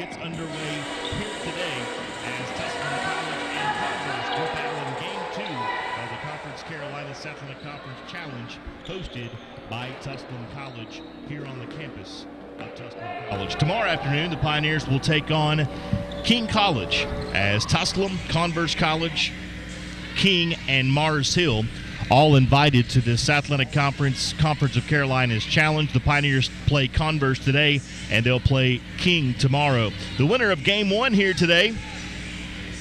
gets underway here today as Tusculum College and Converse will battle in Game 2 of the Conference Carolina South Atlantic Conference Challenge hosted by Tusculum College here on the campus of Tusculum College. Tomorrow afternoon, the Pioneers will take on King College as Tusculum, Converse College, King, and Mars Hill all invited to the South Atlantic Conference of Carolina's Challenge. The Pioneers play Converse today, and they'll play King tomorrow. The winner of Game 1 here today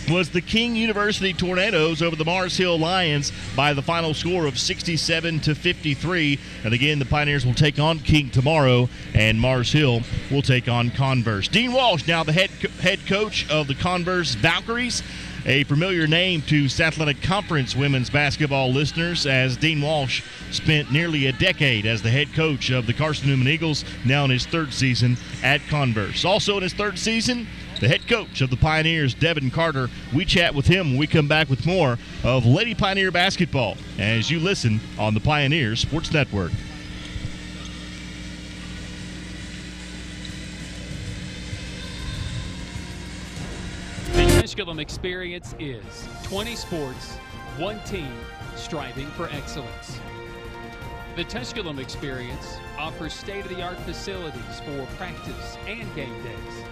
was the King University Tornadoes over the Mars Hill Lions by the final score of 67-53. And again, the Pioneers will take on King tomorrow, and Mars Hill will take on Converse. Dean Walsh, now the head coach of the Converse Valkyries, a familiar name to South Atlantic Conference women's basketball listeners, as Dean Walsh spent nearly a decade as the head coach of the Carson-Newman Eagles, now in his third season at Converse. Also in his third season, the head coach of the Pioneers, Devon Carter. We chat with him when we come back with more of Lady Pioneer basketball as you listen on the Pioneer Sports Network. The Tusculum experience is 20 sports, one team, striving for excellence. The Tusculum experience offers state-of-the-art facilities for practice and game days.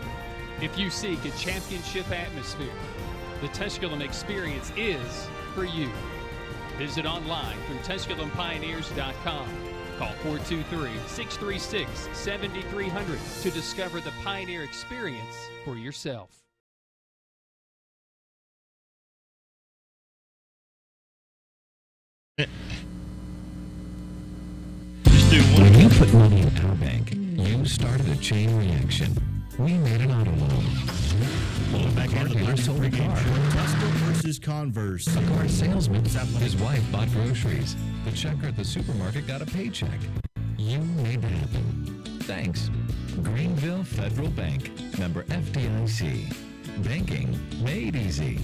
If you seek a championship atmosphere, the Tusculum experience is for you. Visit online through TusculumPioneers.com. Call 423-636-7300 to discover the Pioneer experience for yourself. When you put money in our bank, you started a chain reaction. We made an auto loan. Well, back Car dealer sold a car. Tusculum versus Converse. A car salesman, his wife bought groceries. The checker at the supermarket got a paycheck. You made it happen. Thanks. Greenville Federal Bank. Member FDIC. Banking made easy.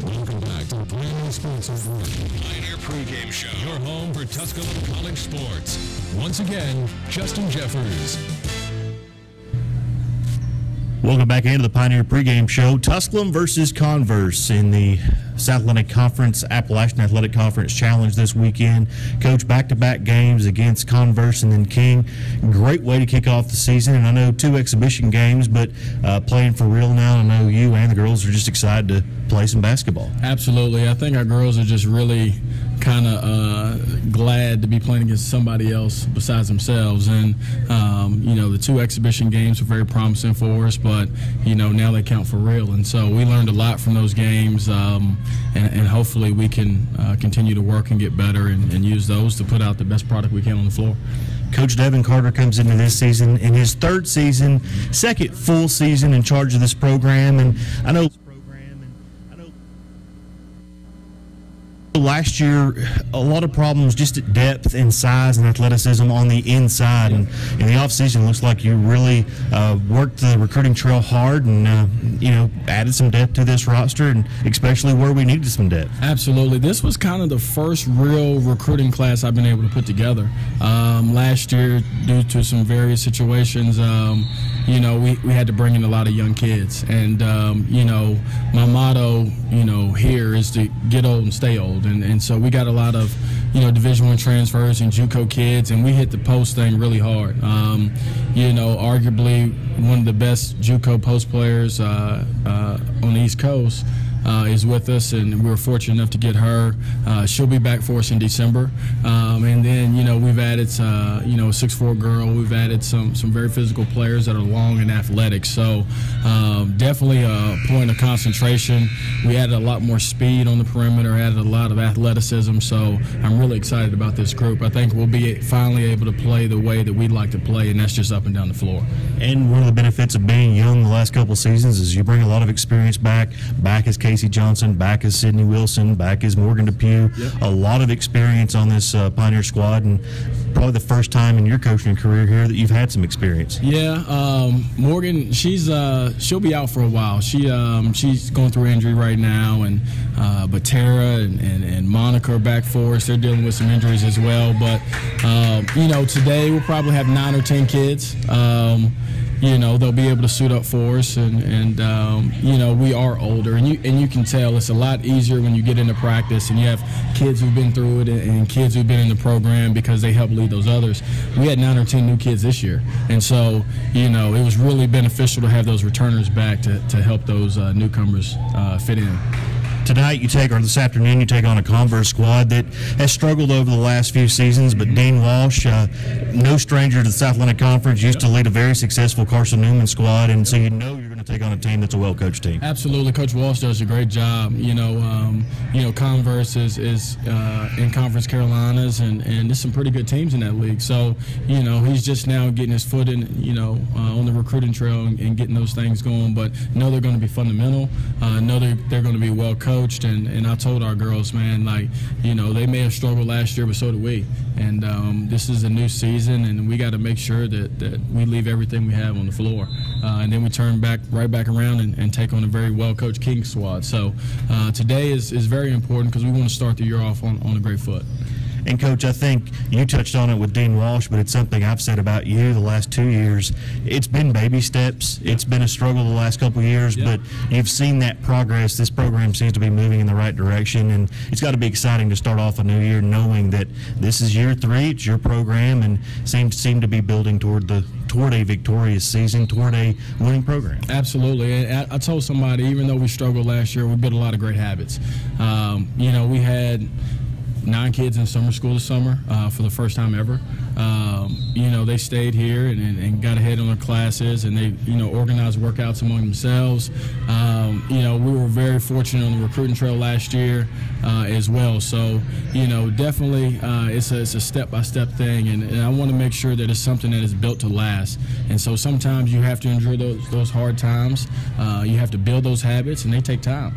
Welcome back to the Pioneer Sports Network. Pioneer Pregame Show. Your home for Tusculum College sports. Once again, Justin Jeffers. Welcome back into the Pioneer Pregame Show. Tusculum versus Converse in the South Atlantic Conference, Appalachian Athletic Conference Challenge this weekend. Coach, back-to-back games against Converse and then King. Great way to kick off the season. And I know 2 exhibition games, but playing for real now. I know you and the girls are just excited to play some basketball. Absolutely. I think our girls are just really kind of glad to be playing against somebody else besides themselves. And, the 2 exhibition games were very promising for us, but, now they count for real. And so we learned a lot from those games, and hopefully we can continue to work and get better and use those to put out the best product we can on the floor. Coach Devon Carter comes into this season in his third season, second full season in charge of this program, and I know last year a lot of problems just at depth and size and athleticism on the inside, and in the offseason looks like you really worked the recruiting trail hard and added some depth to this roster, and especially where we needed some depth. Absolutely. This was kind of the first real recruiting class I've been able to put together. Last year, due to some various situations, we had to bring in a lot of young kids, and my motto here is to get old and stay old. And so we got a lot of, Division I transfers and JUCO kids, and we hit the post thing really hard. Arguably one of the best JUCO post players on the East Coast is with us, and we were fortunate enough to get her. She'll be back for us in December. And then, we've added, a 6'4" girl. We've added some very physical players that are long and athletic. So definitely a point of concentration. We added a lot more speed on the perimeter, added a lot of athleticism. So I'm really excited about this group. I think we'll be finally able to play the way that we'd like to play, and that's just up and down the floor. And one of the benefits of being young the last couple of seasons is you bring a lot of experience back as Casey Johnson, back as Sydney Wilson, back as Morgan Depew. Yep. A lot of experience on this Pioneer squad, and probably the first time in your coaching career here that you've had some experience. Yeah, Morgan, she'll be out for a while. She's going through injury right now, and but Tara and Monica are back for us. They're dealing with some injuries as well. But today we'll probably have 9 or 10 kids. They'll be able to suit up for us, and we are older, and you can tell it's a lot easier when you get into practice and you have kids who've been through it and kids who've been in the program because they help lead those others. We had 9 or 10 new kids this year, and so it was really beneficial to have those returners back to help those newcomers fit in. Tonight, this afternoon, you take on a Converse squad that has struggled over the last few seasons, but Dean Walsh, no stranger to the South Atlantic Conference, used to lead a very successful Carson Newman squad, and so you're going to take on a team that's a well-coached team. Absolutely. Coach Walsh does a great job. Converse is in Conference Carolinas, and there's some pretty good teams in that league. So, he's just now getting his foot in, on the recruiting trail and getting those things going, but know they're going to be fundamental. Know they're going to be well-coached. And I told our girls, man, they may have struggled last year, but so did we. And this is a new season, and we got to make sure that we leave everything we have on the floor. And then we turn right back around and take on a very well-coached King squad. So today is very important because we want to start the year off on a great foot. And, Coach, I think you touched on it with Dean Walsh, but it's something I've said about you the last 2 years. It's been baby steps. It's been a struggle the last couple of years, but you've seen that progress. This program seems to be moving in the right direction, and it's got to be exciting to start off a new year knowing that this is year 3, it's your program, and seem to be building toward a victorious season, toward a winning program. Absolutely. And I told somebody, even though we struggled last year, we built a lot of great habits. We had 9 kids in summer school this summer for the first time ever. They stayed here and got ahead on their classes, and they, organized workouts among themselves. We were very fortunate on the recruiting trail last year as well. So, definitely it's a step-by-step thing, and I want to make sure that it's something that is built to last. And so sometimes you have to endure those hard times. You have to build those habits, and they take time.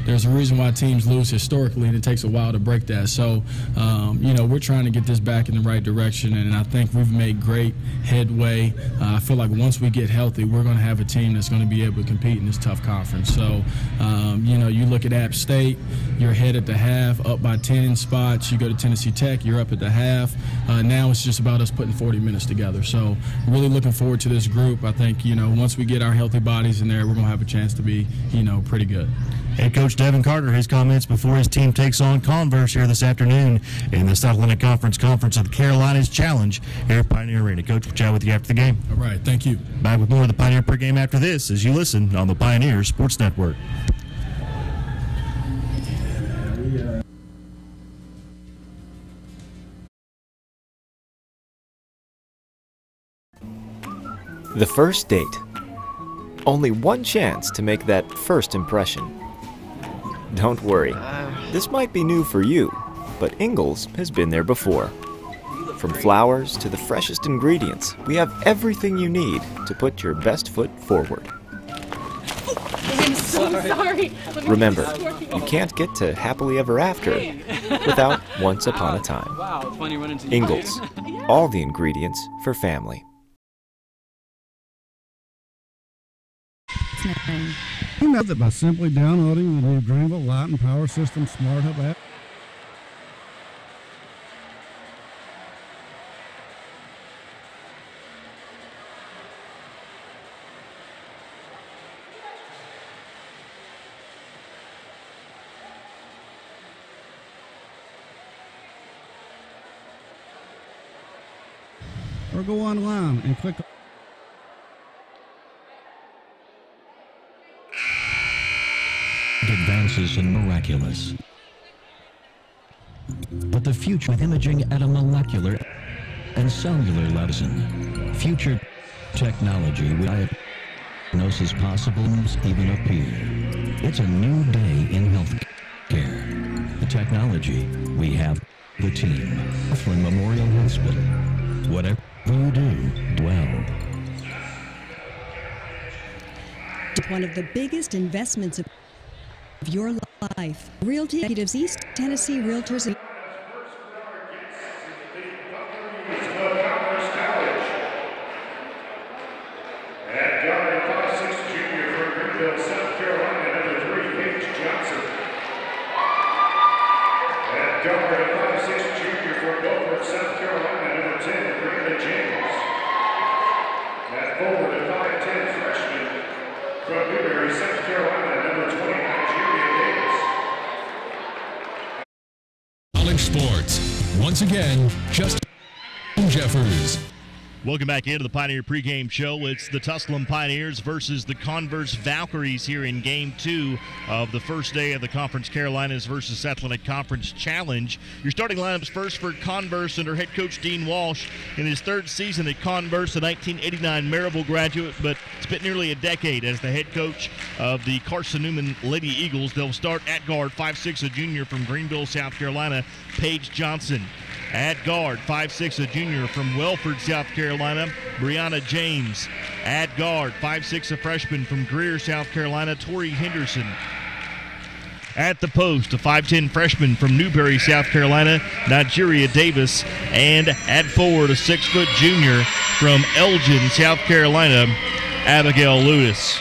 There's a reason why teams lose historically, and it takes a while to break that. So, we're trying to get this back in the right direction, and I think we've made great headway. I feel like once we get healthy, we're going to have a team that's going to be able to compete in this tough conference. So, you look at App State, you're ahead at the half, up by 10 spots. You go to Tennessee Tech, you're up at the half. Now it's just about us putting 40 minutes together. So, really looking forward to this group. I think, once we get our healthy bodies in there, we're going to have a chance to be, pretty good. Head coach Devon Carter, his comments before his team takes on Converse here this afternoon in the South Atlantic Conference of the Carolinas Challenge here at Pioneer Arena. Coach, we'll chat with you after the game. All right, thank you. Back with more of the Pioneer pregame after this as you listen on the Pioneer Sports Network. The first date. Only one chance to make that first impression. Don't worry, this might be new for you, but Ingles has been there before. From flowers to the freshest ingredients, we have everything you need to put your best foot forward. I'm so sorry. Remember, you can't get to happily ever after without once upon a time. Wow, it's funny running into you. Ingles, all the ingredients for family. You know that by simply downloading the new Greenville Light and Power System Smart Hub app, or go online and click advances in miraculous. But the future with imaging at a molecular and cellular level. Future technology with diagnosis possible even appear. It's a new day in healthcare. The technology, we have the team. From Memorial Hospital. Whatever you do, well. One of the biggest investments of your life. Realty Executives East Tennessee Realtors. forward, a 5'10" freshman from Newberry, South Carolina, number 20, Nigeria Davis. College sports. Once again, Justin Jeffers. Welcome back into the Pioneer Pregame Show. It's the Tusculum Pioneers versus the Converse Valkyries here in Game 2 of the first day of the Conference Carolinas versus Athletic Conference Challenge. Your starting lineups first for Converse under head coach Dean Walsh. In his third season at Converse, a 1989 Marable graduate, but spent nearly a decade as the head coach of the Carson Newman Lady Eagles. They'll start at guard, 5'6", a junior from Greenville, South Carolina, Paige Johnson. At guard, 5'6", a junior from Welford, South Carolina, Brianna James. At guard, 5'6", a freshman from Greer, South Carolina, Tori Henderson. At the post, a 5'10" freshman from Newberry, South Carolina, Nigeria Davis. And at forward, a 6-foot junior from Elgin, South Carolina, Abigail Lewis.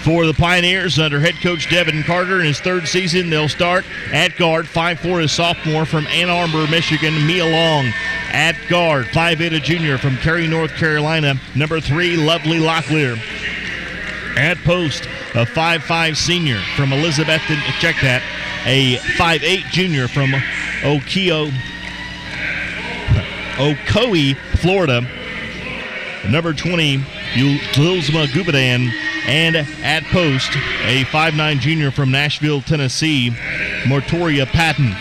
For the Pioneers, under head coach Devon Carter in his third season, they'll start at guard, 5'4", a sophomore from Ann Arbor, Michigan, Mia Long. At guard, 5'8", a junior from Cary, North Carolina, number 3, Lovely Locklear. At post, a 5'5" senior from Elizabeth, check that, a 5'8" junior from Ocoee, Florida, number 20, Yulzma Gubadan. And at post, a 5'9" junior from Nashville, Tennessee, Mortoria Patton.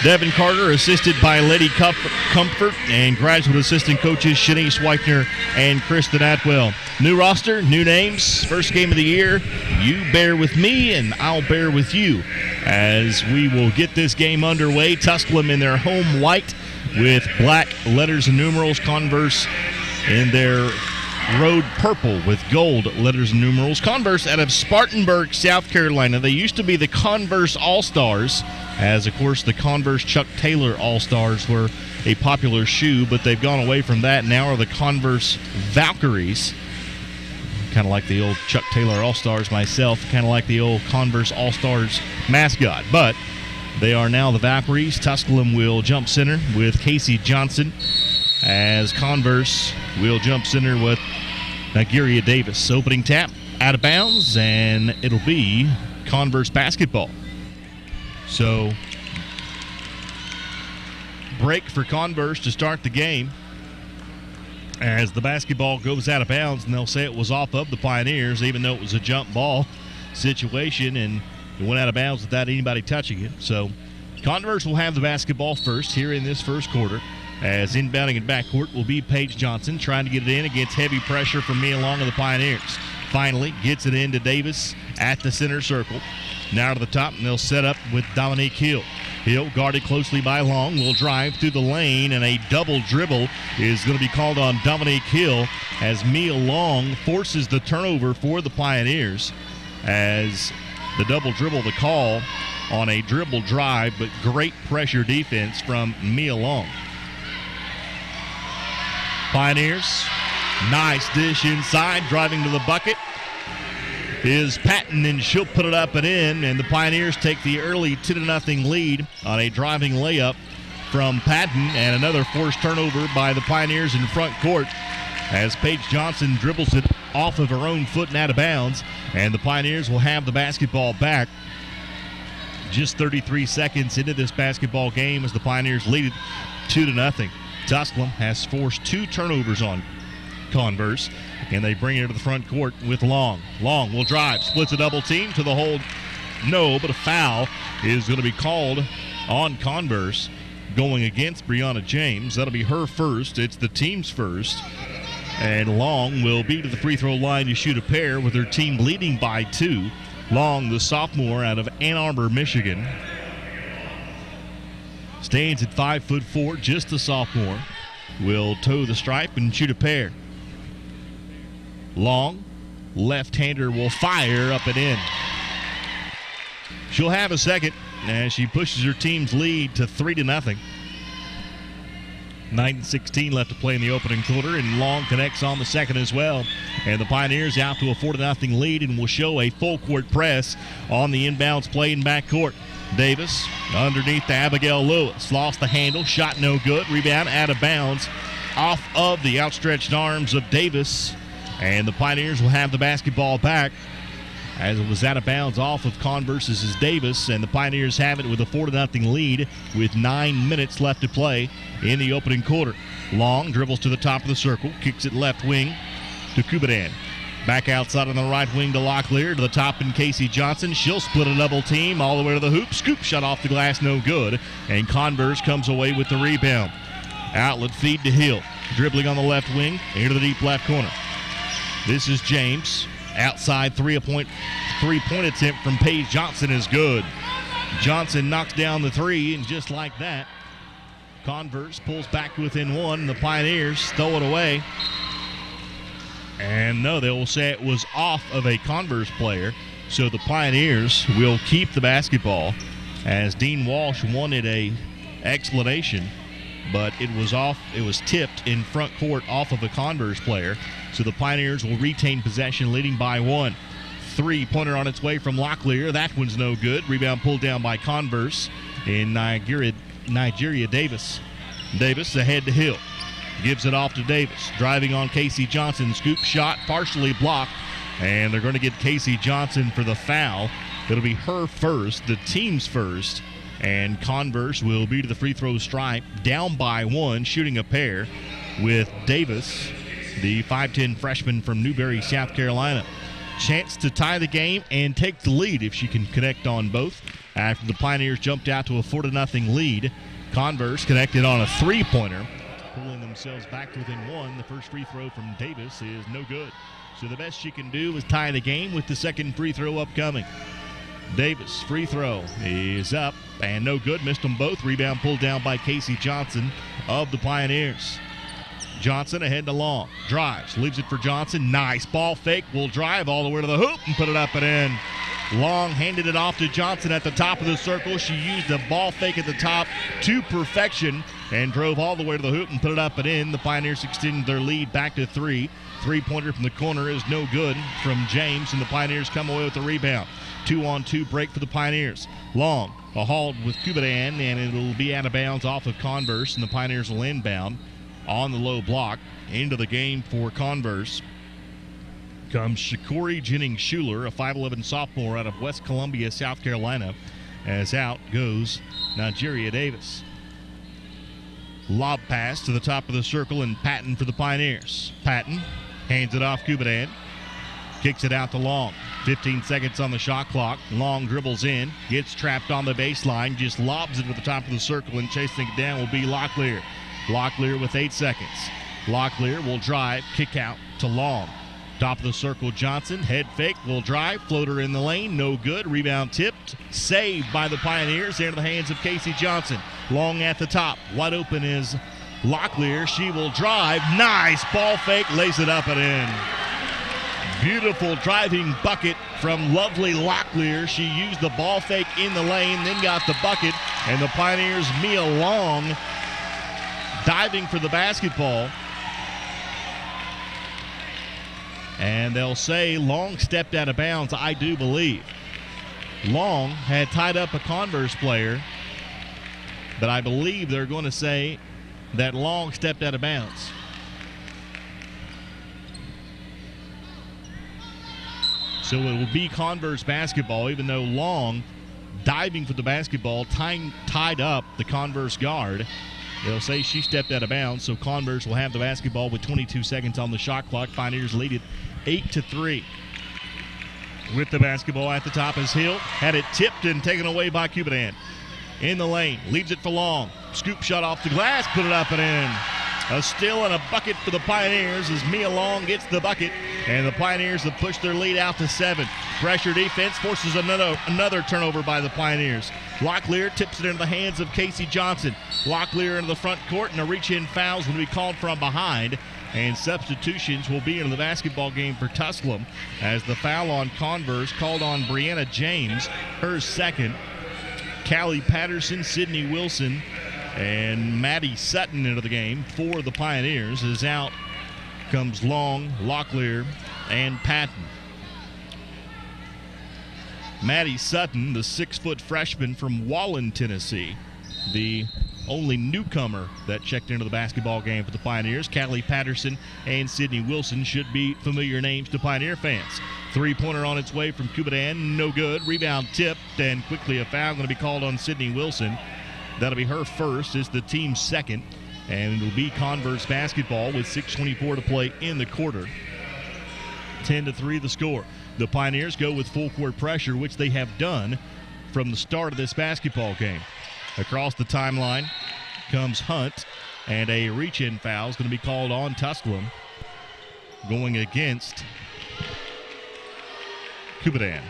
Devon Carter assisted by Lady Comfort and graduate assistant coaches Shanice Weichner and Kristen Atwell. New roster, new names, first game of the year. You bear with me and I'll bear with you as we will get this game underway. Tusculum in their home white with black letters and numerals. Converse in their road purple with gold letters and numerals. Converse out of Spartanburg, South Carolina. They used to be the Converse All-Stars, as of course the Converse Chuck Taylor All-Stars were a popular shoe, but they've gone away from that. Now are the Converse Valkyries. Kind of like the old Chuck Taylor All-Stars myself, kind of like the old Converse All-Stars mascot, but they are now the Valkyries. Tusculum will jump center with Casey Johnson, as Converse will jump center with Nigeria Davis. Opening tap, out of bounds, and it'll be Converse basketball. So, break for Converse to start the game as the basketball goes out of bounds, and they'll say it was off of the Pioneers, even though it was a jump ball situation, and it went out of bounds without anybody touching it. So, Converse will have the basketball first here in this first quarter, as inbounding in backcourt will be Paige Johnson, trying to get it in against heavy pressure from Mia Long of the Pioneers. Finally gets it into Davis at the center circle. Now to the top, and they'll set up with Dominique Hill. Hill, guarded closely by Long, will drive through the lane, and a double dribble is going to be called on Dominique Hill as Mia Long forces the turnover for the Pioneers, as the double dribble the call on a dribble drive, but great pressure defense from Mia Long. Pioneers, nice dish inside, driving to the bucket is Patton, and she'll put it up and in, and the Pioneers take the early 2-0 lead on a driving layup from Patton, and another forced turnover by the Pioneers in front court as Paige Johnson dribbles it off of her own foot and out of bounds, and the Pioneers will have the basketball back. Just 33 seconds into this basketball game as the Pioneers lead it 2-0. Tusculum has forced 2 turnovers on Converse, and they bring it to the front court with Long. Long will drive, splits a double team to the hole. No, but a foul is going to be called on Converse going against Brianna James. That'll be her first. It's the team's first. And Long will be to the free throw line to shoot a pair with her team leading by 2. Long, the sophomore out of Ann Arbor, Michigan, stands at 5'4", just a sophomore. Will toe the stripe and shoot a pair. Long, left-hander, will fire up and in. She'll have a second as she pushes her team's lead to 3-0. 9:16 left to play in the opening quarter, and Long connects on the second as well. And the Pioneers out to a 4-0 lead and will show a full-court press on the inbounds play in backcourt. Davis underneath to Abigail Lewis. Lost the handle, shot no good. Rebound out of bounds off of the outstretched arms of Davis And the Pioneers will have the basketball back as it was out of bounds off of Converse's Davis, and the Pioneers have it with a 4-0 lead with 9 minutes left to play in the opening quarter. Long dribbles to the top of the circle, kicks it left wing to Kubadan. Back outside on the right wing to Locklear, to the top in Casey Johnson. She'll split a double team all the way to the hoop. Scoop shot off the glass, no good, and Converse comes away with the rebound. Outlet feed to Hill, dribbling on the left wing into the deep left corner. This is James. Outside three-point attempt from Paige Johnson is good. Johnson knocks down the three, and just like that, Converse pulls back within one. The Pioneers throw it away. And no, they will say it was off of a Converse player. So the Pioneers will keep the basketball, as Dean Walsh wanted a explanation, but it was off. It was tipped in front court off of a Converse player. So the Pioneers will retain possession, leading by 1. Three-pointer on its way from Locklear. That one's no good. Rebound pulled down by Converse in Nigeria Davis. Davis ahead to Hill. Gives it off to Davis. Driving on Casey Johnson. Scoop shot partially blocked. And they're going to get Casey Johnson for the foul. It'll be her first, the team's first. And Converse will be to the free throw stripe, down by 1, shooting a pair with Davis, the 5'10 freshman from Newberry, South Carolina. Chance to tie the game and take the lead if she can connect on both. After the Pioneers jumped out to a 4-0 lead, Converse connected on a three-pointer, pulling themselves back within 1. The first free throw from Davis is no good. So the best she can do is tie the game with the second free throw upcoming. Davis, free throw is up and no good. Missed them both. Rebound pulled down by Casey Johnson of the Pioneers. Johnson ahead to Long. Drives, leaves it for Johnson. Nice ball fake. Will drive all the way to the hoop and put it up and in. Long handed it off to Johnson at the top of the circle. She used a ball fake at the top to perfection and drove all the way to the hoop and put it up and in. The Pioneers extended their lead back to 3. Three-pointer from the corner is no good from James, and the Pioneers come away with the rebound. 2-on-2 break for the Pioneers. Long, a hauled with Kubadan, and it'll be out of bounds off of Converse, and the Pioneers will inbound on the low block. Into the game for Converse comes Shakuri Jennings-Schuler, a 5'11 sophomore out of West Columbia, South Carolina. As out goes Nigeria Davis. Lob pass to the top of the circle, and Patton for the Pioneers. Patton hands it off Kubadan. Kicks it out to Long. 15 seconds on the shot clock. Long dribbles in, gets trapped on the baseline, just lobs it to the top of the circle, and chasing it down will be Locklear. Locklear with 8 seconds. Locklear will drive, kick out to Long. Top of the circle, Johnson, head fake, will drive, floater in the lane, no good. Rebound tipped, saved by the Pioneers into the hands of Casey Johnson. Long at the top, wide open is Locklear. She will drive, nice ball fake, lays it up and in. Beautiful driving bucket from lovely Locklear. She used the ball fake in the lane, then got the bucket, and the Pioneers' Mia Long diving for the basketball. And they'll say Long stepped out of bounds, I do believe. Long had tied up a Converse player, but I believe they're going to say that Long stepped out of bounds. So it will be Converse basketball, even though Long, diving for the basketball, tied up the Converse guard. They'll say she stepped out of bounds, so Converse will have the basketball with 22 seconds on the shot clock. Pioneers lead it 8-3. With the basketball at the top is Hill. Had it tipped and taken away by Kubadan. In the lane, leaves it for Long. Scoop shot off the glass, put it up and in. A steal and a bucket for the Pioneers as Mia Long gets the bucket, and the Pioneers have pushed their lead out to 7. Pressure defense forces another turnover by the Pioneers. Locklear tips it into the hands of Casey Johnson. Locklear into the front court, and a reach-in foul's going to be called from behind. And substitutions will be in the basketball game for Tusculum as the foul on Converse called on Brianna James, her second. Callie Patterson, Sydney Wilson, and Maddie Sutton into the game for the Pioneers. As out comes Long, Locklear, and Patton. Maddie Sutton, the 6-foot freshman from Wallen, Tennessee, the only newcomer that checked into the basketball game for the Pioneers. Callie Patterson and Sydney Wilson should be familiar names to Pioneer fans. Three-pointer on its way from Kubadan, no good. Rebound tipped, and quickly a foul going to be called on Sydney Wilson. That'll be her first. It's the team's second, and it'll be Converse basketball with 6:24 to play in the quarter. 10-3 the score. The Pioneers go with full court pressure, which they have done from the start of this basketball game. Across the timeline comes Hunt, and a reach-in foul is going to be called on Tusculum, going against Kubadan.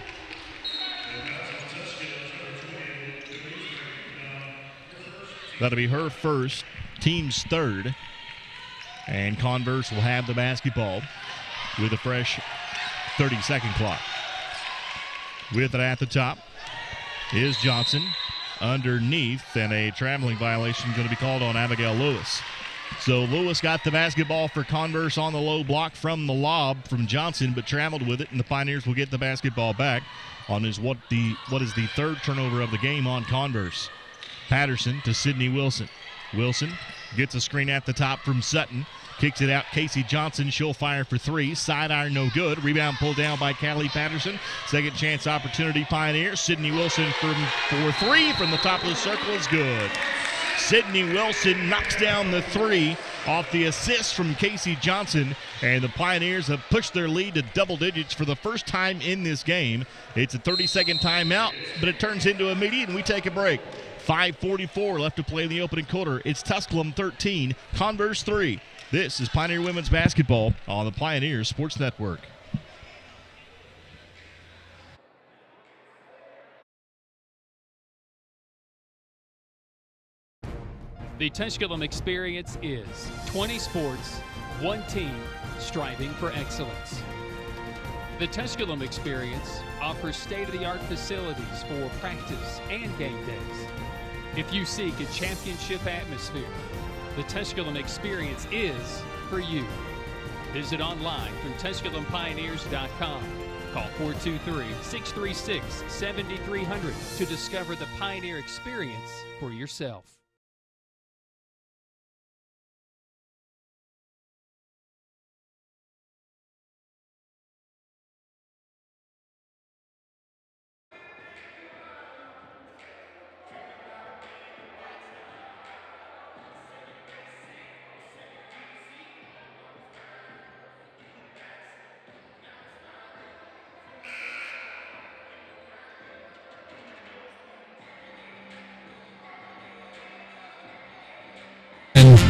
That'll be her first, team's third, and Converse will have the basketball with a fresh 30-second clock. With it at the top is Johnson. Underneath, and a traveling violation going to be called on Abigail Lewis. So Lewis got the basketball for Converse on the low block from the lob from Johnson, but traveled with it, and the Pioneers will get the basketball back on what is the third turnover of the game on Converse. Patterson to Sydney Wilson. Wilson gets a screen at the top from Sutton. Kicks it out. Casey Johnson. She'll fire for three. Side iron, no good. Rebound pulled down by Callie Patterson. Second chance opportunity, Pioneers. Sydney Wilson for three from the top of the circle is good. Sydney Wilson knocks down the three off the assist from Casey Johnson, and the Pioneers have pushed their lead to double digits for the first time in this game. It's a 30-second timeout, but it turns into immediate, and we take a break. 5:44 left to play in the opening quarter. It's Tusculum 13, Converse 3. This is Pioneer Women's Basketball on the Pioneer Sports Network. The Tusculum experience is 20 sports, one team, striving for excellence. The Tusculum experience offers state-of-the-art facilities for practice and game days. If you seek a championship atmosphere, the Tusculum experience is for you. Visit online through TusculumPioneers.com. Call 423-636-7300 to discover the Pioneer experience for yourself.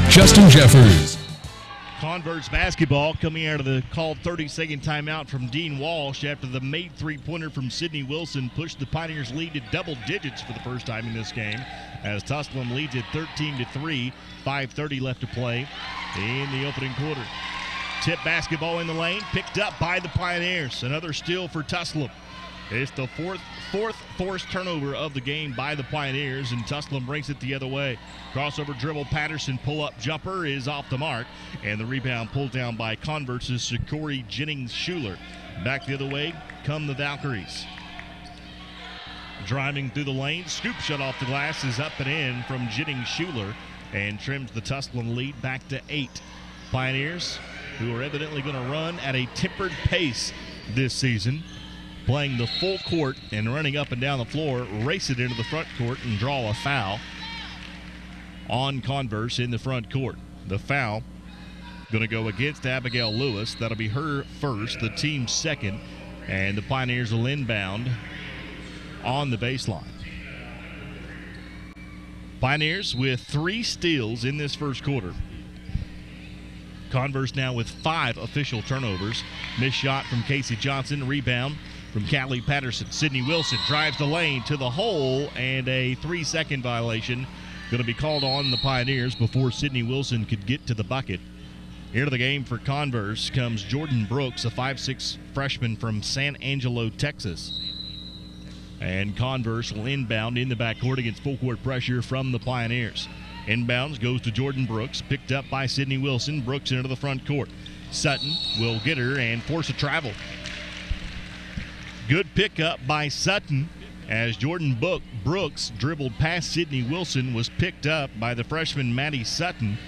Justin Jeffers. Converse basketball coming out of the called 30-second timeout from Dean Walsh after the made three-pointer from Sydney Wilson pushed the Pioneers' lead to double digits for the first time in this game as Tusculum leads it 13-3, 5:30 left to play in the opening quarter. Tip basketball in the lane, picked up by the Pioneers. Another steal for Tusculum. It's the fourth forced turnover of the game by the Pioneers, and Tusculum brings it the other way. Crossover dribble, Patterson pull-up jumper is off the mark, and the rebound pulled down by Converse's Sakori Jennings-Schuler. Back the other way come the Valkyries. Driving through the lane, scoop shot off the glass is up and in from Jennings-Schuler and trims the Tusculum lead back to 8. Pioneers, who are evidently going to run at a tempered pace this season, playing the full court and running up and down the floor, race it into the front court and draw a foul on Converse in the front court. The foul going to go against Abigail Lewis. That'll be her first, the team's second, and the Pioneers will inbound on the baseline. Pioneers with 3 steals in this first quarter. Converse now with 5 official turnovers. Missed shot from Casey Johnson, rebound from Callie Patterson. Sydney Wilson drives the lane to the hole, and a 3-second violation going to be called on the Pioneers before Sydney Wilson could get to the bucket. Into the game for Converse comes Jordan Brooks, a 5'6" freshman from San Angelo, Texas. And Converse will inbound in the backcourt against full court pressure from the Pioneers. Inbounds goes to Jordan Brooks, picked up by Sydney Wilson. Brooks into the front court. Sutton will get her and force a travel. Good pickup by Sutton as Jordan Brooks dribbled past Sydney Wilson, was picked up by the freshman Maddie Sutton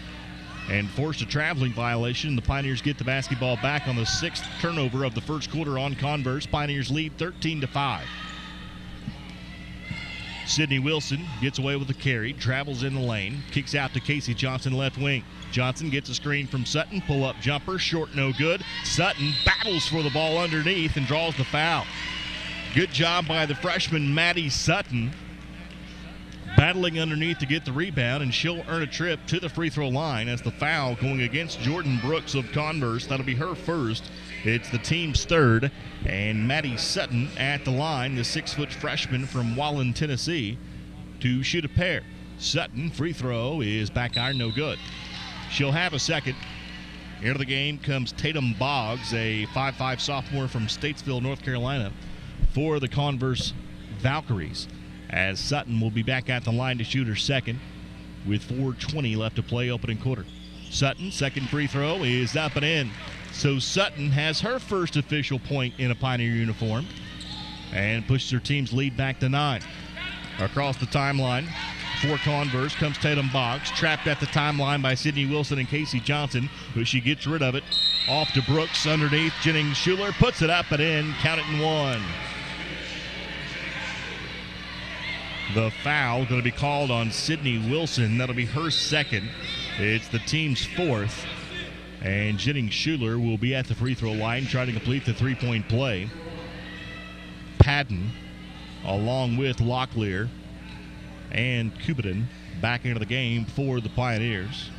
and forced a traveling violation. The Pioneers get the basketball back on the 6th turnover of the first quarter on Converse. Pioneers lead 13-5. Sydney Wilson gets away with the carry, travels in the lane, kicks out to Casey Johnson, left wing. Johnson gets a screen from Sutton, pull-up jumper, short, no good. Sutton battles for the ball underneath and draws the foul. Good job by the freshman Maddie Sutton, battling underneath to get the rebound, and she'll earn a trip to the free throw line as the foul going against Jordan Brooks of Converse. That'll be her first. It's the team's third, and Maddie Sutton at the line, the 6-foot freshman from Wallen, Tennessee, to shoot a pair. Sutton, free throw is back iron, no good. She'll have a second. Into the game comes Tatum Boggs, a 5'5 sophomore from Statesville, North Carolina, for the Converse Valkyries, as Sutton will be back at the line to shoot her second with 4:20 left to play, opening quarter. Sutton, second free throw is up and in. So Sutton has her first official point in a Pioneer uniform and pushes her team's lead back to 9. Across the timeline for Converse comes Tatum Boggs, trapped at the timeline by Sydney Wilson and Casey Johnson, but she gets rid of it. Off to Brooks underneath. Jennings Schuler puts it up and in. Count it and 1. The foul going to be called on Sydney Wilson. That'll be her second. It's the team's fourth. And Jennings Schuler will be at the free throw line trying to complete the three-point play. Patton, along with Locklear and Kubitin, back into the game for the Pioneers.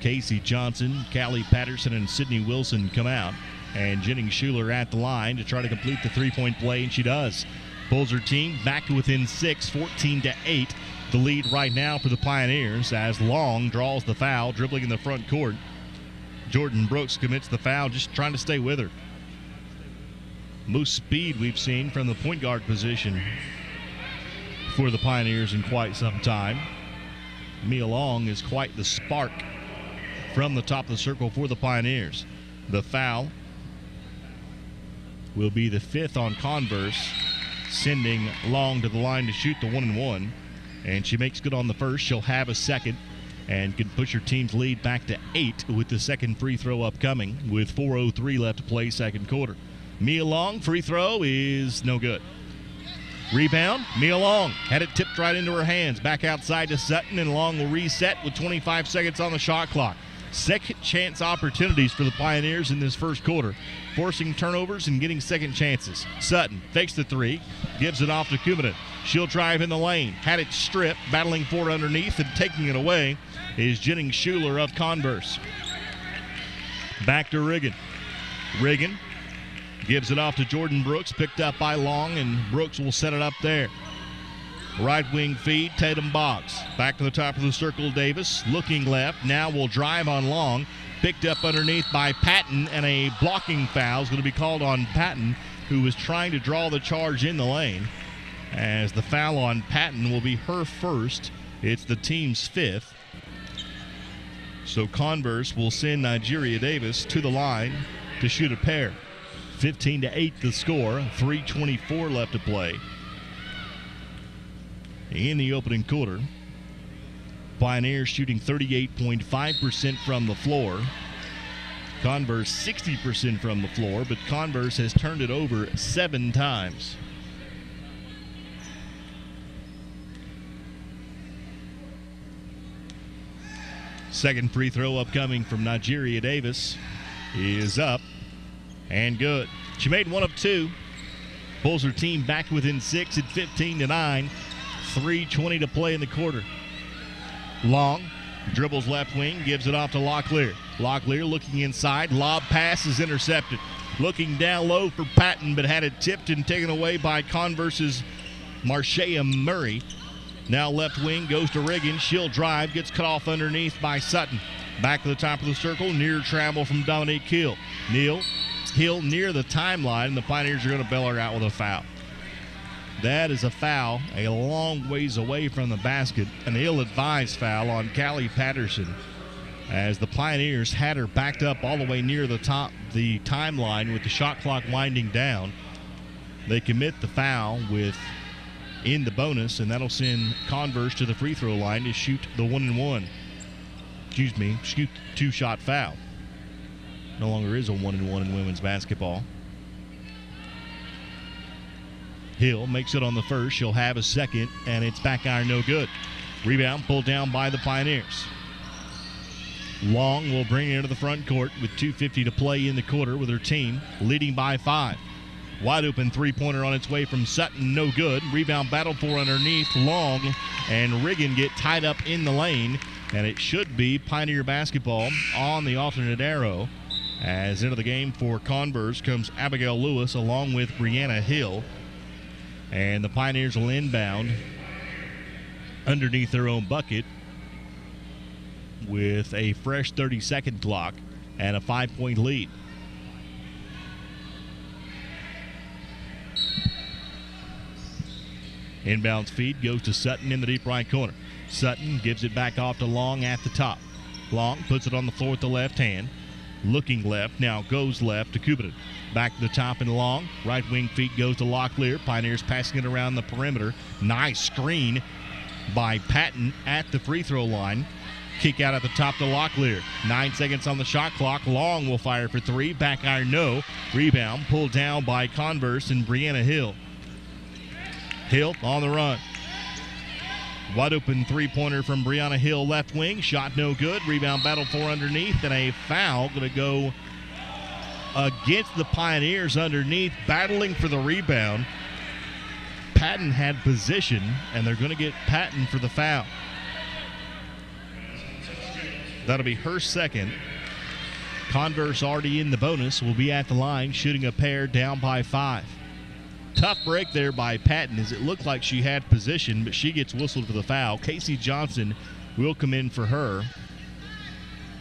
Casey Johnson, Callie Patterson, and Sydney Wilson come out. And Jennings Schuler at the line to try to complete the three-point play, and she does. Pulls her team back to within 6, 14-8. The lead right now for the Pioneers as Long draws the foul, dribbling in the front court. Jordan Brooks commits the foul, just trying to stay with her. Most speed we've seen from the point guard position for the Pioneers in quite some time. Mia Long is quite the spark from the top of the circle for the Pioneers. The foul will be the 5th on Converse, sending Long to the line to shoot the 1-and-1. And she makes good on the first. She'll have a second and can push her team's lead back to 8 with the second free throw upcoming with 4:03 left to play, second quarter. Mia Long, free throw is no good. Rebound, Mia Long had it tipped right into her hands. Back outside to Sutton, and Long will reset with 25 seconds on the shot clock. Second chance opportunities for the Pioneers in this first quarter, forcing turnovers and getting second chances. Sutton fakes the three, gives it off to Kubitin. She'll drive in the lane, had it stripped, battling for it underneath, and taking it away is Jennings Schuler of Converse. Back to Riggin. Riggin gives it off to Jordan Brooks, picked up by Long, and Brooks will set it up there. Right wing feed, Tatum Boggs. Back to the top of the circle, Davis. Looking left, now will drive on Long. Picked up underneath by Patton, and a blocking foul is going to be called on Patton, who was trying to draw the charge in the lane. As the foul on Patton will be her first. It's the team's 5th. So Converse will send Nigeria Davis to the line to shoot a pair. 15-8 the score, 3:24 left to play in the opening quarter. Pioneers shooting 38.5% from the floor. Converse 60% from the floor, but Converse has turned it over 7 times. Second free throw upcoming from Nigeria Davis is up and good. She made 1 of 2. Pulls her team back within 6 at 15-9. 3:20 to play in the quarter. Long dribbles left wing, gives it off to Locklear. Locklear looking inside. Lob pass is intercepted. Looking down low for Patton, but had it tipped and taken away by Converse's Marshea Murray. Now left wing goes to Riggin. She'll drive, gets cut off underneath by Sutton. Back to the top of the circle, near travel from Dominique Hill. Hill near the timeline, and the Pioneers are going to bail her out with a foul. That is a foul a long ways away from the basket. An ill-advised foul on Callie Patterson, as the Pioneers had her backed up all the way near the timeline with the shot clock winding down. They commit the foul in the bonus, and that'll send Converse to the free throw line to shoot the 1-and-1. Excuse me, shoot the 2-shot foul. No longer is a 1-and-1 in women's basketball. Hill makes it on the first. She'll have a second, and it's back iron, no good. Rebound pulled down by the Pioneers. Long will bring it into the front court with 2:50 to play in the quarter with her team leading by 5. Wide open three-pointer on its way from Sutton, no good. Rebound battle for underneath. Long and Riggin get tied up in the lane, and it should be Pioneer basketball on the alternate arrow. As into the game for Converse comes Abigail Lewis along with Brianna Hill. And the Pioneers will inbound underneath their own bucket with a fresh 30-second clock and a 5-point lead. Inbounds feed goes to Sutton in the deep right corner. Sutton gives it back off to Long at the top. Long puts it on the floor with the left hand. Looking left, now goes left to Kubanen. Back to the top and Long. Right wing feet goes to Locklear. Pioneers passing it around the perimeter. Nice screen by Patton at the free throw line. Kick out at the top to Locklear. 9 seconds on the shot clock. Long will fire for 3. Back iron, no. Rebound pulled down by Converse and Brianna Hill. Hill on the run. Wide open three-pointer from Brianna Hill, left wing. Shot no good. Rebound battle for underneath, and a foul going to go against the Pioneers underneath, battling for the rebound. Patton had position, and they're going to get Patton for the foul. That'll be her second. Converse already in the bonus, will be at the line, shooting a pair, down by 5. Tough break there by Patton as it looked like she had position, but she gets whistled for the foul. Casey Johnson will come in for her.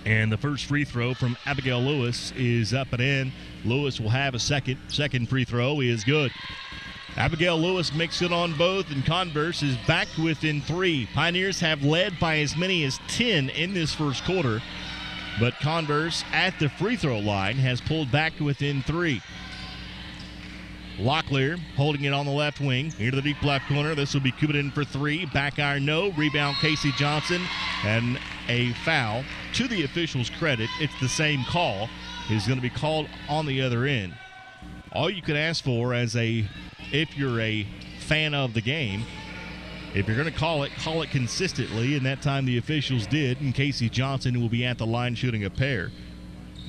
And the first free throw from Abigail Lewis is up and in. Lewis will have a second. Second free throw is good. Abigail Lewis makes it on both, and Converse is back within 3. Pioneers have led by as many as 10 in this first quarter, but Converse at the free throw line has pulled back to within 3. Locklear holding it on the left wing. Into the deep left corner. This will be Kubanen for 3. Back iron, no. Rebound, Casey Johnson. And a foul. To the officials' credit, it's the same call. Is going to be called on the other end. All you could ask for if you're a fan of the game, if you're going to call it consistently. And that time the officials did. And Casey Johnson will be at the line shooting a pair.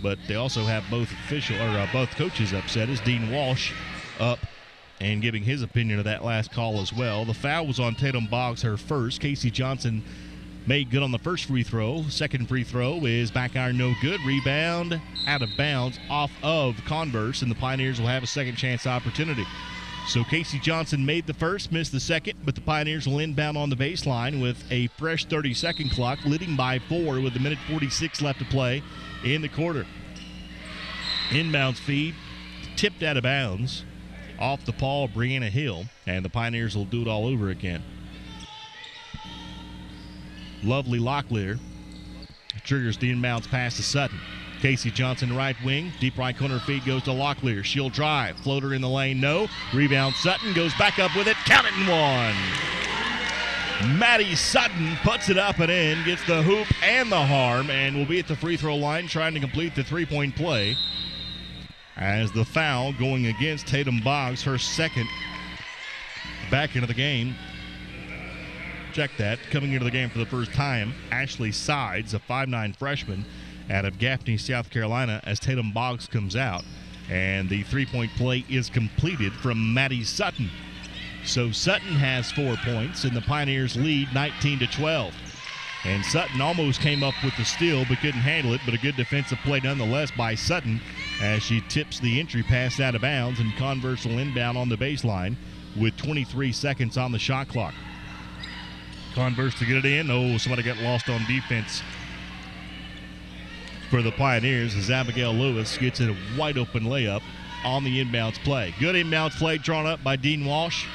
But they also have both coaches upset as Dean Walsh up and giving his opinion of that last call as well. The foul was on Tatum Boggs, her first. Casey Johnson made good on the first free throw. Second free throw is back iron, no good. Rebound out of bounds off of Converse, and the Pioneers will have a second chance opportunity. So Casey Johnson made the first, missed the second, but the Pioneers will inbound on the baseline with a fresh 30-second clock, leading by 4 with a minute 46 left to play in the quarter. Inbounds feed, tipped out of bounds. Off the ball, Brianna Hill, and the Pioneers will do it all over again. Lovely Locklear triggers the inbounds pass to Sutton. Casey Johnson, right wing, deep right corner feed goes to Locklear. She'll drive, floater in the lane, no. Rebound, Sutton goes back up with it, count it and 1. Maddie Sutton puts it up and in, gets the hoop and the harm, and will be at the free throw line trying to complete the three-point play. As the foul going against Tatum Boggs, her second back into the game. Check that. Coming into the game for the first time, Ashley Sides, a 5'9 freshman out of Gaffney, South Carolina, as Tatum Boggs comes out. And the three-point play is completed from Maddie Sutton. So Sutton has 4 points, and the Pioneers lead 19-12. And Sutton almost came up with the steal but couldn't handle it, but a good defensive play nonetheless by Sutton as she tips the entry pass out of bounds, and Converse will inbound on the baseline with 23 seconds on the shot clock. Converse to get it in. Oh, somebody got lost on defense for the Pioneers as Abigail Lewis gets a wide open layup on the inbounds play. Good inbounds play drawn up by Dean Walsh.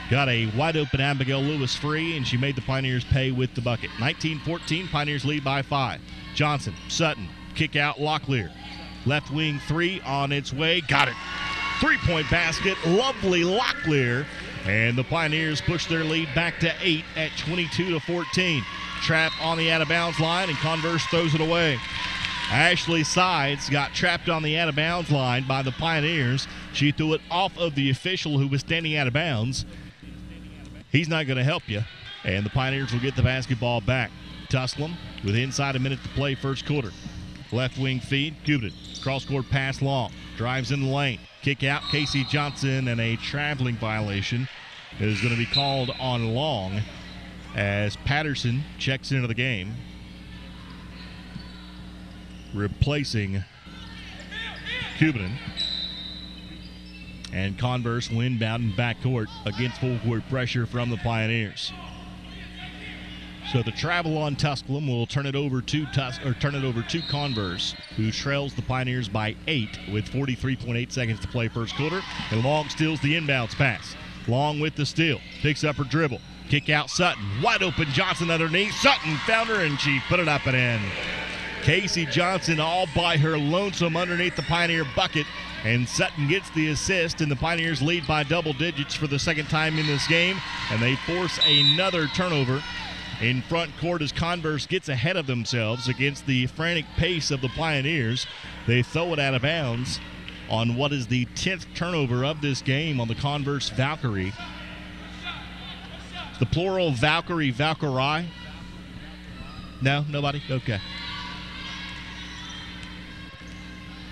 Got a wide open Abigail Lewis free, and she made the Pioneers pay with the bucket. 19-14, Pioneers lead by 5. Johnson, Sutton, kick out, Locklear. Left wing 3 on its way, got it. Three-point basket, lovely Locklear. And the Pioneers push their lead back to 8 at 22-14. Trap on the out-of-bounds line, and Converse throws it away. Ashley Sides got trapped on the out-of-bounds line by the Pioneers. She threw it off of the official who was standing out of bounds. He's not going to help you, and the Pioneers will get the basketball back. Tusculum with inside a minute to play first quarter. Left wing feed, Kubin. Cross-court pass long. Drives in the lane. Kick out, Casey Johnson, and a traveling violation is going to be called on Long as Patterson checks into the game, replacing Kubin. And Converse will inbound in backcourt against full court pressure from the Pioneers. So the travel on Tusculum will turn it over to Converse, who trails the Pioneers by 8 with 43.8 seconds to play first quarter. And Long steals the inbounds pass. Long with the steal, picks up her dribble, kick out Sutton, wide open Johnson underneath. Sutton found her and she put it up and in. Casey Johnson all by her lonesome underneath the Pioneer bucket, and Sutton gets the assist, and the Pioneers lead by double digits for the second time in this game, and they force another turnover in front court as Converse gets ahead of themselves against the frantic pace of the Pioneers. They throw it out of bounds on what is the 10th turnover of this game on the Converse Valkyrie. The plural Valkyrie, Valkyrie? No? Nobody? Okay.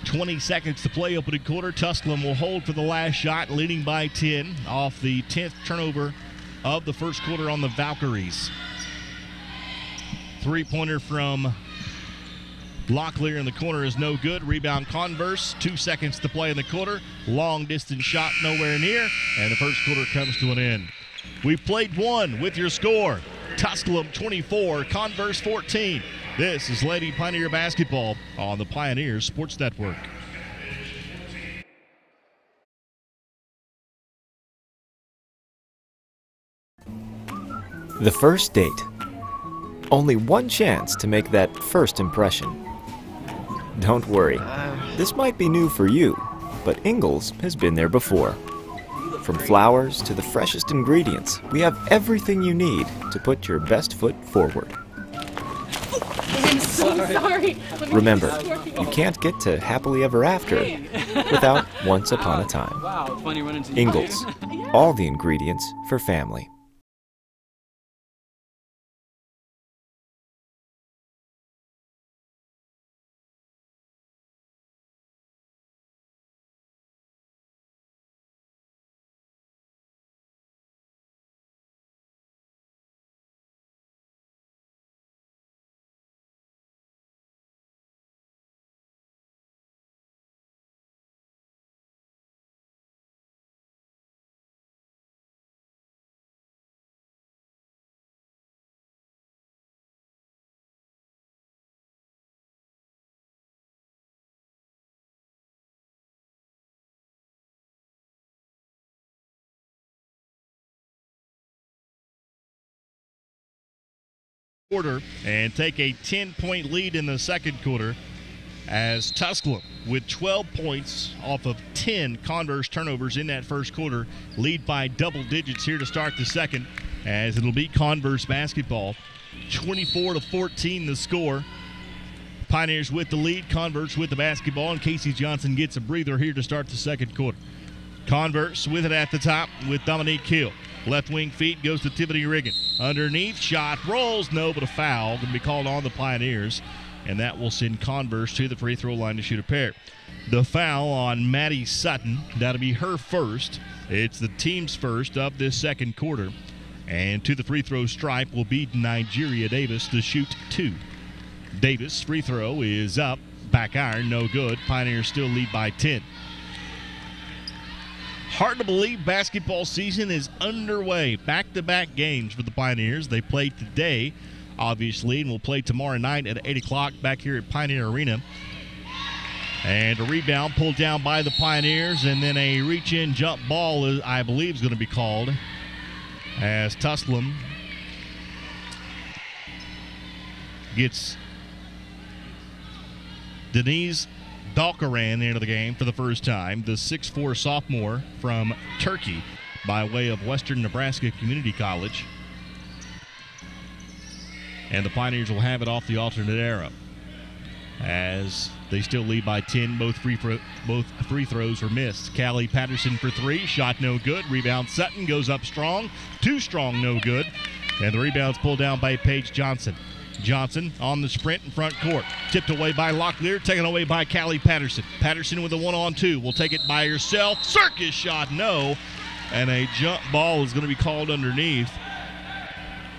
20 seconds to play opening quarter. Tusculum will hold for the last shot, leading by 10 off the 10th turnover of the first quarter on the Valkyries. Three-pointer from Locklear in the corner is no good. Rebound Converse. 2 seconds to play in the quarter. Long distance shot nowhere near. And the first quarter comes to an end. We played one with your score. Tusculum 24, Converse 14. This is Lady Pioneer Basketball on the Pioneers Sports Network. The first date. Only one chance to make that first impression. Don't worry, this might be new for you, but Ingles has been there before. From flowers to the freshest ingredients, we have everything you need to put your best foot forward. I'm so sorry. Remember, you can't get to happily ever after without once upon a time. Wow, it's funny running into you. Ingles, all the ingredients for family. Quarter and take a 10-point lead in the second quarter as Tusculum, with 12 points off of 10 Converse turnovers in that first quarter, lead by double digits here to start the second, as it'll be Converse basketball. 24-14 the score. Pioneers with the lead, Converse with the basketball, and Casey Johnson gets a breather here to start the second quarter. Converse with it at the top with Dominique Hill. Left wing feed goes to Tiffany Riggin. Underneath, shot rolls, no, but a foul going to be called on the Pioneers, and that will send Converse to the free throw line to shoot a pair. The foul on Maddie Sutton, that'll be her first. It's the team's first of this second quarter, and to the free throw stripe will be Nigeria Davis to shoot 2. Davis' free throw is up, back iron, no good. Pioneers still lead by 10. Hard to believe basketball season is underway. Back-to-back games for the Pioneers. They played today, obviously, and will play tomorrow night at 8 o'clock back here at Pioneer Arena. And a rebound pulled down by the Pioneers, and then a reach-in jump ball, I believe, is going to be called as Tusculum gets Denise Dalkaran into the game for the first time, the 6'4 sophomore from Turkey by way of Western Nebraska Community College. And the Pioneers will have it off the alternate arrow as they still lead by 10. Both free throws are missed. Callie Patterson for three. Shot no good. Rebound Sutton goes up strong. Too strong, no good. And the rebound's pulled down by Paige Johnson. Johnson on the sprint in front court. Tipped away by Locklear. Taken away by Callie Patterson. Patterson with a 1-on-2. Will take it by herself. Circus shot, no. And a jump ball is going to be called underneath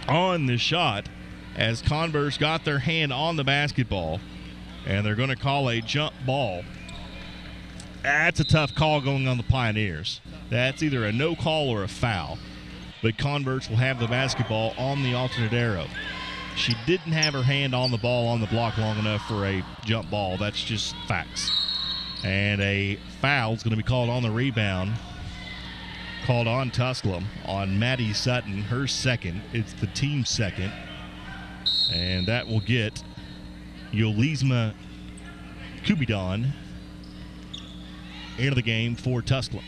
on the shot as Converse got their hand on the basketball. And they're going to call a jump ball. That's a tough call going on the Pioneers. That's either a no call or a foul. But Converse will have the basketball on the alternate arrow. She didn't have her hand on the ball on the block long enough for a jump ball. That's just facts. And a foul is going to be called on the rebound. Called on Tusculum on Maddie Sutton, her second. It's the team's second. And that will get Yolisma Kubidon into the game for Tusculum.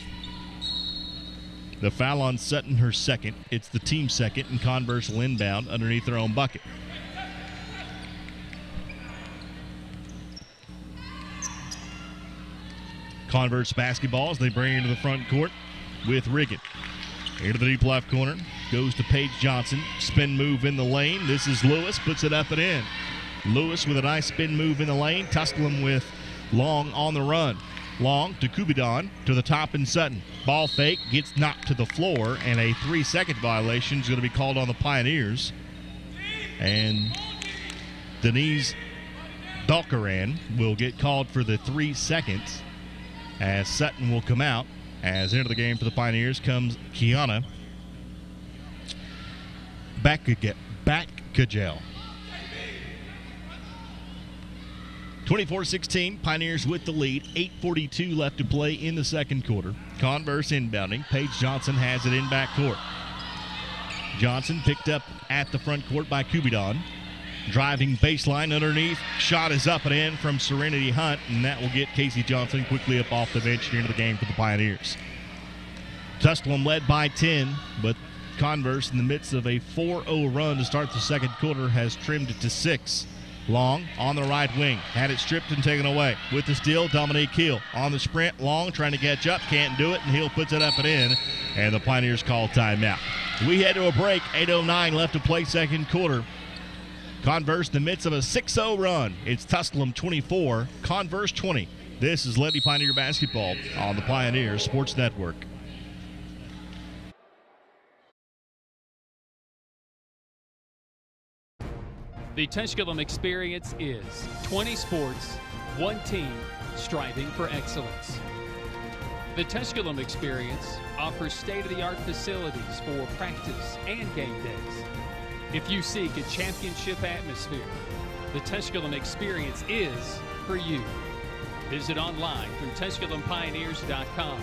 The foul on Sutton, her second. It's the team's second, and Converse will inbound underneath their own bucket. Converse basketball as they bring it into the front court with Riggin. Into the deep left corner. Goes to Paige Johnson. Spin move in the lane. This is Lewis. Puts it up and in. Lewis with a nice spin move in the lane. Tusculum with Long on the run. Long to Kubidon to the top and Sutton. Ball fake. Gets knocked to the floor. And a 3-second violation is going to be called on the Pioneers. And Denise Dalkaran will get called for the 3 seconds as Sutton will come out. As into the game for the Pioneers comes Kiana Backagel. 24-16, Pioneers with the lead. 8:42 left to play in the second quarter. Converse inbounding. Paige Johnson has it in backcourt. Johnson picked up at the front court by Kubidon. Driving baseline underneath. Shot is up and in from Serenity Hunt, and that will get Casey Johnson quickly up off the bench into the game for the Pioneers. Tusculum led by 10, but Converse, in the midst of a 4-0 run to start the second quarter, has trimmed it to 6. Long on the right wing. Had it stripped and taken away. With the steal, Dominique Keel. On the sprint, Long trying to catch up. Can't do it, and Hill puts it up and in. And the Pioneers call timeout. We head to a break. 8:09 left to play second quarter. Converse in the midst of a 6-0 run. It's Tusculum 24, Converse 20. This is Lady Pioneer Basketball on the Pioneer Sports Network. The Tusculum experience is 20 sports, one team, striving for excellence. The Tusculum experience offers state-of-the-art facilities for practice and game days. If you seek a championship atmosphere, the Tusculum experience is for you. Visit online through TusculumPioneers.com.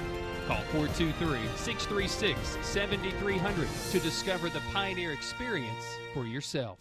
Call 423-636-7300 to discover the Pioneer experience for yourself.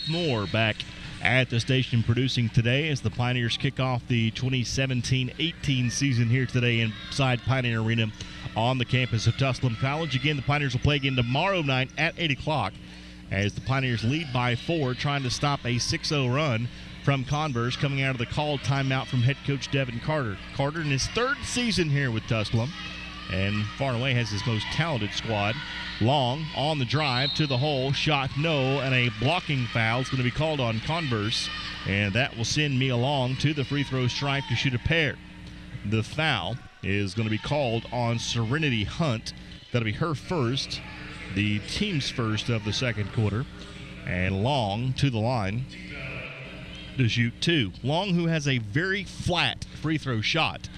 More back at the station producing today as the Pioneers kick off the 2017-18 season here today inside Pioneer Arena on the campus of Tusculum College. Again, the Pioneers will play again tomorrow night at 8 o'clock as the Pioneers lead by 4, trying to stop a 6-0 run from Converse coming out of the called timeout from head coach Devon Carter. Carter in his 3rd season here with Tusculum and far and away has his most talented squad. Long on the drive to the hole, shot no, and a blocking foul is going to be called on Converse, and that will send Mia Long to the free throw stripe to shoot a pair. The foul is going to be called on Serenity Hunt. That'll be her first, the team's first of the second quarter. And Long to the line to shoot 2. Long, who has a very flat free throw shot,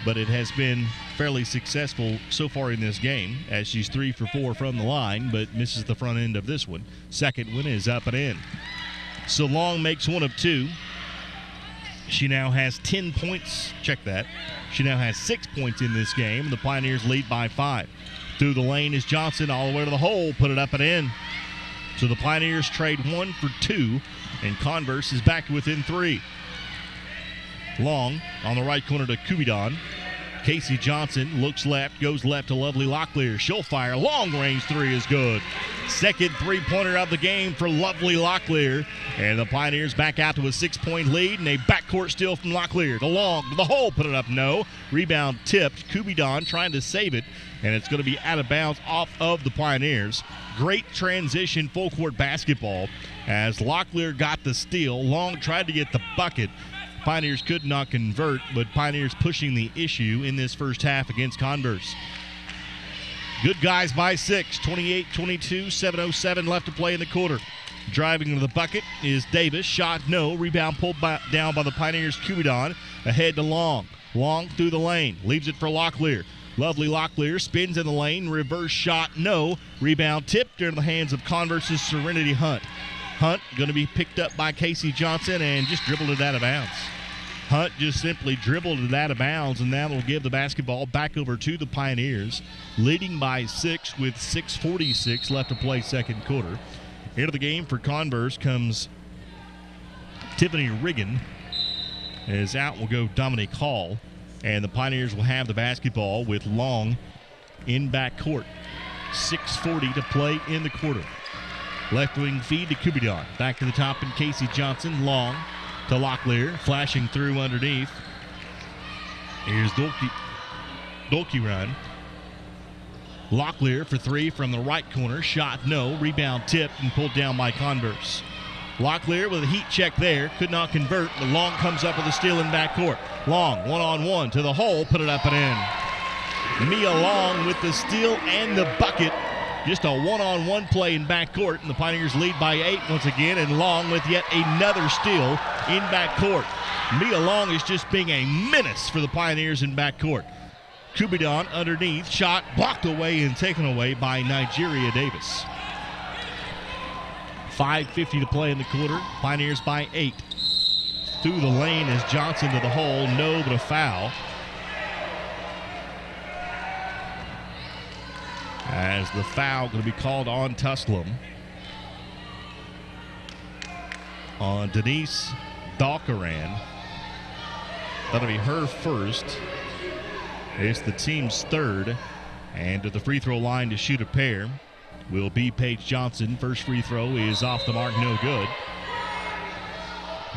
but it has been fairly successful so far in this game, as she's 3 for 4 from the line, but misses the front end of this one. Second one is up and in. So Long makes 1 of 2. She now has 10 points. Check that. She now has 6 points in this game. The Pioneers lead by 5. Through the lane is Johnson all the way to the hole. Put it up and in. So the Pioneers trade 1 for 2, and Converse is back within 3. Long on the right corner to Kubidon. Casey Johnson looks left, goes left to Lovely Locklear. She'll fire. Long range 3 is good. Second three-pointer of the game for Lovely Locklear. And the Pioneers back out to a 6-point lead, and a backcourt steal from Locklear. To Long, to the hole, put it up, no. Rebound tipped. Kubidon trying to save it, and it's going to be out of bounds off of the Pioneers. Great transition full-court basketball as Locklear got the steal. Long tried to get the bucket. Pioneers could not convert, but Pioneers pushing the issue in this first half against Converse. Good guys by 6, 28-22, 7:07 left to play in the quarter. Driving to the bucket is Davis. Shot no. Rebound pulled down by the Pioneers' Kubidon. Ahead to Long. Long through the lane. Leaves it for Locklear. Lovely Locklear spins in the lane. Reverse shot no. Rebound tipped into the hands of Converse's Serenity Hunt. Hunt going to be picked up by Casey Johnson and just dribbled it out of bounds. Hunt just simply dribbled it out of bounds, and that will give the basketball back over to the Pioneers, leading by 6 with 6:46 left to play second quarter. Into the game for Converse comes Tiffany Riggin. As out will go Dominique Hall, and the Pioneers will have the basketball with Long in backcourt. 6:40 to play in the quarter. Left wing feed to Kubidon. Back to the top and Casey Johnson. Long to Locklear. Flashing through underneath. Here's Dolke run. Locklear for 3 from the right corner. Shot no. Rebound tipped and pulled down by Converse. Locklear with a heat check there. Could not convert, but Long comes up with a steal in backcourt. Long, one-on-one to the hole. Put it up and in. Mia Long with the steal and the bucket. Just a one-on-one play in backcourt, and the Pioneers lead by 8 once again, and Long with yet another steal in backcourt. Mia Long is just being a menace for the Pioneers in backcourt. Kubidon underneath, shot blocked away and taken away by Nigeria Davis. 5:50 to play in the quarter. Pioneers by 8. Through the lane is Johnson to the hole. No, but a foul. As the foul going to be called on Tusculum. On Denise Dalkaran. That'll be her first. It's the team's third. And to the free throw line to shoot a pair will be Paige Johnson. First free throw is off the mark, no good.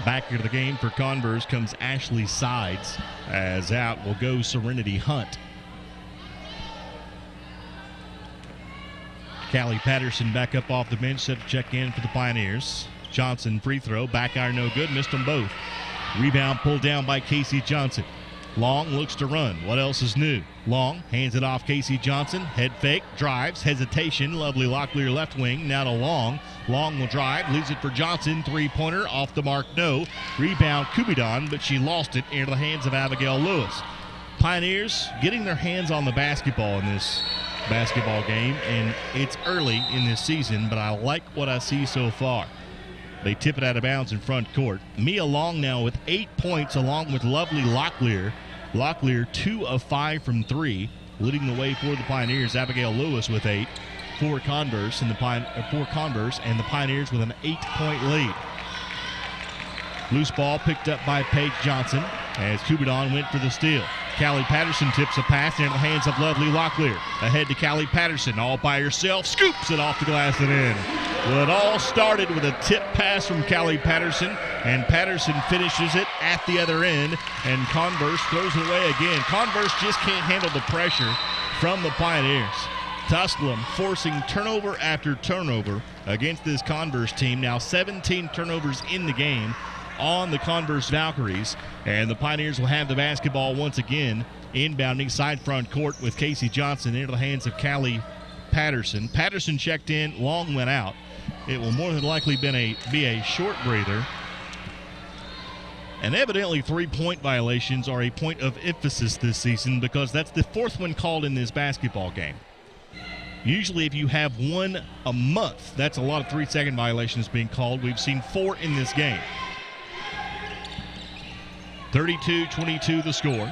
Back into the game for Converse comes Ashley Sides. As out will go Serenity Hunt. Callie Patterson back up off the bench, set to check in for the Pioneers. Johnson free throw, back iron no good, missed them both. Rebound pulled down by Casey Johnson. Long looks to run. What else is new? Long hands it off Casey Johnson. Head fake, drives, hesitation. Lovely Locklear left wing, now to Long. Long will drive, leaves it for Johnson. Three-pointer, off the mark, no. Rebound Kubidon, but she lost it into the hands of Abigail Lewis. Pioneers getting their hands on the basketball in this basketball game, and it's early in this season, but I like what I see so far. They tip it out of bounds in front court. Mia Long now with 8 points along with Lovely Locklear. Locklear 2 of 5 from 3, leading the way for the Pioneers. Abigail Lewis with 8 for Converse, and the Pioneers with an 8-point lead. Loose ball picked up by Paige Johnson as Kubidon went for the steal. Callie Patterson tips a pass into the hands of Lovely Locklear. Ahead to Callie Patterson, all by herself, scoops it off the glass and in. Well, it all started with a tip pass from Callie Patterson, and Patterson finishes it at the other end, and Converse throws it away again. Converse just can't handle the pressure from the Pioneers. Tusculum forcing turnover after turnover against this Converse team. Now 17 turnovers in the game on the Converse Valkyries. And the Pioneers will have the basketball once again, inbounding side front court with Casey Johnson into the hands of Callie Patterson. Patterson checked in, long went out. It will more than likely be a short breather. And evidently 3-point violations are a point of emphasis this season because that's the 4th one called in this basketball game. Usually if you have one a month, that's a lot of 3-second violations being called. We've seen 4 in this game. 32-22 the score.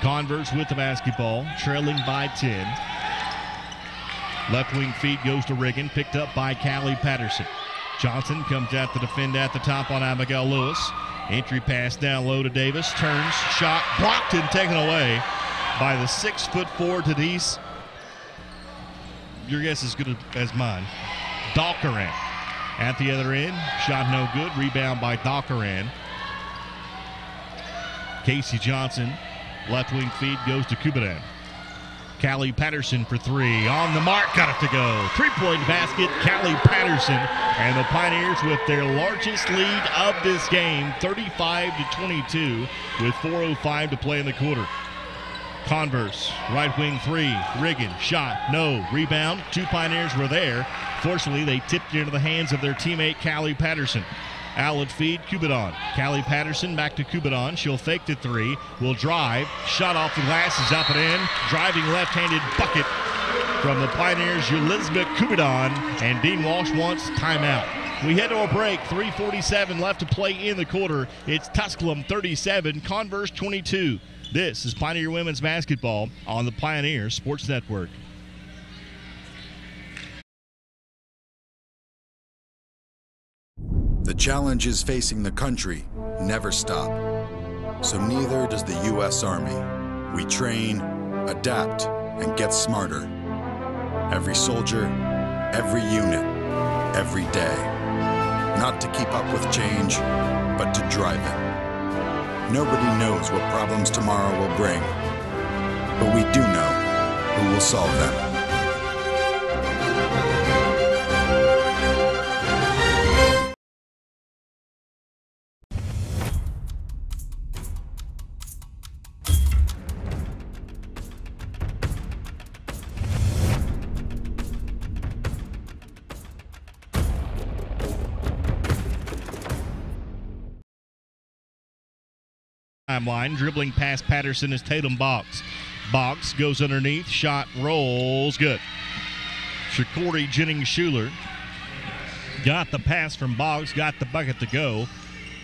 Converse with the basketball, trailing by 10. Left wing feed goes to Riggin, picked up by Callie Patterson. Johnson comes out to defend at the top on Abigail Lewis. Entry pass down low to Davis. Turns, shot, blocked and taken away by the 6'4" Denise. Your guess is good as mine. Dalkaran at the other end. Shot no good. Rebound by Dalkaran. Casey Johnson, left wing feed goes to Kubadan. Callie Patterson for 3. On the mark, got it to go. 3-point basket, Callie Patterson. And the Pioneers with their largest lead of this game, 35-22, with 4:05 to play in the quarter. Converse, right wing 3. Riggin, shot, no. Rebound, 2 Pioneers were there. Fortunately, they tipped it into the hands of their teammate, Callie Patterson. Outlet feed, Kubadan. Callie Patterson back to Kubadan. She'll fake the 3. Will drive. Shot off the glass is up and in. Driving left-handed bucket from the Pioneers, Elizabeth Kubadan. And Dean Walsh wants timeout. We head to a break. 3:47 left to play in the quarter. It's Tusculum 37, Converse 22. This is Pioneer Women's Basketball on the Pioneer Sports Network. The challenges facing the country never stop. So neither does the U.S. Army. We train, adapt, and get smarter. Every soldier, every unit, every day. Not to keep up with change, but to drive it. Nobody knows what problems tomorrow will bring, but we do know who will solve them. Line, dribbling past Patterson is Tatum Boggs. Boggs goes underneath, shot rolls, good. Shakori Jennings-Schuler got the pass from Boggs, got the bucket to go,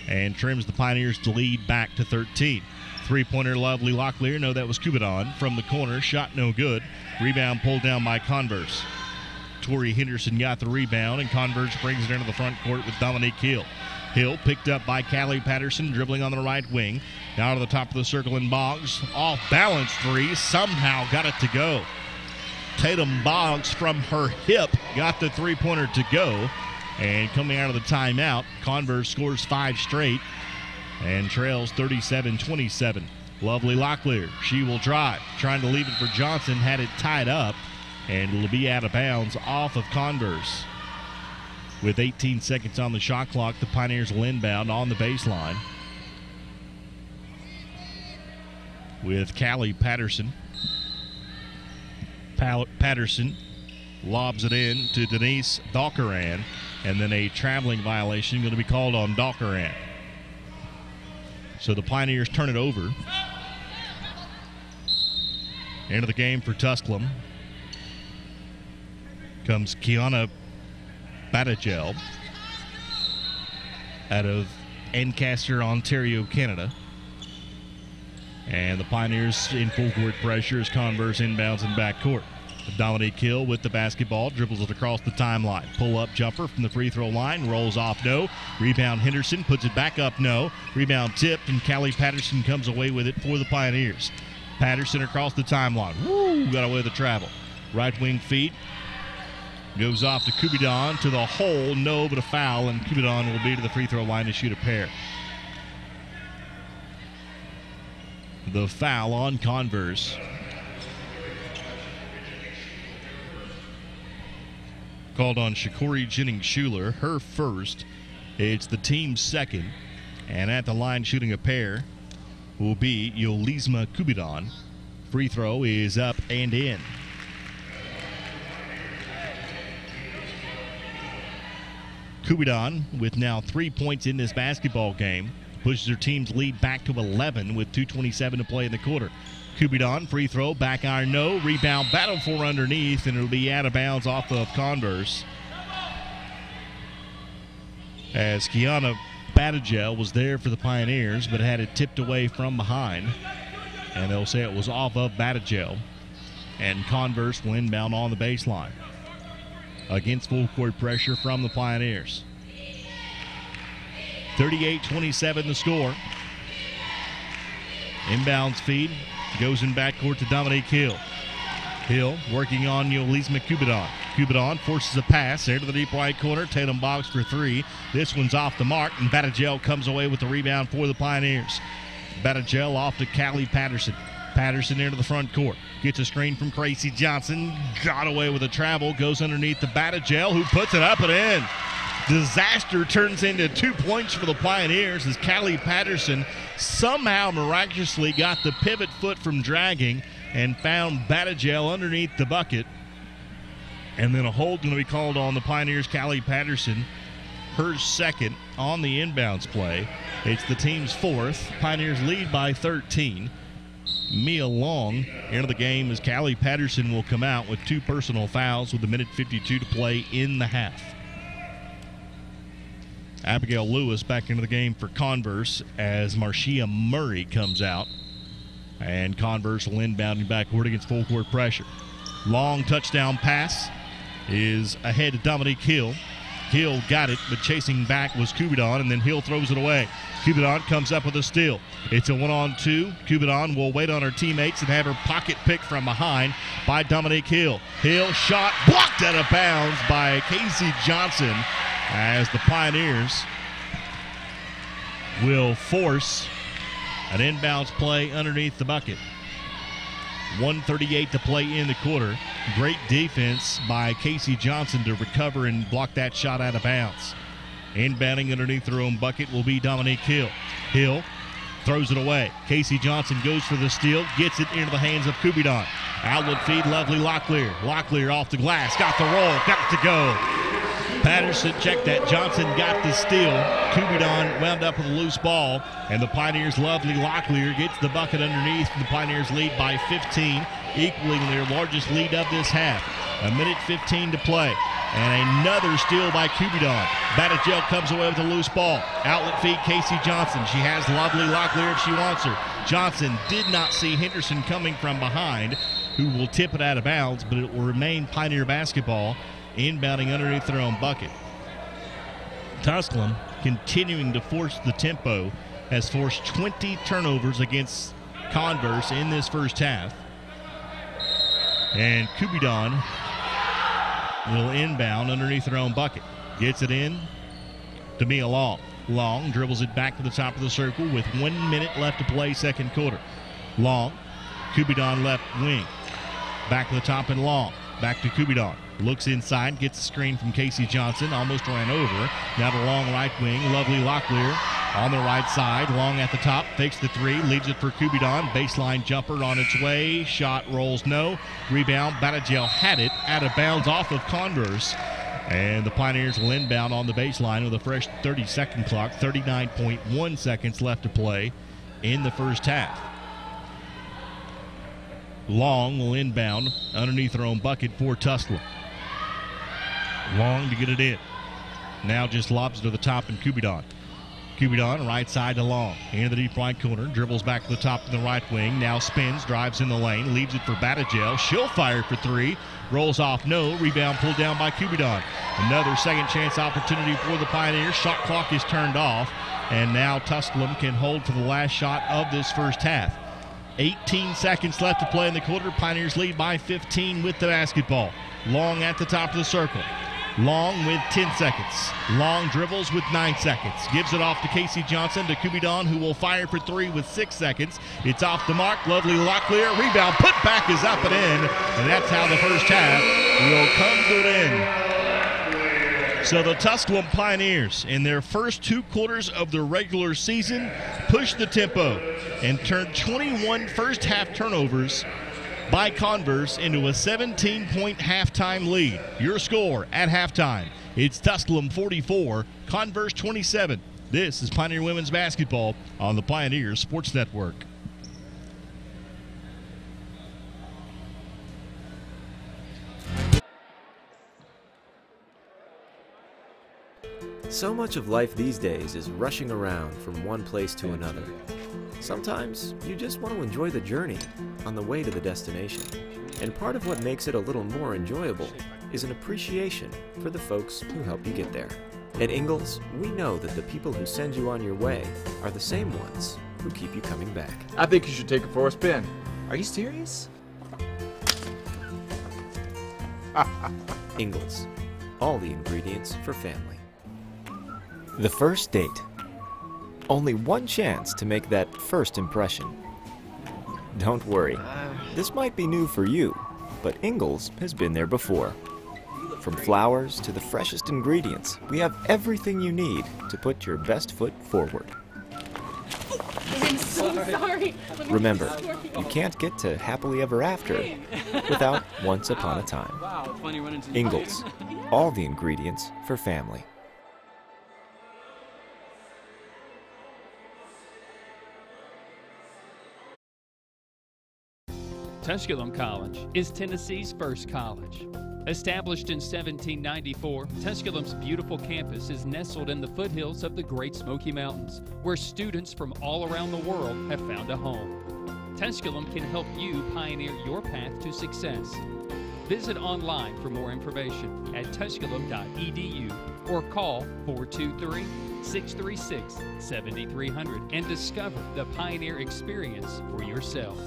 and trims the Pioneers to lead back to 13. 3-pointer, Lovely Locklear. No, that was Kubadan from the corner. Shot no good. Rebound pulled down by Converse. Tori Henderson got the rebound, and Converse brings it into the front court with Dominique Hill. Hill picked up by Callie Patterson, dribbling on the right wing. Down to the top of the circle in Boggs. Off balance 3, somehow got it to go. Tatum Boggs from her hip got the 3-pointer to go. And coming out of the timeout, Converse scores 5 straight and trails 37-27. Lovely Locklear, she will drive. Trying to leave it for Johnson, had it tied up, and will be out of bounds off of Converse. With 18 seconds on the shot clock, the Pioneers will inbound on the baseline with Callie Patterson. Patterson lobs it in to Denise Dalkaran, and then a traveling violation going to be called on Dalkaran. So the Pioneers turn it over. Into the game for Tusculum comes Kiana Badagel out of Ancaster, Ontario, Canada. And the Pioneers in full court pressure as Converse inbounds in backcourt. Dominique Hill with the basketball, dribbles it across the timeline. Pull-up jumper from the free throw line, rolls off, no. Rebound Henderson, puts it back up, no. Rebound tipped, and Callie Patterson comes away with it for the Pioneers. Patterson across the timeline. Woo, got away with the travel. Right wing feed. Goes off to Kubadan to the hole, no, but a foul, and Kubadan will be to the free throw line to shoot a pair. The foul on Converse. Called on Shakori Jennings-Schuler, her first. It's the team's second. And at the line shooting a pair will be Yolisma Kubidon. Free throw is up and in. Kubidon with now 3 points in this basketball game pushes their team's lead back to 11 with 2:27 to play in the quarter. Kubidon, free throw, back iron, no. Rebound, battle for underneath, and it'll be out of bounds off of Converse. As Kiana Badagel was there for the Pioneers, but had it tipped away from behind. And they'll say it was off of Badagel. And Converse will inbound on the baseline. Against full court pressure from the Pioneers. 38-27 the score. Inbounds feed goes in backcourt to Dominique Hill. Hill working on Yolisma Kubidon. Kubidon forces a pass there to the deep right corner. Tatum box for three. This one's off the mark, and Badagel comes away with the rebound for the Pioneers. Badagel off to Callie Patterson. Patterson into the front court. Gets a screen from Tracy Johnson. Got away with a travel. Goes underneath the Badagel, who puts it up and in. Disaster turns into 2 points for the Pioneers as Callie Patterson somehow miraculously got the pivot foot from dragging and found Badagel underneath the bucket. And then a hold going to be called on the Pioneers' Callie Patterson. Her second on the inbounds play. It's the team's fourth. Pioneers lead by 13. Mia Long into the game as Callie Patterson will come out with 2 personal fouls with a minute 52 to play in the half. Abigail Lewis back into the game for Converse as Marcia Murray comes out. And Converse will inbound backward against full court pressure. Long touchdown pass is ahead to Dominique Hill. Hill got it, but chasing back was Kubidon, and then Hill throws it away. Kubidon comes up with a steal. It's a 1-on-2. Kubidon will wait on her teammates and have her pocket picked from behind by Dominique Hill. Hill shot blocked out of bounds by Casey Johnson as the Pioneers will force an inbounds play underneath the bucket. 1:38 to play in the quarter. Great defense by Casey Johnson to recover and block that shot out of bounds. Inbounding underneath their own bucket will be Dominique Hill. Hill throws it away. Casey Johnson goes for the steal, gets it into the hands of Kubidon. Outlet feed, Lovely Locklear. Locklear off the glass, got the roll, got it to go. Patterson checked that. Johnson got the steal. Kubidon wound up with a loose ball, and the Pioneers' Lovely Locklear gets the bucket underneath. The Pioneers lead by 15, equaling their largest lead of this half. A minute 15 to play, and another steal by Kubidon. Badagel comes away with a loose ball. Outlet feed, Casey Johnson. She has Lovely Locklear if she wants her. Johnson did not see Henderson coming from behind, who will tip it out of bounds, but it will remain Pioneer basketball. Inbounding underneath their own bucket. Tusculum, continuing to force the tempo, has forced 20 turnovers against Converse in this first half. And Kubidon will inbound underneath their own bucket. Gets it in to Mia Long. Long dribbles it back to the top of the circle with 1 minute left to play second quarter. Long, Kubidon left wing. Back to the top and Long. Back to Kubidon. Looks inside, gets a screen from Casey Johnson, almost ran over. Now to Long right wing, Lovely Locklear on the right side. Long at the top, fakes the three, leaves it for Kubidon. Baseline jumper on its way, shot rolls no. Rebound, Badagel had it, out of bounds off of Converse. And the Pioneers will inbound on the baseline with a fresh 30-second clock, 39.1 seconds left to play in the first half. Long will inbound underneath their own bucket for Tusculum. Long to get it in. Now just lobs to the top and Kubidon. Kubidon right side to Long. Into the deep right corner. Dribbles back to the top of the right wing. Now spins, drives in the lane. Leaves it for Badagel. She'll fire for three. Rolls off no. Rebound pulled down by Kubidon. Another second chance opportunity for the Pioneers. Shot clock is turned off. And now Tusculum can hold for the last shot of this first half. 18 seconds left to play in the quarter. Pioneers lead by 15 with the basketball. Long at the top of the circle. Long with 10 seconds. Long dribbles with 9 seconds. Gives it off to Casey Johnson to Kubidon, who will fire for three with 6 seconds. It's off the mark. Lovely Locklear. Rebound put back is up and in. And that's how the first half will come to an end. So the Tusculum Pioneers, in their first 2 quarters of the regular season, pushed the tempo and turned 21 first-half turnovers by Converse into a 17-point halftime lead. Your score at halftime, it's Tusculum 44, Converse 27. This is Pioneer Women's Basketball on the Pioneer Sports Network. So much of life these days is rushing around from one place to another. Sometimes you just want to enjoy the journey on the way to the destination. And part of what makes it a little more enjoyable is an appreciation for the folks who help you get there. At Ingalls, we know that the people who send you on your way are the same ones who keep you coming back. I think you should take it for a spin. Are you serious? Ingalls, all the ingredients for family. The first date. Only one chance to make that first impression. Don't worry, this might be new for you, but Ingalls has been there before. From flowers to the freshest ingredients, we have everything you need to put your best foot forward. I'm so sorry. Remember, you can't get to happily ever after without once upon a time. Ingalls, all the ingredients for family. Tusculum College is Tennessee's first college. Established in 1794, Tusculum's beautiful campus is nestled in the foothills of the Great Smoky Mountains, where students from all around the world have found a home. Tusculum can help you pioneer your path to success. Visit online for more information at tusculum.edu or call 423-636-7300 and discover the Pioneer experience for yourself.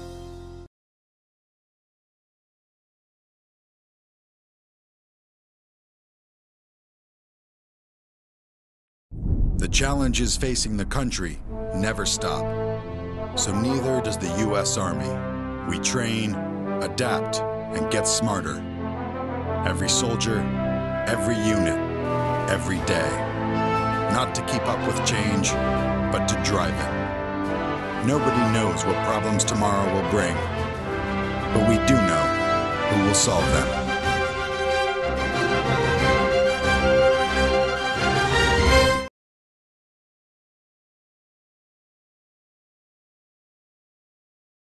The challenges facing the country never stop. So neither does the U.S. Army. We train, adapt, and get smarter. Every soldier, every unit, every day. Not to keep up with change, but to drive it. Nobody knows what problems tomorrow will bring, but we do know who will solve them.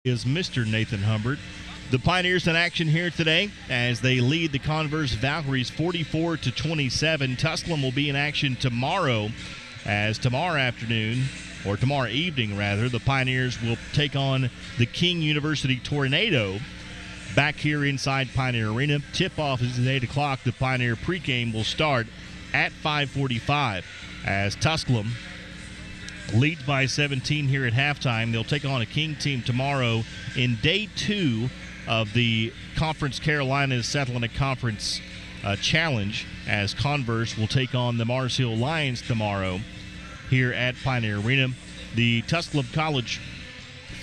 Is Mr. Nathan Humbert. The Pioneers in action here today as they lead the Converse Valkyries 44-27. Tusculum will be in action tomorrow, as tomorrow evening, the Pioneers will take on the King University Tornado back here inside Pioneer Arena. Tip-off is at 8 o'clock. The Pioneer pregame will start at 5:45 as Tusculum leads by 17 here at halftime. They'll take on a King team tomorrow in day 2 of the Conference Carolinas Satellite Conference Challenge, as Converse will take on the Mars Hill Lions tomorrow here at Pioneer Arena. The Tusculum College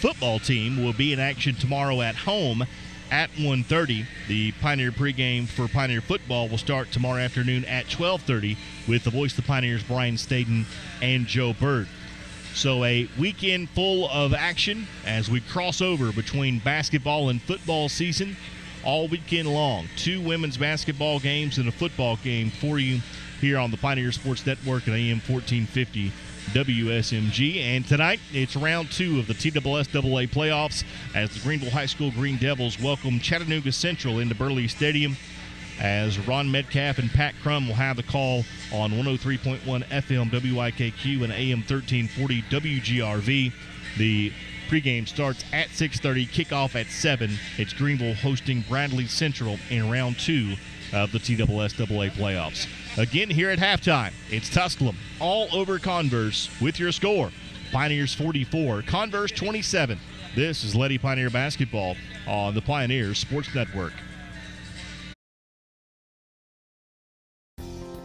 football team will be in action tomorrow at home at 1:30. The Pioneer pregame for Pioneer football will start tomorrow afternoon at 12:30 with the voice of the Pioneers, Brian Staten and Joe Bird. So a weekend full of action as we cross over between basketball and football season all weekend long. 2 women's basketball games and a football game for you here on the Pioneer Sports Network at AM 1450 WSMG. And tonight, it's round 2 of the TSSAA playoffs as the Greenville High School Green Devils welcome Chattanooga Central into Burley Stadium, as Ron Metcalf and Pat Crum will have the call on 103.1 FM WIKQ and AM 1340 WGRV. The pregame starts at 6:30, kickoff at 7. It's Greenville hosting Bradley Central in round 2 of the TSSAA playoffs. Again, here at halftime, it's Tusculum all over Converse with your score. Pioneers 44, Converse 27. This is Lady Pioneer Basketball on the Pioneer Sports Network.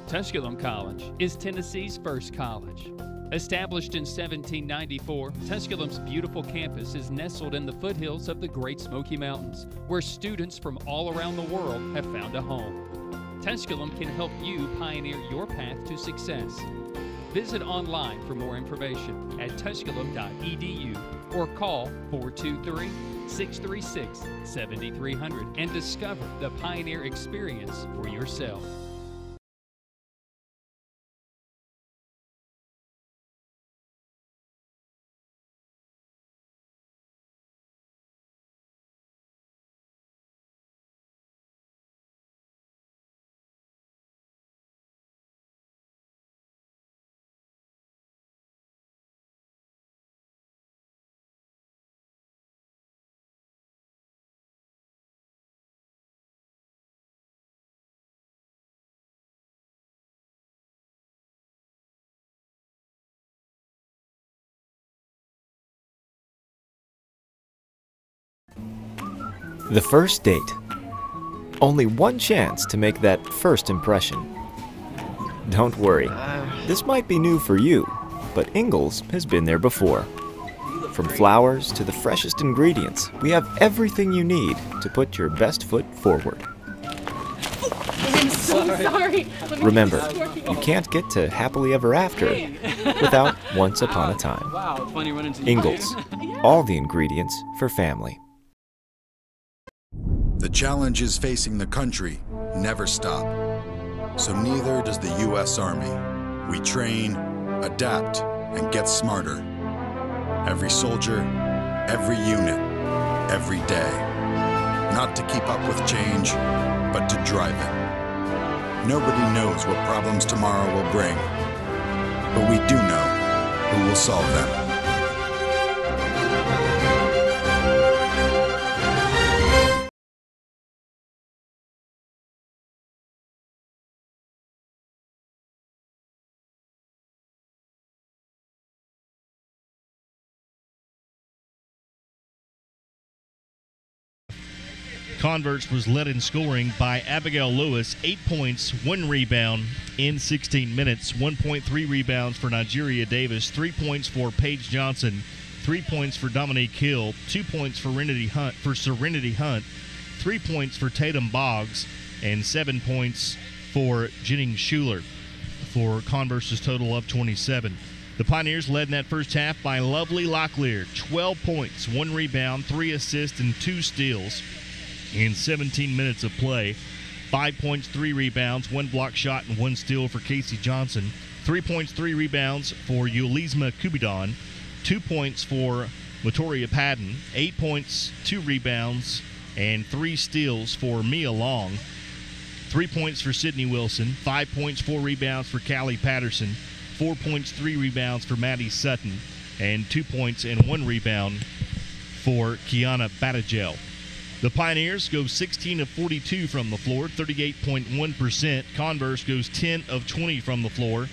Tusculum College is Tennessee's first college. Established in 1794, Tusculum's beautiful campus is nestled in the foothills of the Great Smoky Mountains, where students from all around the world have found a home. Tusculum can help you pioneer your path to success. Visit online for more information at tusculum.edu or call 423-636-7300 and discover the Pioneer experience for yourself. The first date. Only one chance to make that first impression. Don't worry, this might be new for you, but Ingles has been there before. From flowers to the freshest ingredients, we have everything you need to put your best foot forward. I'm so sorry. Remember, you can't get to happily ever after without once upon a time. Wow, funny running into you. Ingles, all the ingredients for family. The challenges facing the country never stop. So neither does the U.S. Army. We train, adapt, and get smarter. Every soldier, every unit, every day. Not to keep up with change, but to drive it. Nobody knows what problems tomorrow will bring, but we do know who will solve them. Converse was led in scoring by Abigail Lewis, 8 points, 1 rebound in 16 minutes, 1.3 rebounds for Nigeria Davis, 3 points for Paige Johnson, 3 points for Dominique Hill, 2 points for Serenity Hunt, 3 points for Tatum Boggs, and 7 points for Jennings Schuler for Converse's total of 27. The Pioneers led in that first half by Lovely Locklear, 12 points, 1 rebound, 3 assists, and 2 steals. In 17 minutes of play, 5 points, 3 rebounds, 1 block shot, and 1 steal for Casey Johnson. 3 points, 3 rebounds for Yulisma Kubidon. 2 points for Latoria Padden. 8 points, 2 rebounds, and 3 steals for Mia Long. 3 points for Sydney Wilson. 5 points, 4 rebounds for Callie Patterson. 4 points, 3 rebounds for Maddie Sutton. And 2 points and 1 rebound for Kiana Batagel. The Pioneers go 16 of 42 from the floor, 38.1%. Converse goes 10 of 20 from the floor,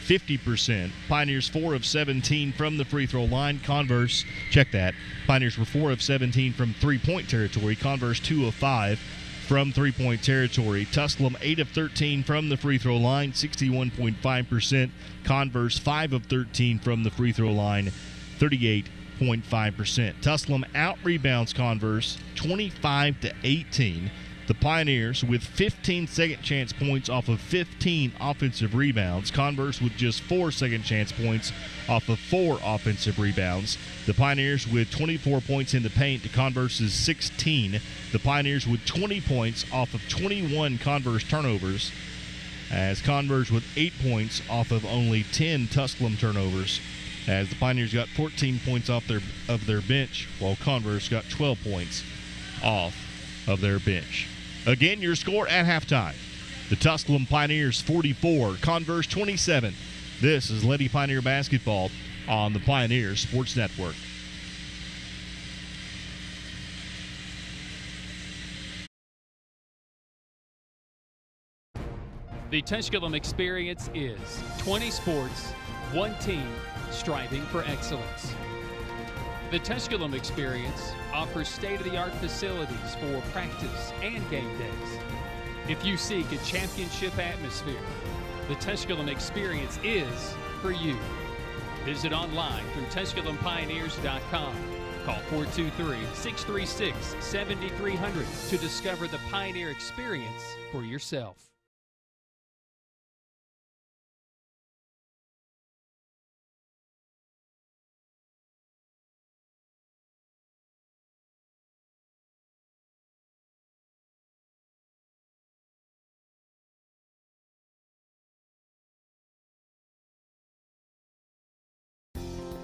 50%. Pioneers 4 of 17 from the free throw line. Converse, check that. Pioneers were 4 of 17 from three-point territory. Converse 2 of 5 from three-point territory. Tusculum 8 of 13 from the free throw line, 61.5%. Converse 5 of 13 from the free throw line, 38.5%. Tusculum out-rebounds Converse 25-18. The Pioneers with 15 second-chance points off of 15 offensive rebounds. Converse with just 4 second-chance points off of 4 offensive rebounds. The Pioneers with 24 points in the paint to Converse's 16. The Pioneers with 20 points off of 21 Converse turnovers, as Converse with 8 points off of only 10 Tusculum turnovers, as the Pioneers got 14 points off of their bench, while Converse got 12 points off of their bench. Again, your score at halftime. The Tusculum Pioneers 44, Converse 27. This is Lady Pioneer Basketball on the Pioneer Sports Network. The Tusculum experience is 20 sports, 1 team, striving for excellence. The Tusculum experience offers state-of-the-art facilities for practice and game days. If you seek a championship atmosphere, the Tusculum experience is for you. Visit online through TusculumPioneers.com. Call 423-636-7300 to discover the Pioneer experience for yourself.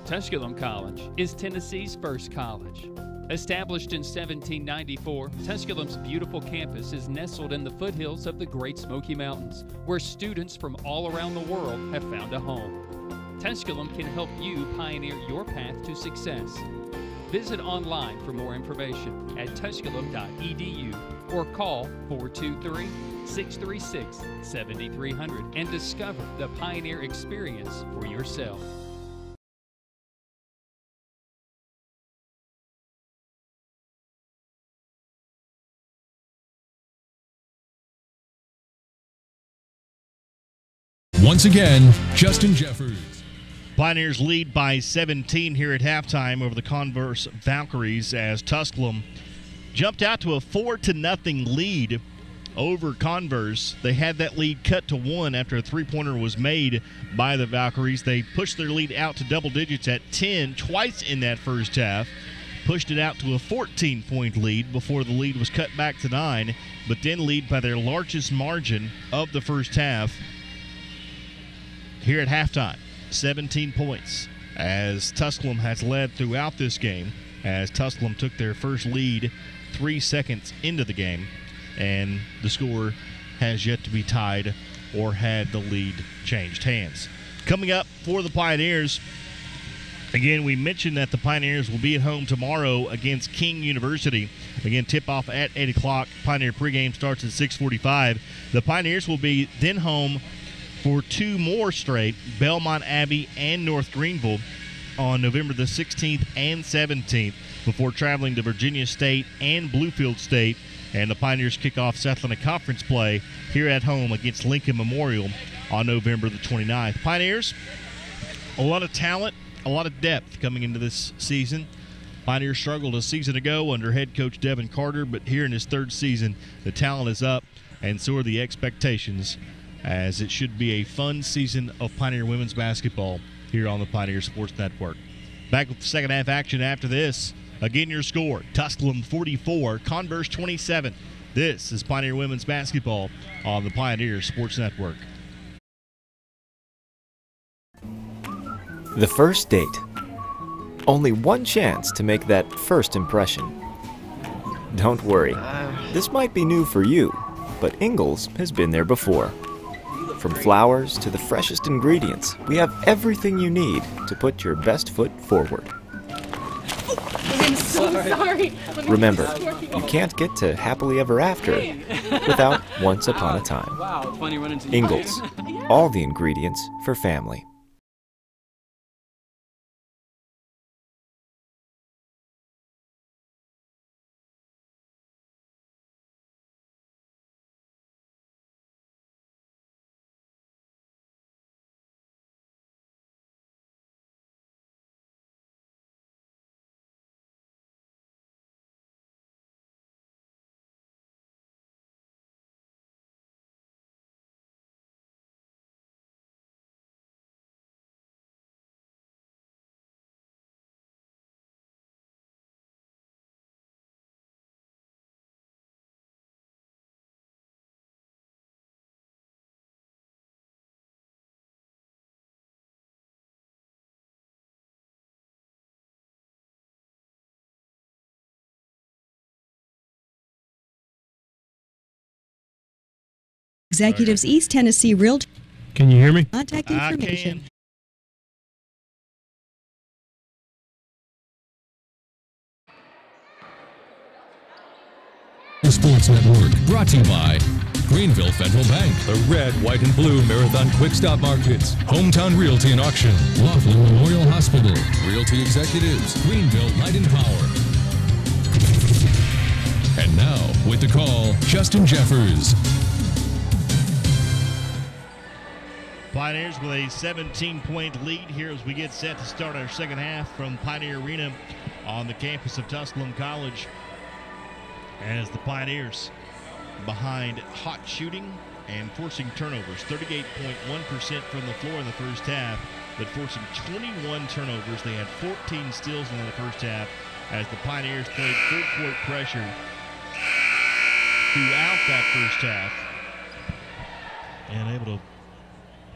Tusculum College is Tennessee's first college. Established in 1794, Tusculum's beautiful campus is nestled in the foothills of the Great Smoky Mountains, where students from all around the world have found a home. Tusculum can help you pioneer your path to success. Visit online for more information at tusculum.edu or call 423-636-7300 and discover the Pioneer experience for yourself. Once again, Justin Jeffers. Pioneers lead by 17 here at halftime over the Converse Valkyries as Tusculum jumped out to a 4-0 lead over Converse. They had that lead cut to 1 after a three-pointer was made by the Valkyries. They pushed their lead out to double digits at 10 twice in that first half, pushed it out to a 14-point lead before the lead was cut back to 9, but then lead by their largest margin of the first half here at halftime. 17 points as Tusculum has led throughout this game, as Tusculum took their first lead 3 seconds into the game, and the score has yet to be tied or had the lead changed hands. Coming up for the Pioneers, again, we mentioned that the Pioneers will be at home tomorrow against King University. Again, tip-off at 8 o'clock. Pioneer pregame starts at 6:45. The Pioneers will be then home for 2 more straight, Belmont Abbey and North Greenville, on November the 16th and 17th, before traveling to Virginia State and Bluefield State. And the Pioneers kick off Southland Conference play here at home against Lincoln Memorial on November the 29th. Pioneers, a lot of talent, a lot of depth coming into this season. Pioneers struggled a season ago under head coach Devon Carter, but here in his 3rd season, the talent is up, and so are the expectations, as it should be a fun season of Pioneer women's basketball here on the Pioneer Sports Network. Back with the second half action after this. Again, your score, Tusculum 44, Converse 27. This is Pioneer women's basketball on the Pioneer Sports Network. The first date. Only one chance to make that first impression. Don't worry, this might be new for you, but Ingalls has been there before. From flowers to the freshest ingredients, we have everything you need to put your best foot forward. I'm so sorry. Remember, you can't get to happily ever after without once upon a time. Wow, it's funny running into you. Ingalls, all the ingredients for family. Executives East Tennessee Realty. Can you hear me? Contact information. Sports Network, brought to you by Greenville Federal Bank, the red, white, and blue Marathon Quick Stop Markets, Hometown Realty and Auction, Laughlin Memorial Hospital, Realty Executives, Greenville Light and Power. And now, with the call, Justin Jeffers. Pioneers with a 17-point lead here as we get set to start our second half from Pioneer Arena on the campus of Tusculum College, as the Pioneers behind hot shooting and forcing turnovers. 38.1% from the floor in the first half, but forcing 21 turnovers. They had 14 steals in the first half as the Pioneers played full-court pressure throughout that first half and able to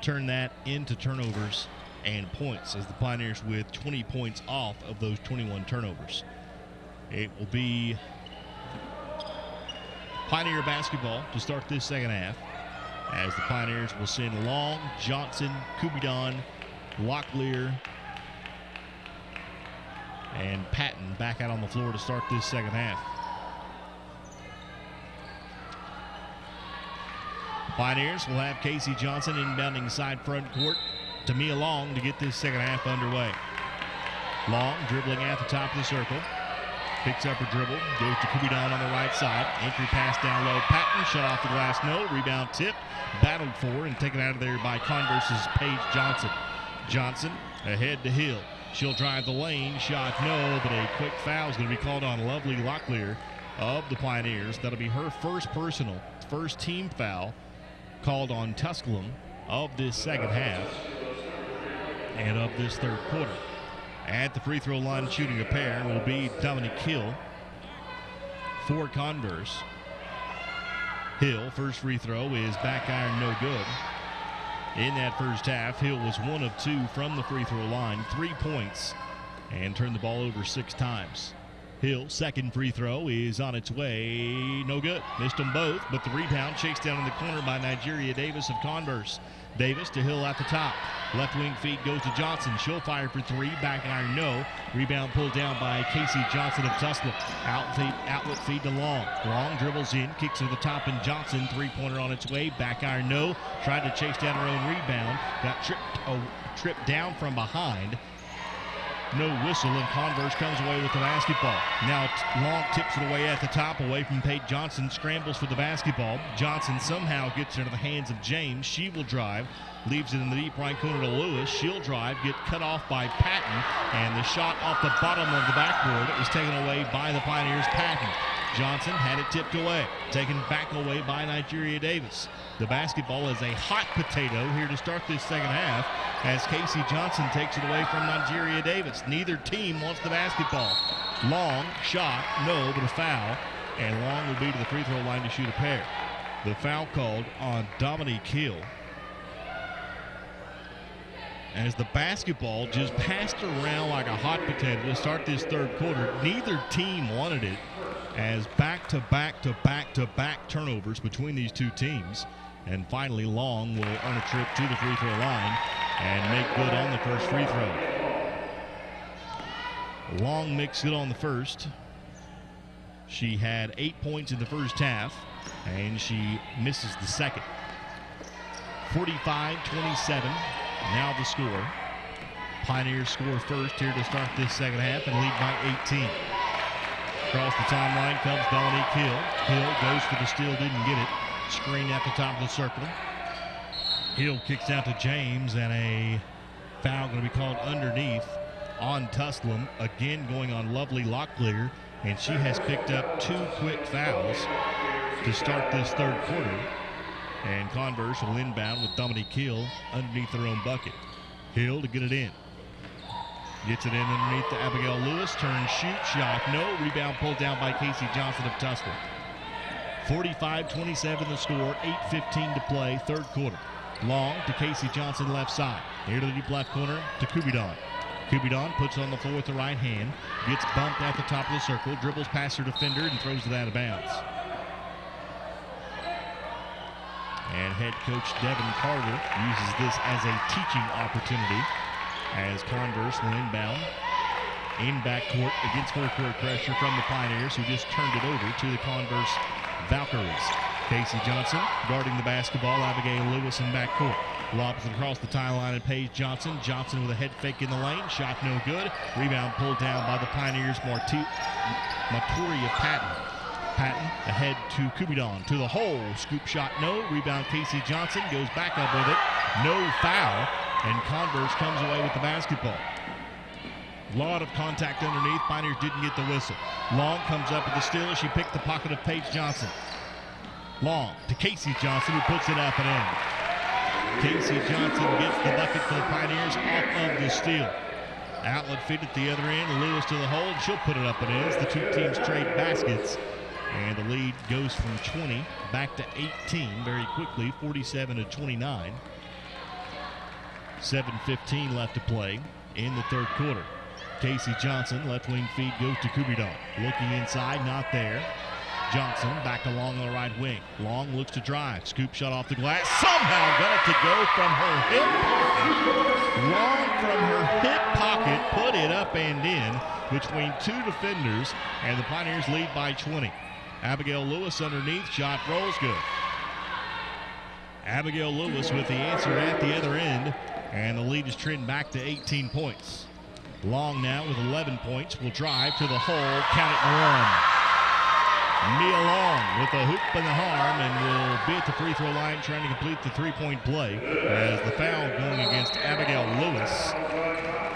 turn that into turnovers and points, as the Pioneers with 20 points off of those 21 turnovers. It will be Pioneer basketball to start this second half, as the Pioneers will send Long, Johnson, Kubidon, Locklear, and Patton back out on the floor to start this second half. Pioneers will have Casey Johnson inbounding side front court to Mia Long to get this second half underway. Long dribbling at the top of the circle. Picks up her dribble, goes to Kubidon on the right side. Entry pass down low. Patton shut off the glass, no. Rebound tip, battled for and taken out of there by Converse's Paige Johnson. Johnson ahead to Hill. She'll drive the lane, shot no, but a quick foul is going to be called on Lovely Locklear of the Pioneers. That'll be her first team foul called on Tusculum of this second half and of this third quarter. At the free throw line shooting a pair will be Dominique Hill for Converse. Hill, first free throw is back iron, no good. In that first half, Hill was 1 of 2 from the free throw line, 3 points, and turned the ball over 6 times. Hill, second free throw is on its way, no good. Missed them both, but the rebound chased down in the corner by Nigeria Davis of Converse. Davis to Hill at the top. Left wing feed goes to Johnson. She'll fire for 3. Back iron, no. Rebound pulled down by Casey Johnson of Tusculum. Outlet feed to Long. Long dribbles in, kicks to the top, and Johnson, three-pointer on its way. Back iron, no. Tried to chase down her own rebound. Got tripped down from behind. No whistle, and Converse comes away with the basketball. Now Long tips it away at the top, away from Paige Johnson, scrambles for the basketball. Johnson somehow gets into the hands of James. She will drive, leaves it in the deep right corner to Lewis. She'll drive, get cut off by Patton, and the shot off the bottom of the backboard is taken away by the Pioneers' Patton. Johnson had it tipped away, taken back away by Nigeria Davis. The basketball is a hot potato here to start this second half as Casey Johnson takes it away from Nigeria Davis. Neither team wants the basketball. Long shot, no, but a foul, and Long will be to the free throw line to shoot a pair. The foul called on Dominique Hill as the basketball just passed around like a hot potato to start this third quarter. Neither team wanted it, as back-to-back turnovers between these two teams. And finally, Long will earn a trip to the free throw line and make good on the first free throw. Long makes it on the first. She had 8 points in the first half, and she misses the second. 45-27, now the score. Pioneers score first here to start this second half and lead by 18. Across the timeline comes Dominique Hill. Hill goes for the steal, didn't get it. Screen at the top of the circle. Hill kicks out to James, and a foul going to be called underneath on Tusculum. Again going on Lovely Locklear, and she has picked up 2 quick fouls to start this third quarter. And Converse will inbound with Dominique Hill underneath their own bucket. Hill to get it in. Gets it in underneath to Abigail Lewis. Turn, shoot, shot, no. Rebound pulled down by Casey Johnson of Tusculum. 45-27 the score, 8:15 to play, third quarter. Long to Casey Johnson left side. Here to the deep left corner to Kubidon. Kubidon puts it on the floor with the right hand. Gets bumped at the top of the circle. Dribbles past her defender and throws it out of bounds. And head coach Devon Carter uses this as a teaching opportunity as Converse will inbound in backcourt against full-court pressure from the Pioneers, who just turned it over to the Converse Valkyries. Casey Johnson guarding the basketball. Abigail Lewis in backcourt. Lobs it across the tie line and Paige Johnson. Johnson with a head fake in the lane. Shot no good. Rebound pulled down by the Pioneers' Matoria Patton. Patton ahead to Kubidon. To the hole. Scoop shot no. Rebound Casey Johnson goes back up with it. No foul. And Converse comes away with the basketball. A lot of contact underneath. Pioneers didn't get the whistle. Long comes up with the steal. She picked the pocket of Paige Johnson. Long to Casey Johnson, who puts it up and in. Casey Johnson gets the bucket for the Pioneers off of the steal. Outlet feed at the other end. Lewis to the hole. She'll put it up and in as the two teams trade baskets. And the lead goes from 20 back to 18 very quickly, 47-29. 7:15 left to play in the third quarter. Casey Johnson, left wing feed goes to Kubidon. Looking inside, not there. Johnson back along the right wing. Long looks to drive. Scoop shot off the glass. Somehow got it to go from her hip pocket. Long from her hip pocket, put it up and in between two defenders, and the Pioneers lead by 20. Abigail Lewis underneath, shot rolls good. Abigail Lewis with the answer at the other end, and the lead is trending back to 18 points. Long now with 11 points will drive to the hole, count it and one. Mia Long with a hoop and the harm, and will be at the free throw line trying to complete the three-point play as the foul going against Abigail Lewis.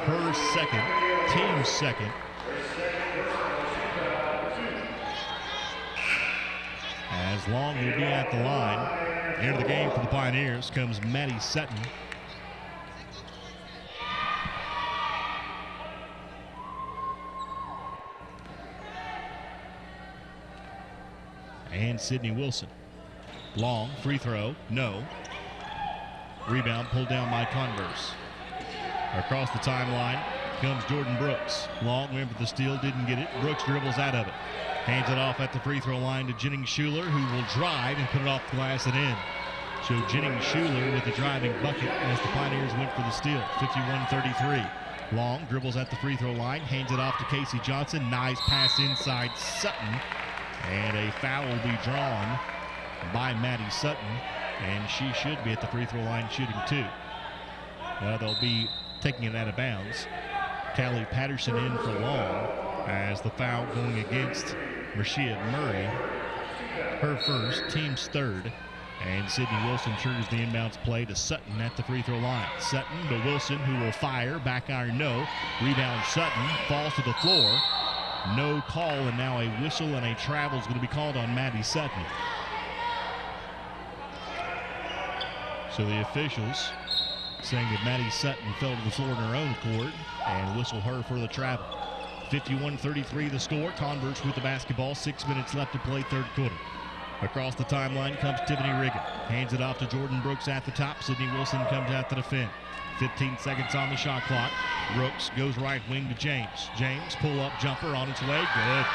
Her second, team second. As Long will be at the line. Into the game for the Pioneers comes Maddie Sutton. And Sydney Wilson. Long, free throw, no. Rebound pulled down by Converse. Across the timeline comes Jordan Brooks. Long went for the steal, didn't get it. Brooks dribbles out of it. Hands it off at the free throw line to Jennings Schuler, who will drive and put it off the glass and in. So Jennings Schuler with the driving bucket as the Pioneers went for the steal, 51-33. Long dribbles at the free throw line, hands it off to Casey Johnson. Nice pass inside Sutton. And a foul will be drawn by Maddie Sutton, and she should be at the free throw line shooting two. Well, they'll be taking it out of bounds. Callie Patterson in for Long as the foul going against Marcia Murray. Her first, team's third. And Sydney Wilson triggers the inbounds play to Sutton at the free throw line. Sutton to Wilson, who will fire. Back iron, no. Rebound Sutton, falls to the floor. No call, and now a whistle and a travel is going to be called on Maddie Sutton. So the officials saying that Maddie Sutton fell to the floor in her own accord and whistle her for the travel. 51-33 the score. Converse with the basketball. 6 minutes left to play, third quarter. Across the timeline comes Tiffany Riggin. Hands it off to Jordan Brooks at the top. Sydney Wilson comes out to defend. 15 seconds on the shot clock. Brooks goes right wing to James. James, pull-up jumper on its way. Good.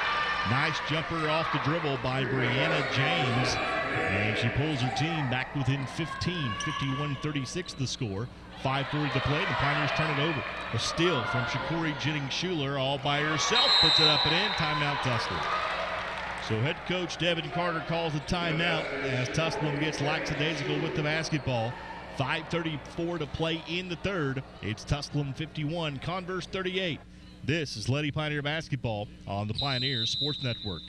Nice jumper off the dribble by Brianna James. And she pulls her team back within 15. 51-36 the score. 5:40 to play. The Pioneers turn it over. A steal from Shakuri Jennings Schuler all by herself. Puts it up and in. Timeout Tusculum. So head coach Devon Carter calls a timeout as Tusculum gets lackadaisical with the basketball. 5:34 to play in the third. It's Tusculum 51, Converse 38. This is Lady Pioneer basketball on the Pioneers Sports Network.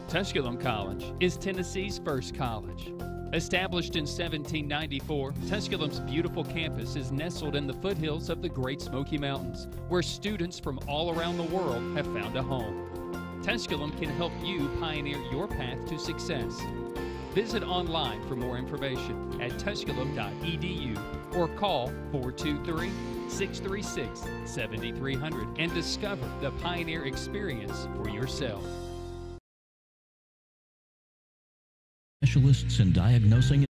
Tusculum College is Tennessee's first college. Established in 1794, Tusculum's beautiful campus is nestled in the foothills of the Great Smoky Mountains, where students from all around the world have found a home. Tusculum can help you pioneer your path to success. Visit online for more information at tusculum.edu or call 423-636-7300 and discover the Pioneer experience for yourself. Specialists in diagnosing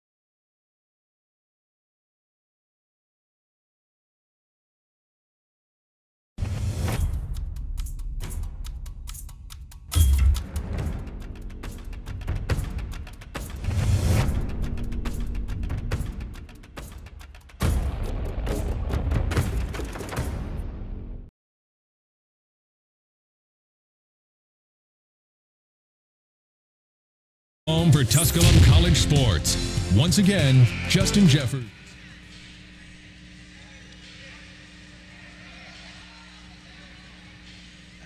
home for Tusculum College sports. Once again, Justin Jeffers.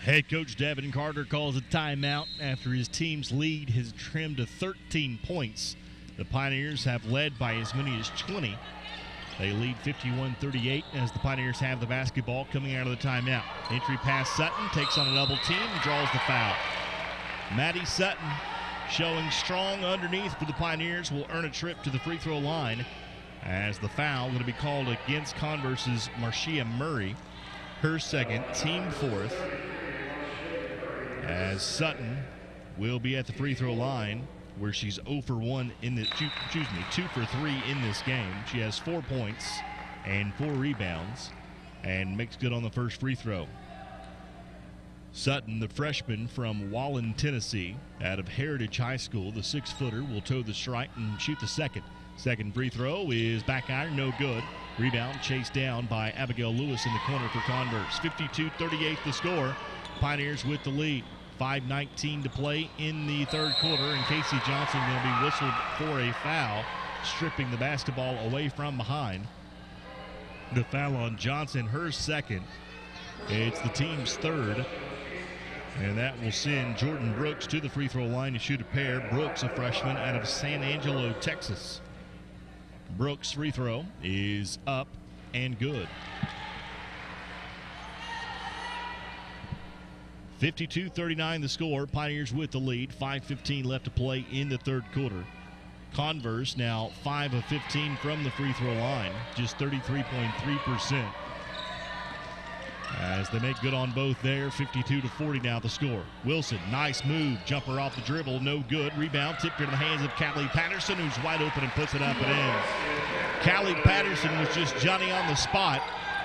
Head coach Devon Carter calls a timeout after his team's lead has trimmed to 13 points. The Pioneers have led by as many as 20. They lead 51-38 as the Pioneers have the basketball coming out of the timeout. Entry pass Sutton, takes on a double team, and draws the foul. Maddie Sutton, showing strong underneath for the Pioneers, will earn a trip to the free throw line as the foul going to be called against Converse's Marcia Murray. Her second, team fourth, as Sutton will be at the free throw line where she's 0 for 1 in the 2 for 3 in this game. She has 4 points and 4 rebounds and makes good on the first free throw. Sutton, the freshman from Wallen, Tennessee, out of Heritage High School, the 6-footer, will toe the strike and shoot the second. Second free throw is back iron, no good. Rebound chased down by Abigail Lewis in the corner for Converse. 52-38 the score. Pioneers with the lead. 5:19 to play in the third quarter, and Casey Johnson going to be whistled for a foul, stripping the basketball away from behind. The foul on Johnson, her second. It's the team's third, and that will send Jordan Brooks to the free throw line to shoot a pair. Brooks, a freshman out of San Angelo, Texas. Brooks' free throw is up and good. 52-39 the score. Pioneers with the lead. 5:15 left to play in the third quarter. Converse now 5 of 15 from the free throw line, just 33.3%. As they make good on both there. 52-40 now the score. Wilson, nice move. Jumper off the dribble, no good. Rebound tipped into the hands of Callie Patterson, who's wide open and puts it up and in. Callie Patterson was just Johnny on the spot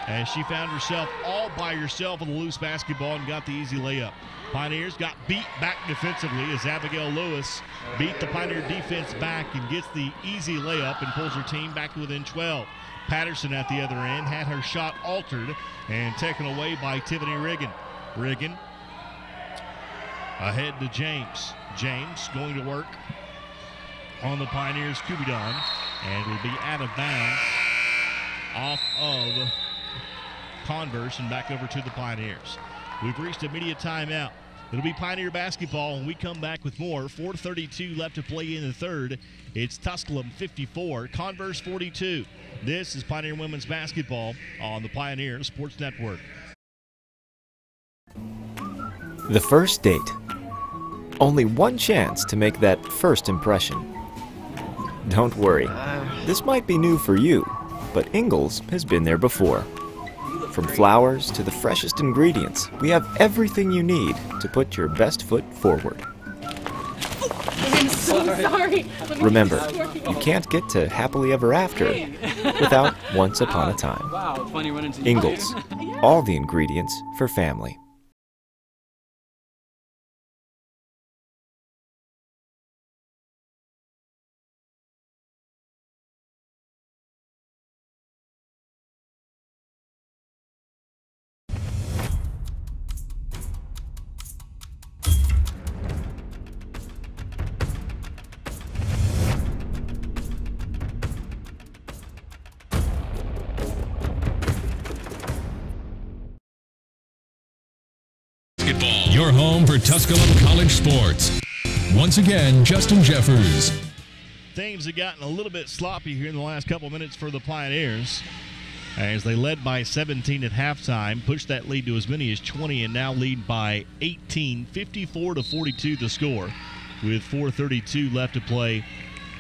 as she found herself all by herself with a loose basketball and got the easy layup. Pioneers got beat back defensively as Abigail Lewis beat the Pioneer defense back and gets the easy layup and pulls her team back to within 12. Patterson at the other end had her shot altered and taken away by Tiffany Riggin. Riggin ahead to James. James going to work on the Pioneers' Kubidon and will be out of bounds off of Converse and back over to the Pioneers. We've reached a media timeout. It'll be Pioneer basketball when we come back with more. 4:32 left to play in the third. It's Tusculum 54, Converse 42. This is Pioneer women's basketball on the Pioneer Sports Network. The first date. Only one chance to make that first impression. Don't worry, this might be new for you, but Ingles has been there before. From flowers to the freshest ingredients, we have everything you need to put your best foot forward. I'm so sorry. Remember, you can't get to happily ever after without once upon a time. Wow, it's funny running into Ingles, all the ingredients for family. Your home for Tusculum College sports. Once again, Justin Jeffers. Things have gotten a little bit sloppy here in the last couple minutes for the Pioneers as they led by 17 at halftime, pushed that lead to as many as 20, and now lead by 18, 54-42 the score, with 4:32 left to play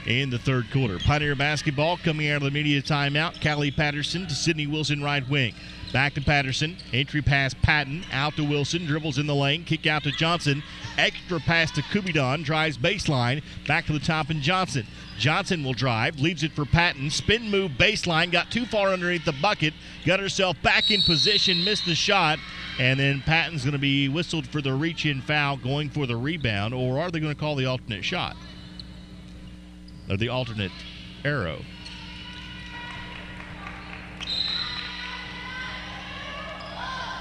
in the third quarter. Pioneer basketball coming out of the media timeout. Callie Patterson to Sydney Wilson, right wing. Back to Patterson. Entry pass Patton. Out to Wilson. Dribbles in the lane. Kick out to Johnson. Extra pass to Kubidon. Drives baseline. Back to the top and Johnson. Johnson will drive. Leaves it for Patton. Spin move baseline. Got too far underneath the bucket. Got herself back in position. Missed the shot. And then Patton's going to be whistled for the reach-in foul going for the rebound. Or are they going to call the alternate shot? Or the alternate arrow?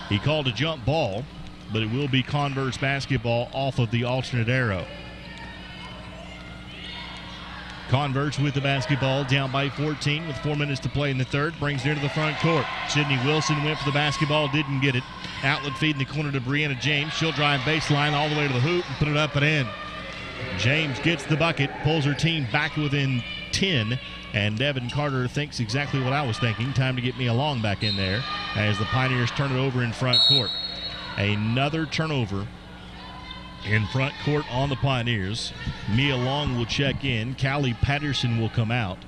He called a jump ball, but it will be Converse basketball off of the alternate arrow. Converse with the basketball, down by 14 with 4 minutes to play in the third. Brings it into the front court. Sydney Wilson went for the basketball, didn't get it. Outlet feed in the corner to Brianna James. She'll drive baseline all the way to the hoop and put it up and in. James gets the bucket, pulls her team back within 10, and Devon Carter thinks exactly what I was thinking. Time to get me along back in there as the Pioneers turn it over in front court. Another turnover in front court on the Pioneers. Mia Long will check in. Callie Patterson will come out.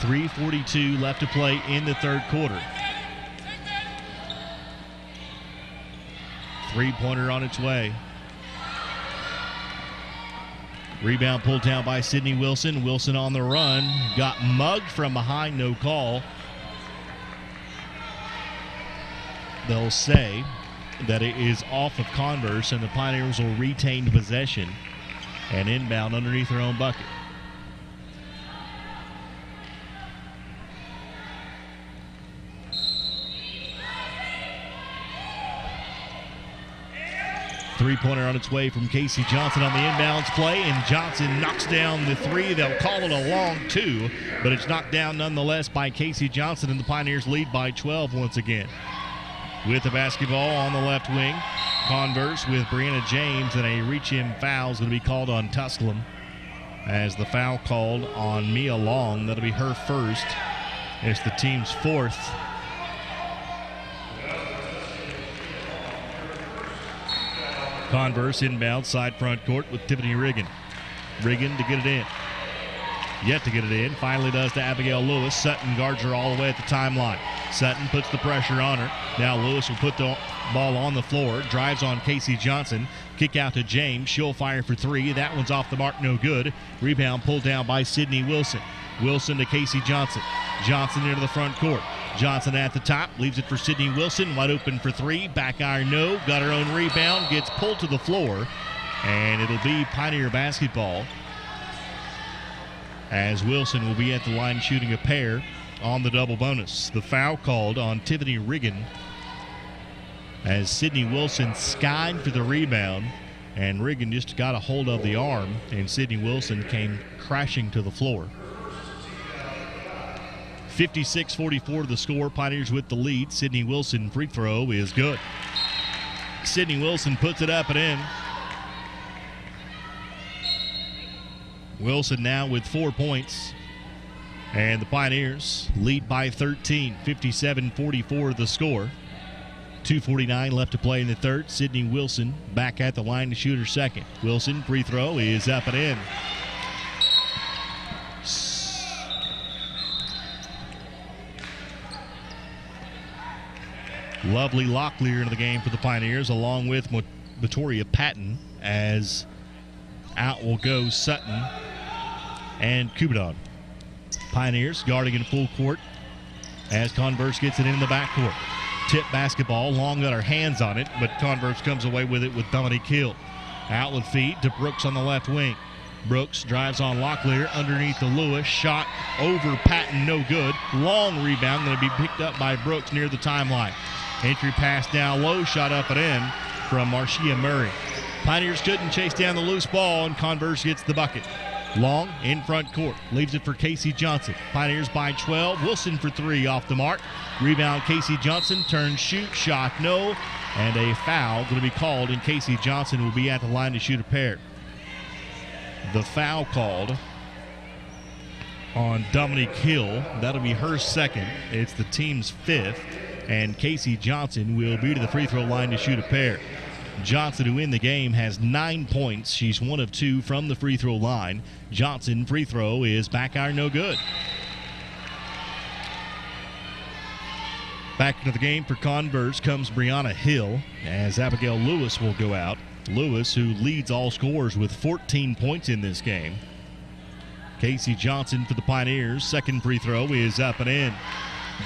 .342 left to play in the third quarter. Three-pointer on its way. Rebound pulled down by Sydney Wilson. Wilson on the run. Got mugged from behind, no call. They'll say that it is off of Converse, and the Pioneers will retain possession and inbound underneath their own bucket. Three-pointer on its way from Casey Johnson on the inbounds play, and Johnson knocks down the three. They'll call it a long two, but it's knocked down nonetheless by Casey Johnson, and the Pioneers lead by 12 once again. With the basketball on the left wing, Converse with Brianna James, and a reach-in foul is going to be called on Tusculum. As the foul called on Mia Long, that'll be her first. It's the team's fourth. Converse inbound side front court with Tiffany Riggin. Riggin to get it in. Yet to get it in. Finally does to Abigail Lewis. Sutton guards her all the way at the timeline. Sutton puts the pressure on her. Now Lewis will put the ball on the floor. Drives on Casey Johnson. Kick out to James. She'll fire for three. That one's off the mark. No good. Rebound pulled down by Sydney Wilson. Wilson to Casey Johnson. Johnson into the front court. Johnson at the top, leaves it for Sydney Wilson, wide open for three, back iron no, got her own rebound, gets pulled to the floor, and it'll be Pioneer basketball as Wilson will be at the line shooting a pair on the double bonus. The foul called on Tiffany Riggin as Sydney Wilson skied for the rebound, and Riggin just got a hold of the arm, and Sydney Wilson came crashing to the floor. 56-44 the score. Pioneers with the lead. Sydney Wilson free throw is good. Sydney Wilson puts it up and in. Wilson now with 4 points. And the Pioneers lead by 13. 57-44 the score. 2:49 left to play in the third. Sydney Wilson back at the line to shoot her second. Wilson free throw is up and in. Lovely Locklear into the game for the Pioneers, along with Vittoria Patton, as out will go Sutton and Kubadon. Pioneers guarding in full court as Converse gets it in the backcourt. Tip basketball, Long got her hands on it, but Converse comes away with it with Dominique Hill. Outlet feed to Brooks on the left wing. Brooks drives on Locklear underneath the Lewis. Shot over Patton, no good. Long rebound going to be picked up by Brooks near the timeline. Entry pass down low, shot up and in from Marcia Murray. Pioneers couldn't chase down the loose ball, and Converse gets the bucket. Long in front court, leaves it for Casey Johnson. Pioneers by 12. Wilson for three off the mark. Rebound Casey Johnson, turn shoot, shot no, and a foul going to be called, and Casey Johnson will be at the line to shoot a pair. The foul called on Dominique Hill. That'll be her second. It's the team's fifth. And Casey Johnson will be to the free throw line to shoot a pair. Johnson, who in the game has 9 points. She's 1 of 2 from the free throw line. Johnson free throw is back iron no good. Back into the game for Converse comes Brianna Hill as Abigail Lewis will go out. Lewis, who leads all scorers with 14 points in this game. Casey Johnson for the Pioneers. Second free throw is up and in.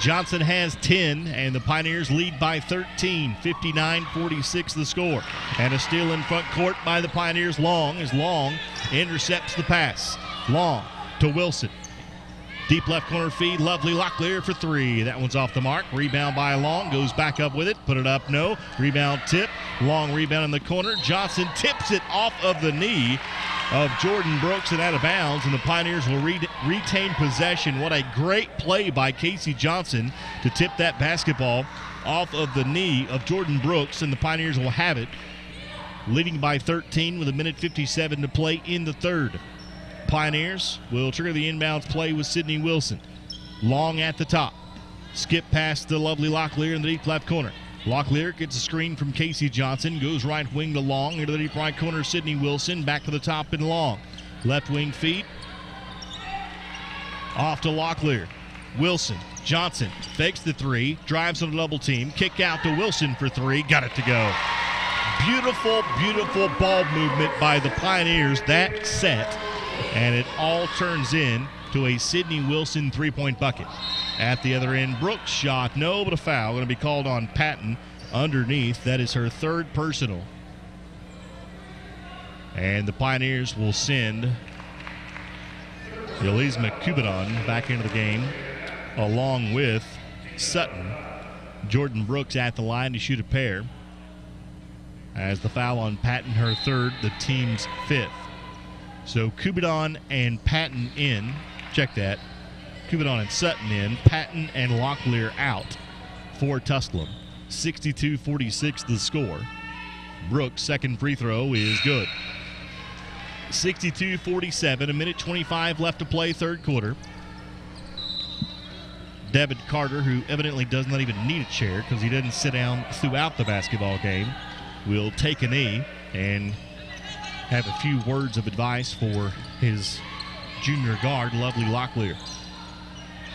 Johnson has 10, and the Pioneers lead by 13. 59-46 the score. And a steal in front court by the Pioneers. Long as Long intercepts the pass. Long to Wilson. Deep left corner feed. Lovely Locklear for three. That one's off the mark. Rebound by Long. Goes back up with it. Put it up. No. Rebound tip. Long rebound in the corner. Johnson tips it off of the knee of Jordan Brooks and out of bounds, and the Pioneers will retain possession. What a great play by Casey Johnson to tip that basketball off of the knee of Jordan Brooks, and the Pioneers will have it, leading by 13 with 1:57 to play in the third. Pioneers will trigger the inbounds play with Sydney Wilson. Long at the top. Skip past the lovely Locklear in the deep left corner. Locklear gets a screen from Casey Johnson, goes right wing to Long, into the deep right corner, Sydney Wilson, back to the top and Long. Left wing feed, off to Locklear. Wilson, Johnson, fakes the three, drives on a double team, kick out to Wilson for three, got it to go. beautiful, beautiful ball movement by the Pioneers that set, and it all turns in to a Sydney Wilson three-point bucket. At the other end, Brooks shot, no, but a foul. Going to be called on Patton underneath. That is her third personal. And the Pioneers will send Elise McCubiton back into the game along with Sutton. Jordan Brooks at the line to shoot a pair. As the foul on Patton, her third, the team's fifth. So Cubiton and Patton in. Check that. Cubiton and Sutton in. Patton and Locklear out for Tusculum. 62-46 the score. Brooks' second free throw is good. 62-47, a minute 25 left to play, third quarter. Devon Carter, who evidently does not even need a chair because he doesn't sit down throughout the basketball game, will take a knee and have a few words of advice for his junior guard, Lovely Locklear.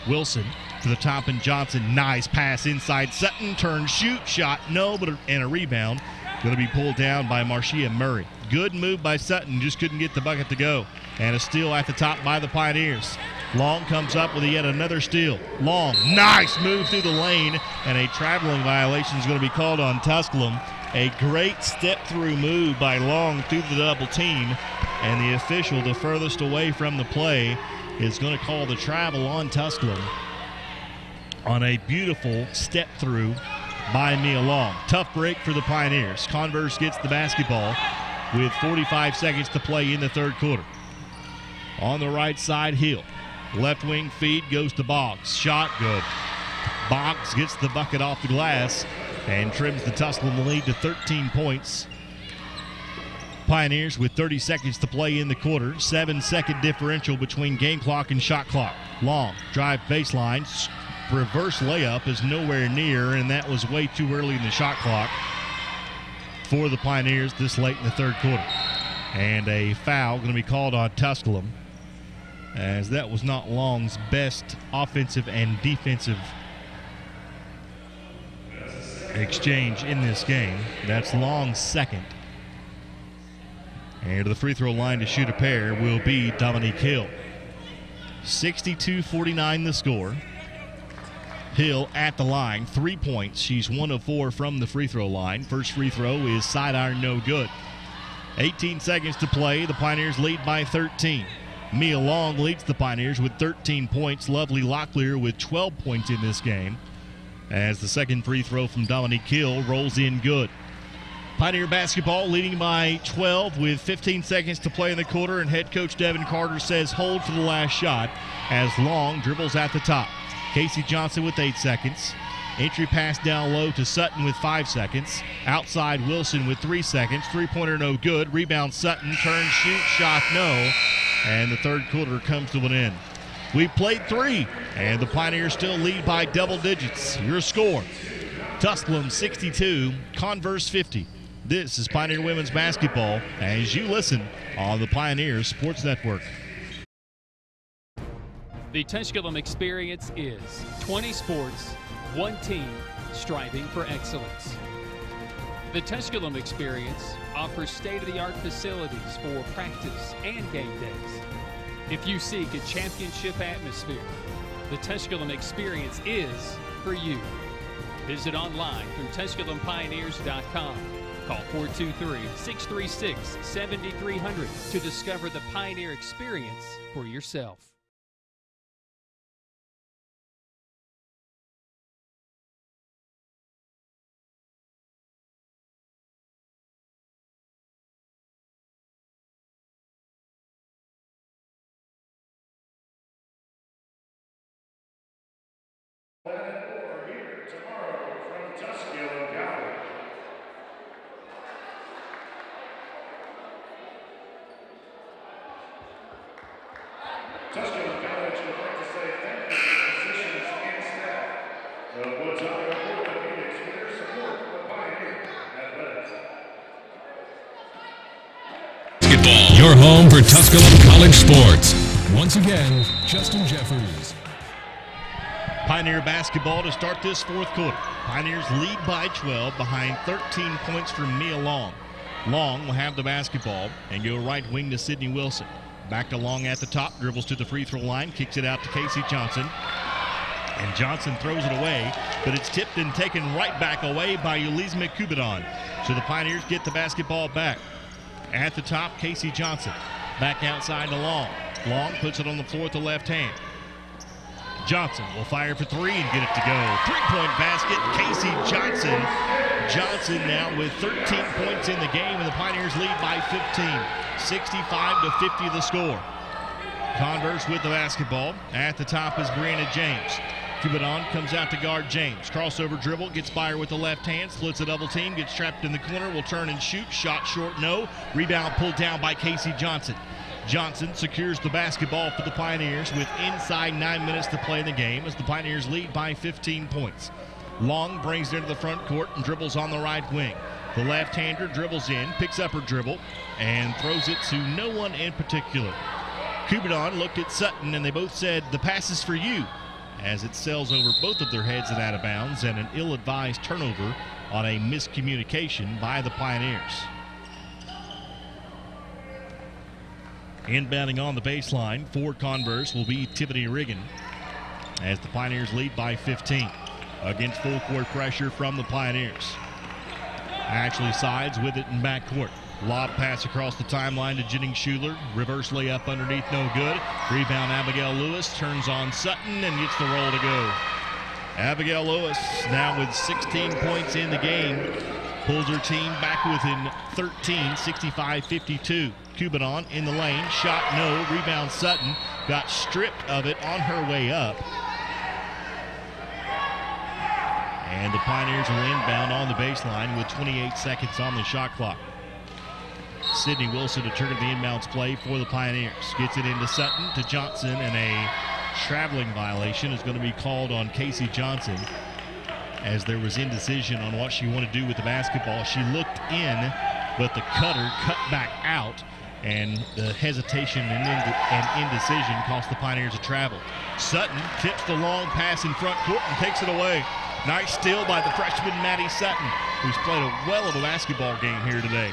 Wilson to the top, and Johnson, nice pass inside. Sutton, turn, shoot, shot, no, and a rebound. Going to be pulled down by Marcia Murray. Good move by Sutton, just couldn't get the bucket to go. And a steal at the top by the Pioneers. Long comes up with yet another steal. Long, nice move through the lane, and a traveling violation is going to be called on Tusculum. A great step-through move by Long through the double team, and the official, the furthest away from the play, is going to call the travel on Tusculum on a beautiful step-through by Mia Long. Tough break for the Pioneers. Converse gets the basketball with 45 seconds to play in the third quarter. On the right side, Hill. Left wing feed goes to Boggs. Shot good. Boggs gets the bucket off the glass and trims the Tusculum lead to 13 points. Pioneers with 30 seconds to play in the quarter. 7-second differential between game clock and shot clock. Long drive baseline. Reverse layup is nowhere near, and that was way too early in the shot clock for the Pioneers this late in the third quarter. And a foul going to be called on Tusculum, as that was not Long's best offensive and defensive exchange in this game. That's Long's second. And to the free throw line to shoot a pair will be Dominique Hill. 62-49 the score. Hill at the line, 3 points. She's 1 of 4 from the free throw line. First free throw is sidearm, no good. 18 seconds to play. The Pioneers lead by 13. Mia Long leads the Pioneers with 13 points. Lovely Locklear with 12 points in this game, as the second free throw from Dominique Hill rolls in good. Pioneer basketball leading by 12 with 15 seconds to play in the quarter, and head coach Devon Carter says hold for the last shot as Long dribbles at the top. Casey Johnson with 8 seconds. Entry pass down low to Sutton with 5 seconds. Outside Wilson with 3 seconds. Three-pointer no good. Rebound Sutton. Turn, shoot, shot no. And the third quarter comes to an end. We played 3, and the Pioneers still lead by double digits. Your score, Tusculum 62, Converse 50. This is Pioneer Women's Basketball as you listen on the Pioneer Sports Network. The Tusculum experience is 20 sports, one team, striving for excellence. The Tusculum experience offers state-of-the-art facilities for practice and game days. If you seek a championship atmosphere, the Tusculum experience is for you. Visit online through TusculumPioneers.com. Call 423-636-7300 to discover the Pioneer experience for yourself. Here tomorrow from Tusculum College. Tusculum College would like to say thank you to physicians and staff of Woodstock Orthopedics for their support of Pioneer Athletics. Basketball, your home for Tusculum College sports. Once again, Justin Jeffers. Pioneer basketball to start this fourth quarter. Pioneers lead by 12 behind 13 points from Mia Long. Long will have the basketball and go right wing to Sydney Wilson. Back to Long at the top, dribbles to the free throw line, kicks it out to Casey Johnson. And Johnson throws it away, but it's tipped and taken right back away by Ulizma Kubidon. So the Pioneers get the basketball back. At the top, Casey Johnson. Back outside to Long. Long puts it on the floor with the left hand. Johnson will fire for three and get it to go. Three-point basket, Casey Johnson. Johnson now with 13 points in the game, and the Pioneers lead by 15. 65-50 the score. Converse with the basketball. At the top is Brianna James. Kubidon comes out to guard James. Crossover dribble, gets by her with the left hand, splits a double team, gets trapped in the corner, will turn and shoot. Shot short, no. Rebound pulled down by Casey Johnson. Johnson secures the basketball for the Pioneers with inside 9 minutes to play in the game as the Pioneers lead by 15 points. Long brings it into the front court and dribbles on the right wing. The left-hander dribbles in, picks up her dribble, and throws it to no one in particular. Kubidon looked at Sutton, and they both said, "The pass is for you," as it sails over both of their heads and out of bounds, and an ill-advised turnover on a miscommunication by the Pioneers. Inbounding on the baseline for Converse will be Tiffany Riggin as the Pioneers lead by 15 against full court pressure from the Pioneers. Ashley sides with it in backcourt. Lob pass across the timeline to Jennings Schuler. Reverse layup underneath, no good. Rebound, Abigail Lewis turns on Sutton and gets the roll to go. Abigail Lewis now with 16 points in the game. Pulls her team back within 13, 65-52. Kubidon in the lane, shot no, rebound Sutton, got stripped of it on her way up. And the Pioneers will inbound on the baseline with 28 seconds on the shot clock. Sydney Wilson to trigger the inbounds play for the Pioneers. Gets it into Sutton to Johnson, and a traveling violation is going to be called on Casey Johnson as there was indecision on what she wanted to do with the basketball. She looked in, but the cutter cut back out, and the hesitation and indecision cost the Pioneers a travel. Sutton tips the long pass in front court and takes it away. Nice steal by the freshman Maddie Sutton, who's played a well of a basketball game here today.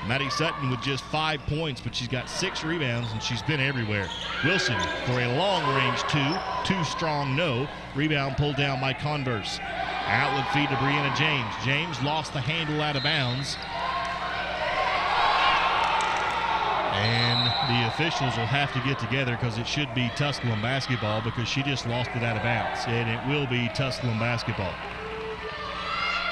Maddie Sutton with just 5 points, but she's got 6 rebounds, and she's been everywhere. Wilson for a long-range too strong, no. Rebound pulled down by Converse. Outlet feed to Brianna James. James lost the handle out of bounds. And the officials will have to get together because it should be Tusculum basketball because she just lost it out of bounds. And it will be Tusculum basketball,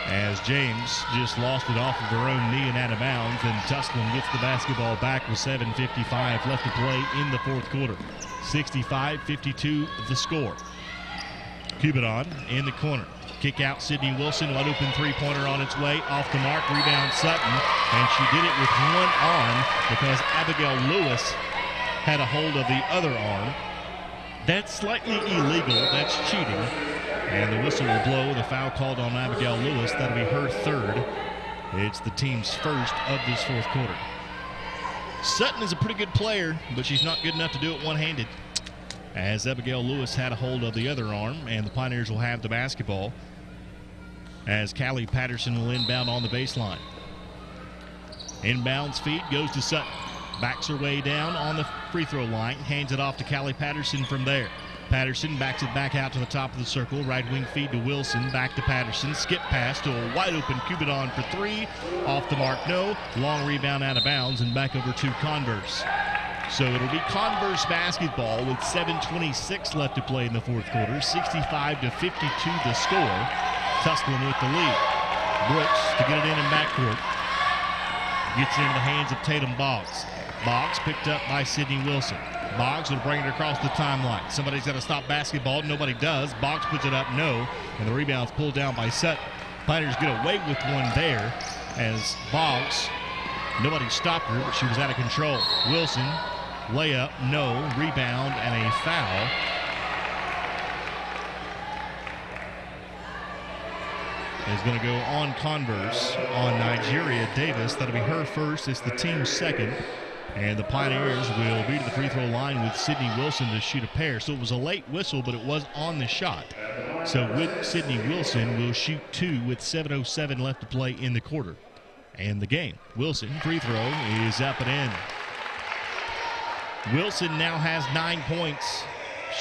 as James just lost it off of her own knee and out of bounds, and Tusculum gets the basketball back with 7:55 left to play in the fourth quarter. 65-52 the score. Kubidon in the corner. Kick out Sydney Wilson, wide open three-pointer on its way, off the mark, rebound Sutton, and she did it with one arm because Abigail Lewis had a hold of the other arm. That's slightly illegal, that's cheating. And the whistle will blow. The foul called on Abigail Lewis. That'll be her third. It's the team's first of this fourth quarter. Sutton is a pretty good player, but she's not good enough to do it one-handed, as Abigail Lewis had a hold of the other arm, and the Pioneers will have the basketball as Callie Patterson will inbound on the baseline. Inbounds feed goes to Sutton. Backs her way down on the free throw line. Hands it off to Callie Patterson from there. Patterson backs it back out to the top of the circle. Right wing feed to Wilson. Back to Patterson. Skip pass to a wide open Kubidon for three. Off the mark, no. Long rebound out of bounds and back over to Converse. So it'll be Converse basketball with 7:26 left to play in the fourth quarter. 65-52 the score. Tusculum with the lead. Brooks to get it in backcourt. Gets it into the hands of Tatum Boggs. Boggs picked up by Sydney Wilson. Boggs will bring it across the timeline. Somebody's got to stop basketball. Nobody does. Boggs puts it up, no. And the rebound's pulled down by Sutton. Pioneers get away with one there as Boggs, nobody stopped her, but she was out of control. Wilson, layup, no. Rebound and a foul. Is going to go on Converse on Nigeria Davis. That'll be her first. It's the team's second. And the Pioneers will be to the free throw line with Sydney Wilson to shoot a pair. So it was a late whistle, but it was on the shot. So Sydney Wilson will shoot 2 with 7:07 left to play in the quarter and the game. Wilson, free throw is up and in. Wilson now has 9 points.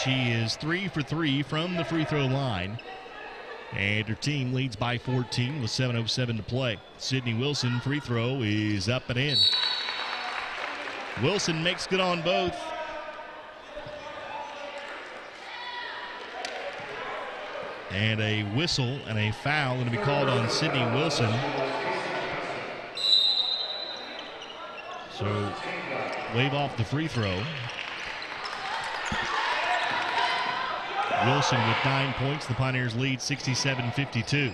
She is 3 for 3 from the free throw line. And her team leads by 14 with 7:07 to play. Sydney Wilson, free throw is up and in. Wilson makes good on both. And a whistle and a foul going to be called on Sydney Wilson. So wave off the free throw. Wilson with 9 points. The Pioneers lead 67-52.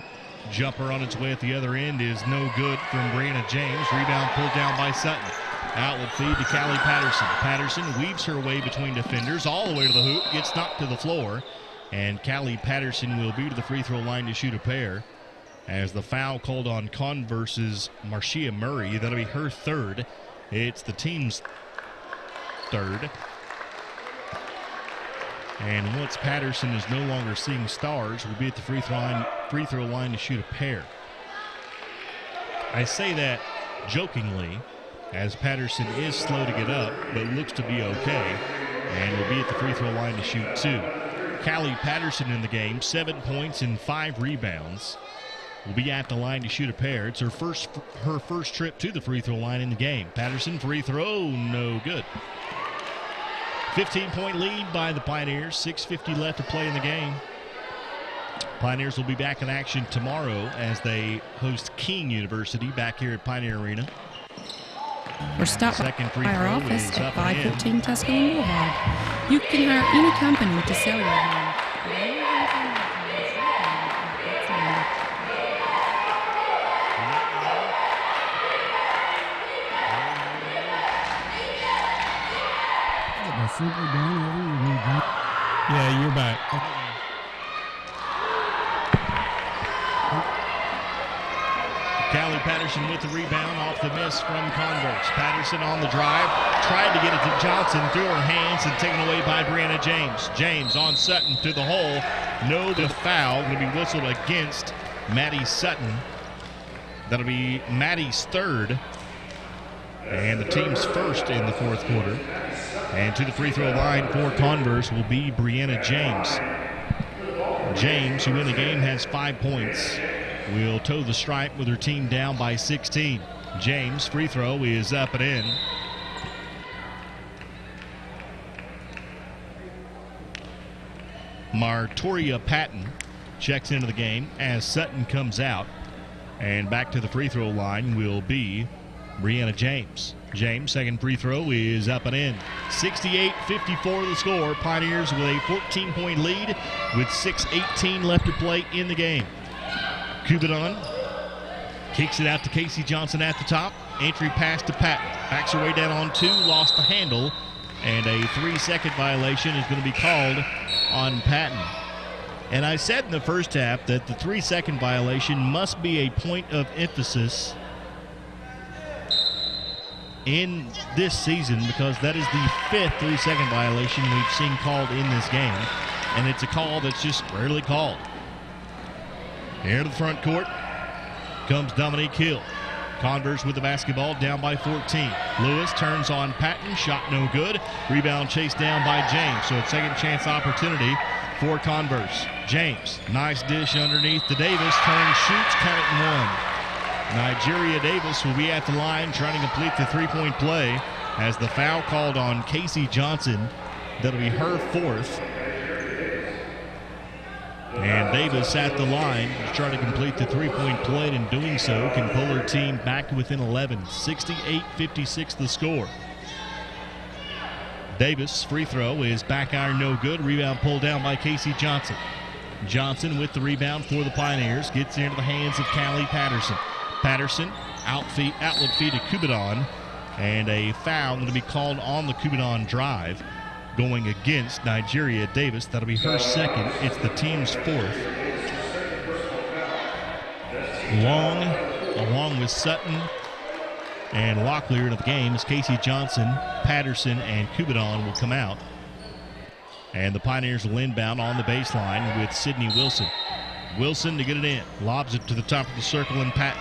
Jumper on its way at the other end is no good from Brianna James. Rebound pulled down by Sutton. Outlet feed to Callie Patterson. Patterson weaves her way between defenders all the way to the hoop, gets knocked to the floor, and Callie Patterson will be to the free throw line to shoot a pair. As the foul called on Converse's Marcia Murray, that'll be her third. It's the team's third. And once Patterson is no longer seeing stars, will be at the free throw line to shoot a pair. I say that jokingly, as Patterson is slow to get up, but looks to be okay, and will be at the free throw line to shoot 2. Callie Patterson in the game, 7 points and 5 rebounds. Will be at the line to shoot a pair. It's her first trip to the free throw line in the game. Patterson, free throw, no good. 15-point lead by the Pioneers. 6:50 left to play in the game. Pioneers will be back in action tomorrow as they host King University back here at Pioneer Arena. Or stop by our office at 515 Tusculum Boulevard. You can hire any company to sell your home. Yeah, you're back. Callie Patterson with the rebound off the miss from Converse. Patterson on the drive, tried to get it to Johnson through her hands and taken away by Brianna James. James on Sutton to the hole. No, the foul going to be whistled against Maddie Sutton. That'll be Maddie's third and the team's first in the fourth quarter. And to the free throw line for Converse will be Brianna James. James, who in the game has 5 points, will toe the stripe with her team down by 16. James, free throw is up and in. Martoria Patton checks into the game as Sutton comes out. And back to the free throw line will be Brianna James. James, second free throw is up and in. 68-54 the score. Pioneers with a 14-point lead with 6:18 left to play in the game. Kubidon kicks it out to Casey Johnson at the top. Entry pass to Patton. Backs her way down on 2, lost the handle, and a 3-second violation is going to be called on Patton. And I said in the first half that the 3-second violation must be a point of emphasis in this season, because that is the 5th 3-second violation we've seen called in this game, and it's a call that's just rarely called. Here to the front court comes Dominique Hill. Converse with the basketball, down by 14. Lewis turns on Patton, shot no good. Rebound chased down by James, so a second chance opportunity for Converse. James, nice dish underneath to Davis, turns, shoots, count it and 1. Nigeria Davis will be at the line trying to complete the three-point play as the foul called on Casey Johnson. That'll be her fourth. And Davis at the line to try to complete the three-point play, and in doing so can pull her team back to within 11. 68-56 the score. Davis, free throw is back iron, no good. Rebound pulled down by Casey Johnson. Johnson with the rebound for the Pioneers. Gets into the hands of Callie Patterson. Patterson, outlet feed to Kubidon. And a foul going to be called on the Kubidon drive, going against Nigeria Davis. That'll be her second. It's the team's fourth. Long, along with Sutton and Locklear into the game, as Casey Johnson, Patterson, and Kubidon will come out. And the Pioneers will inbound on the baseline with Sidney Wilson. Wilson to get it in. Lobs it to the top of the circle and Patton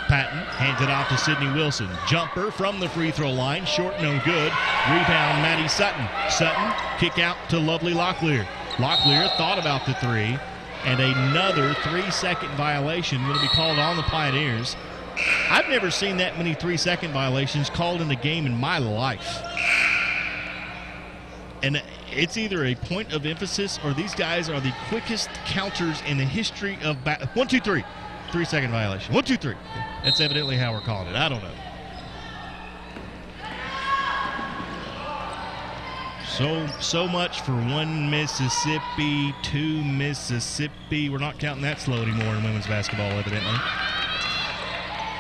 hands it off to Sidney Wilson. Jumper from the free throw line. Short, no good. Rebound, Maddie Sutton. Sutton, kick out to Lovely Locklear. Locklear thought about the three. And another 3-second violation going to be called on the Pioneers. I've never seen that many 3-second violations called in the game in my life. And it's either a point of emphasis or these guys are the quickest counters in the history of 1, 2, 3. 3-second violation. 1, 2, 3. That's evidently how we're calling it. I don't know. So much for 1 Mississippi, 2 Mississippi. We're not counting that slow anymore in women's basketball, evidently.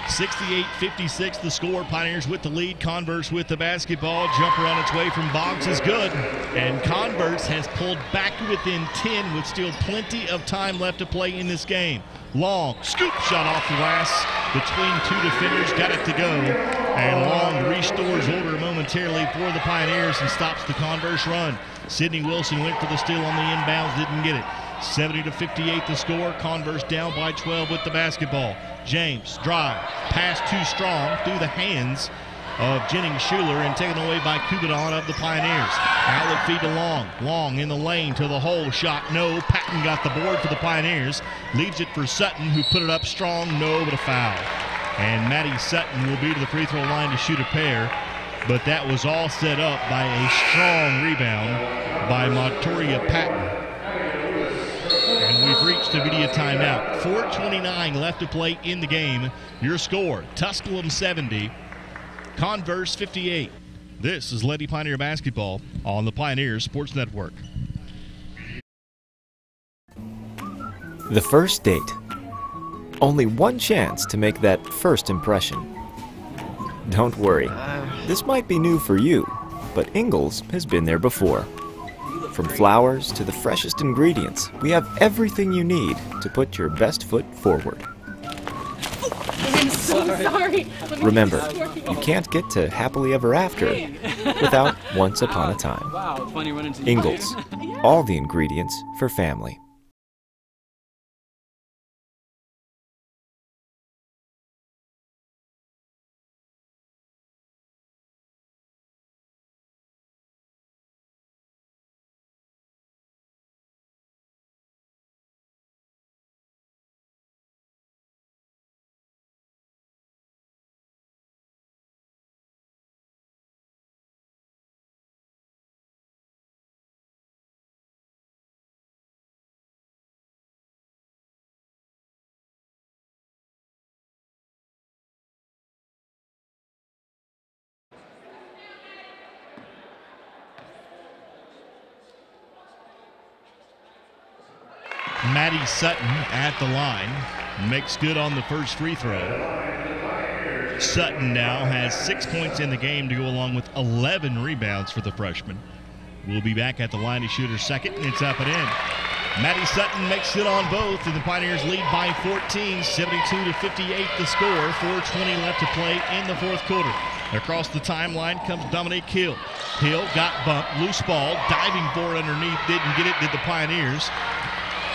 68-56 the score. Pioneers with the lead. Converse with the basketball. Jumper on its way from Boggs is good. And Converse has pulled back within 10 with still plenty of time left to play in this game. Long scoop shot off the glass between 2 defenders. Got it to go. And Long restores order momentarily for the Pioneers and stops the Converse run. Sidney Wilson went for the steal on the inbounds. Didn't get it. 70-58 the score. Converse down by 12 with the basketball. James, drive, pass too strong through the hands of Jennings Schuler and taken away by Kubadan of the Pioneers. Outlet feed to Long. Long in the lane to the hole. Shot no. Patton got the board for the Pioneers. Leaves it for Sutton, who put it up strong. No, but a foul. And Maddie Sutton will be to the free throw line to shoot a pair. But that was all set up by a strong rebound by Montoria Patton. And we've reached a media timeout. 4:29 left to play in the game. Your score, Tusculum 70, Converse 58. This is Lady Pioneer Basketball on the Pioneer Sports Network. The first date. Only one chance to make that first impression. Don't worry, this might be new for you, but Ingles has been there before. From flowers to the freshest ingredients, we have everything you need to put your best foot forward. I'm so sorry. Remember, you can't get to happily ever after without once upon a time. Wow, it's funny running into Ingles, all the ingredients for family. Maddie Sutton at the line. Makes good on the first free throw. Sutton now has 6 points in the game to go along with 11 rebounds for the freshman. We'll be back at the line to shoot her second. It's up and in. Maddie Sutton makes it on both, and the Pioneers lead by 14, 72-58 the score. 4:20 left to play in the fourth quarter. Across the timeline comes Dominique Hill. Hill got bumped, loose ball, diving for it underneath, didn't get it, did the Pioneers.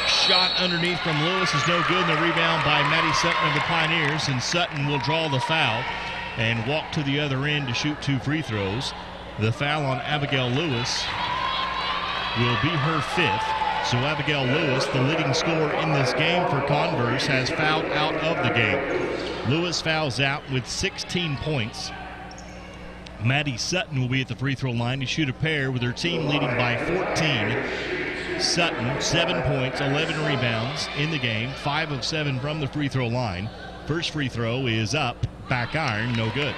Shot underneath from Lewis is no good, and the rebound by Maddie Sutton of the Pioneers, and Sutton will draw the foul and walk to the other end to shoot 2 free throws. The foul on Abigail Lewis will be her 5th. So Abigail Lewis, the leading scorer in this game for Converse, has fouled out of the game. Lewis fouls out with 16 points. Maddie Sutton will be at the free throw line to shoot a pair with her team leading by 14. Sutton, 7 points, 11 rebounds in the game, 5 of 7 from the free throw line. First free throw is up, back iron, no good.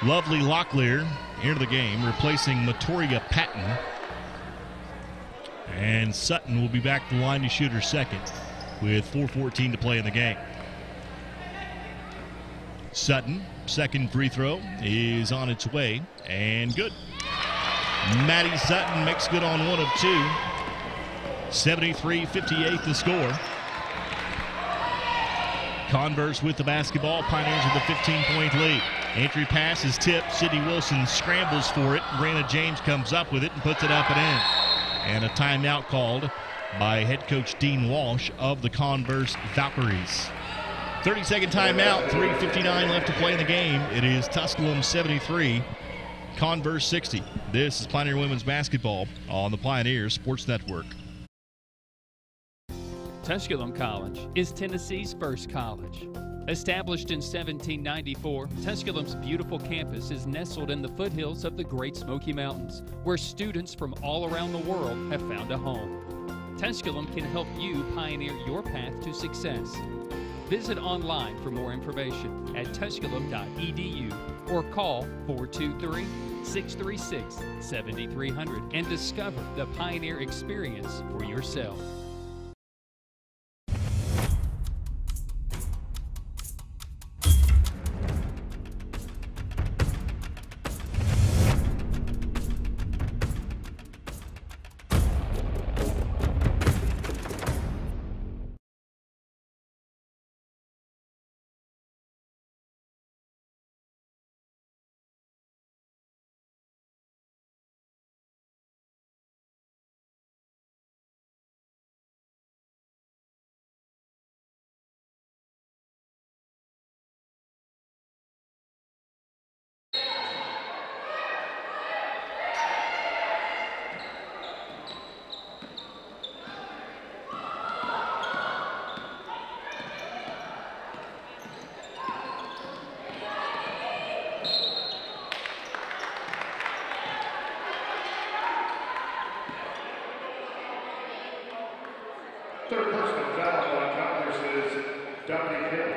Lovely Locklear into the game, replacing Matoria Patton. And Sutton will be back to the line to shoot her second with 4:14 to play in the game. Sutton, second free throw is on its way and good. Maddie Sutton makes good on 1 of 2. 73-58 the score. Converse with the basketball. Pioneers with a 15-point lead. Entry pass is tipped. Sydney Wilson scrambles for it. Brianna James comes up with it and puts it up and in. And a timeout called by head coach Dean Walsh of the Converse Valkyries. 30-second timeout, 3:59 left to play in the game. It is Tusculum 73, Converse 60. This is Pioneer Women's Basketball on the Pioneer Sports Network. Tusculum College is Tennessee's first college. Established in 1794, Tusculum's beautiful campus is nestled in the foothills of the Great Smoky Mountains, where students from all around the world have found a home. Tusculum can help you pioneer your path to success. Visit online for more information at tusculum.edu or call 423-636-7300 and discover the Pioneer experience for yourself. Third personal foul on Converse is Dominic Hill.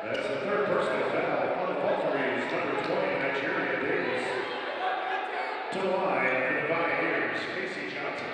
That's the third personal foul on the Valkyries, number 20, Nigeria Davis. To the line for the Pioneers, Casey Johnson.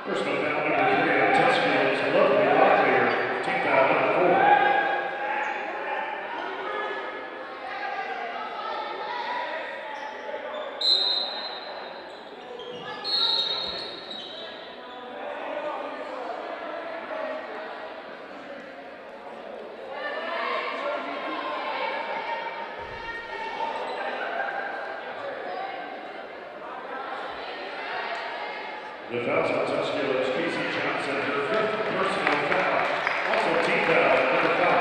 Personal foul number 3 on Tusculum's Lovely Locklear, team foul number 4. The fouls on Tusculum's Casey Johnson, her fifth personal foul. Also team foul number 5.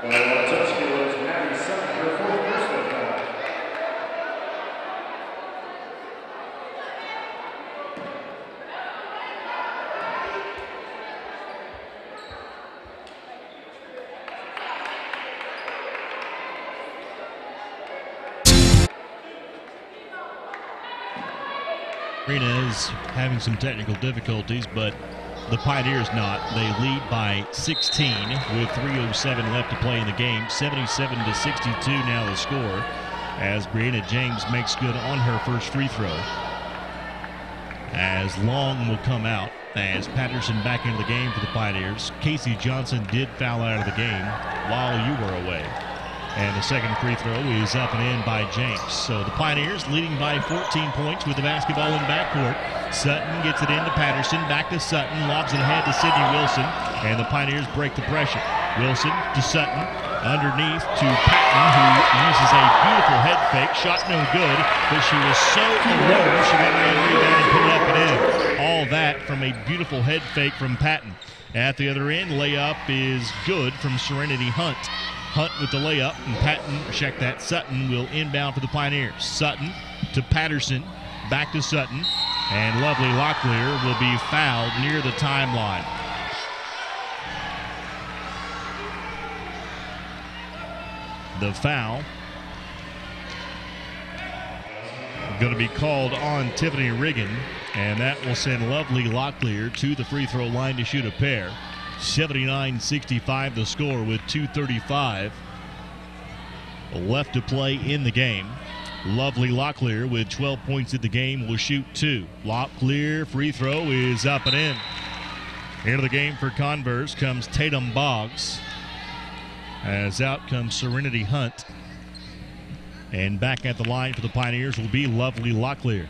Well, Tusculum's Maddie Sutton, her fourth personal foul. Arena is having some technical difficulties, but the Pioneers not. They lead by 16 with 3:07 left to play in the game. 77-62 now the score as Brianna James makes good on her first free throw. As Long will come out as Patterson back into the game for the Pioneers. Casey Johnson did foul out of the game while you were away. And the second free throw is up and in by James. So the Pioneers leading by 14 points with the basketball in backcourt. Sutton gets it into Patterson, back to Sutton, lobs it ahead to Sydney Wilson, and the Pioneers break the pressure. Wilson to Sutton, underneath to Patton, who uses a beautiful head fake. Shot no good, but she was so alone, she got around, rebound, and put it up and in. All that from a beautiful head fake from Patton. At the other end, layup is good from Serenity Hunt. Hunt with the layup, and Sutton will inbound for the Pioneers. Sutton to Patterson, back to Sutton, and Lovely Locklear will be fouled near the timeline. The foul going to be called on Tiffany Riggin, and that will send Lovely Locklear to the free throw line to shoot a pair. 79-65 the score with 2:35 left to play in the game. Lovely Locklear with 12 points in the game will shoot 2. Locklear free throw is up and in. Into the game for Converse comes Tatum Boggs. As out comes Serenity Hunt. And back at the line for the Pioneers will be Lovely Locklear.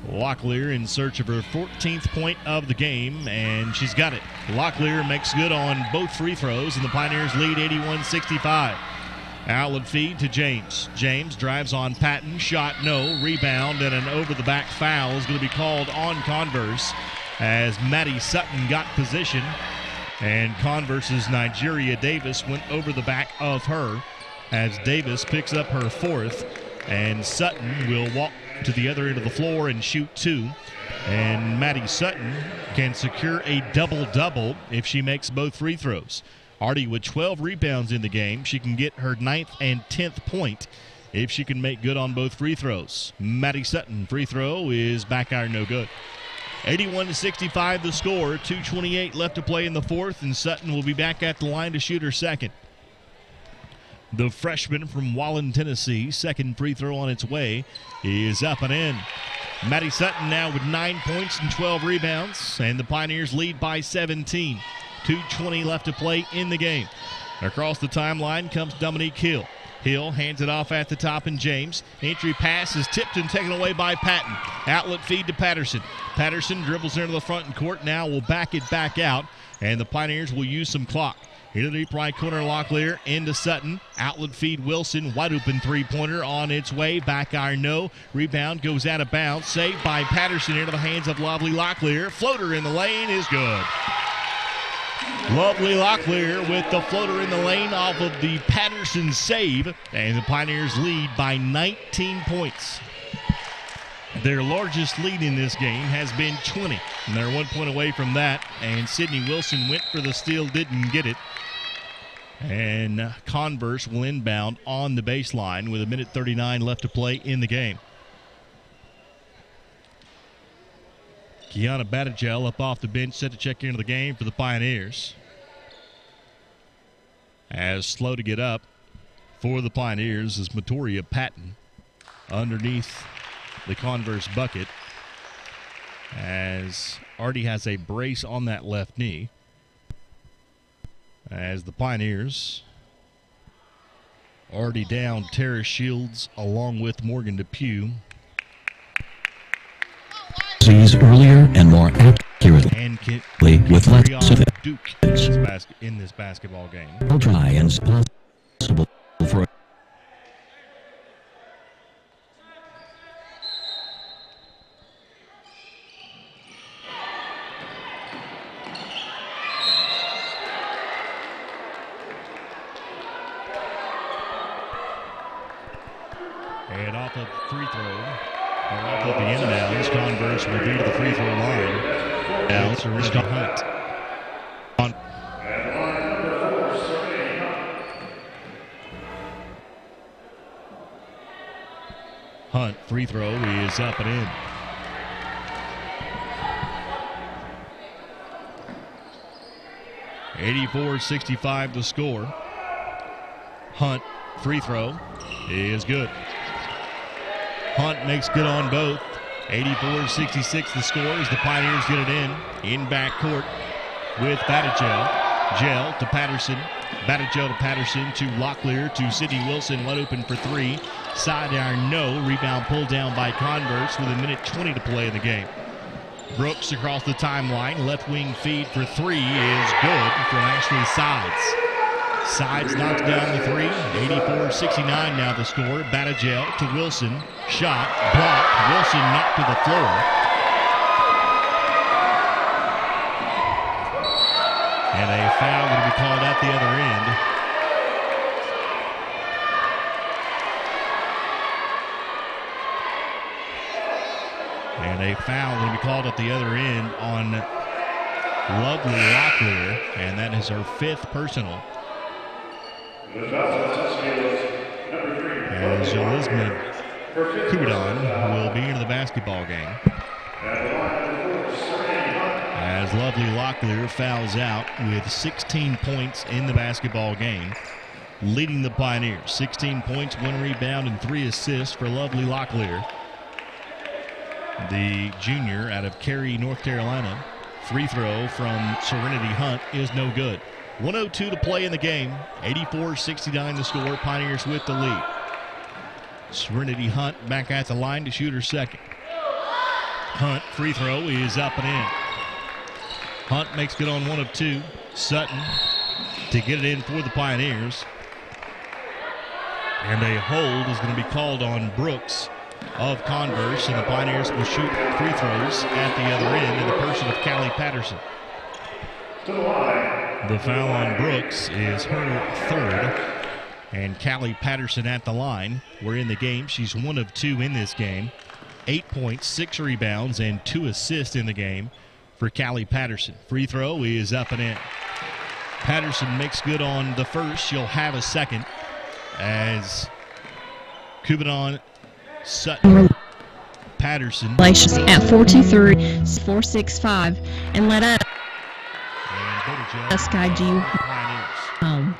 Locklear in search of her 14th point of the game, and she's got it. Locklear makes good on both free throws, and the Pioneers lead 81-65. Outlet feed to James. James drives on Patton. Shot no. Rebound, and an over-the-back foul is going to be called on Converse as Maddie Sutton got position, and Converse's Nigeria Davis went over the back of her as Davis picks up her fourth, and Sutton will walk to the other end of the floor and shoot 2. And Maddie Sutton can secure a double-double if she makes both free throws. Artie with 12 rebounds in the game. She can get her 9th and 10th point if she can make good on both free throws. Maddie Sutton free throw is back iron, no good. 81-65 the score. 2:28 left to play in the fourth, and Sutton will be back at the line to shoot her second. The freshman from Wallen, Tennessee, second free throw on its way, is up and in. Maddie Sutton now with 9 points and 12 rebounds, and the Pioneers lead by 17. 2:20 left to play in the game. Across the timeline comes Dominique Hill. Hill hands it off at the top, and James. Entry pass is tipped and taken away by Patton. Outlet feed to Patterson. Patterson dribbles into the front court, now will back it back out, and the Pioneers will use some clock. Into the deep right corner, Locklear into Sutton. Outlet feed Wilson. Wide open three-pointer on its way. Back iron, no. Rebound goes out of bounds. Saved by Patterson into the hands of Lovely Locklear. Floater in the lane is good. Lovely Locklear with the floater in the lane off of the Patterson save. And the Pioneers lead by 19 points. Their largest lead in this game has been 20. And they're 1 point away from that. And Sydney Wilson went for the steal, didn't get it. And Converse will inbound on the baseline with 1:39 left to play in the game. Kiana Batagel up off the bench, set to check into the game for the Pioneers. As slow to get up for the Pioneers is Matoria Patton underneath the Converse bucket, as Artie has a brace on that left knee. As the Pioneers already down Tara Shields along with Morgan Depew. Earlier and more accurately And with less of Duke in this basketball game. try and possible for And off of free throw, or off of the inbounds, Converse will be to the free throw line. Now Serenity Hunt. Hunt, free throw is up and in. (84-65) the score. Hunt, free throw is good. Hunt makes good on both. 84-66 the score as the Pioneers get it in backcourt with Batagel. Gel to Patterson. Batagel to Patterson to Locklear to Sidney Wilson, wide open for three. Side iron, no. Rebound pulled down by Converse with 1:20 to play in the game. Brooks across the timeline. Left wing feed for three is good from Ashley Sides. Sides knocks down the three. 84-69 now the score. Batagel to Wilson. Shot. Blocked. Wilson knocked to the floor. And a foul will be called at the other end. And a foul will be called at the other end on Lovely Locklear, and that is her 5th personal. As Elizabeth Kubidon will be into the basketball game. As Lovely Locklear fouls out with 16 points in the basketball game, leading the Pioneers. 16 points, 1 rebound, and 3 assists for Lovely Locklear. The junior out of Cary, North Carolina. Free throw from Serenity Hunt is no good. 1:02 to play in the game. 84-69 the score. Pioneers with the lead. Serenity Hunt back at the line to shoot her second. Hunt, free throw is up and in. Hunt makes good on 1 of 2. Sutton to get it in for the Pioneers. And a hold is going to be called on Brooks of Converse, and the Pioneers will shoot free throws at the other end in the person of Callie Patterson. The foul on Brooks is her 3rd, and Callie Patterson at the line. We're in the game. She's 1 of 2 in this game. 8 points, 6 rebounds, and 2 assists in the game for Callie Patterson. Free throw is up and in. Patterson makes good on the first. She'll have a second as Kubidon, Sutton, Patterson at 43-465 and let us guide you home.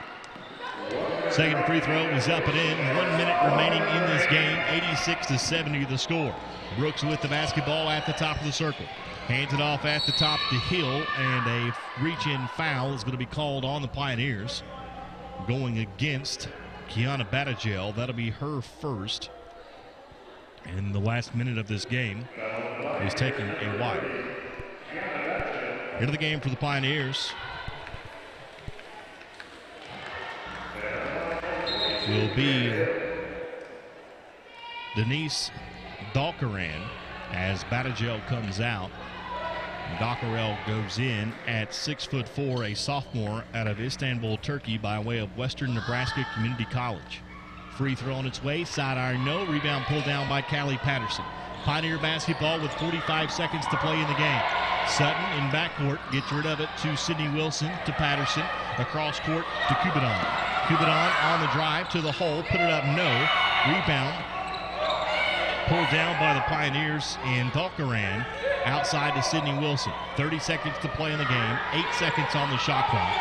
Second free throw is up and in. 1 minute remaining in this game. 86-70 the score. Brooks with the basketball at the top of the circle. Hands it off at the top to Hill, and a reach-in foul is going to be called on the Pioneers. Going against Kiana Batagel. That'll be her first. In the last minute of this game is taking a while. Into the game for the Pioneers will be Denise Dalkaran as Batagel comes out. Dockerell goes in at 6'4", a sophomore out of Istanbul, Turkey, by way of Western Nebraska Community College. Free throw on its way, side iron, no. Rebound pulled down by Callie Patterson. Pioneer basketball with 45 seconds to play in the game. Sutton in backcourt gets rid of it to Sidney Wilson, to Patterson, across court to Kubidon. Kubidon on the drive to the hole, put it up, no. Rebound pulled down by the Pioneers in Dalkaran, outside to Sidney Wilson. 30 seconds to play in the game, 8 seconds on the shot clock.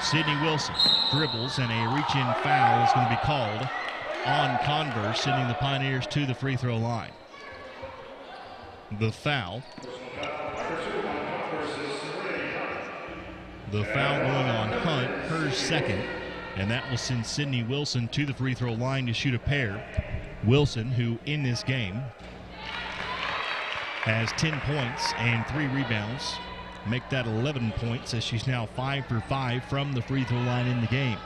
Sidney Wilson dribbles, and a reach-in foul is going to be called on Converse, sending the Pioneers to the free throw line. The foul going on Hunt, her second, and that will send Sidney Wilson to the free throw line to shoot a pair. Wilson, who in this game has 10 points and 3 rebounds, make that 11 points as she's now 5 for 5 from the free throw line in the game.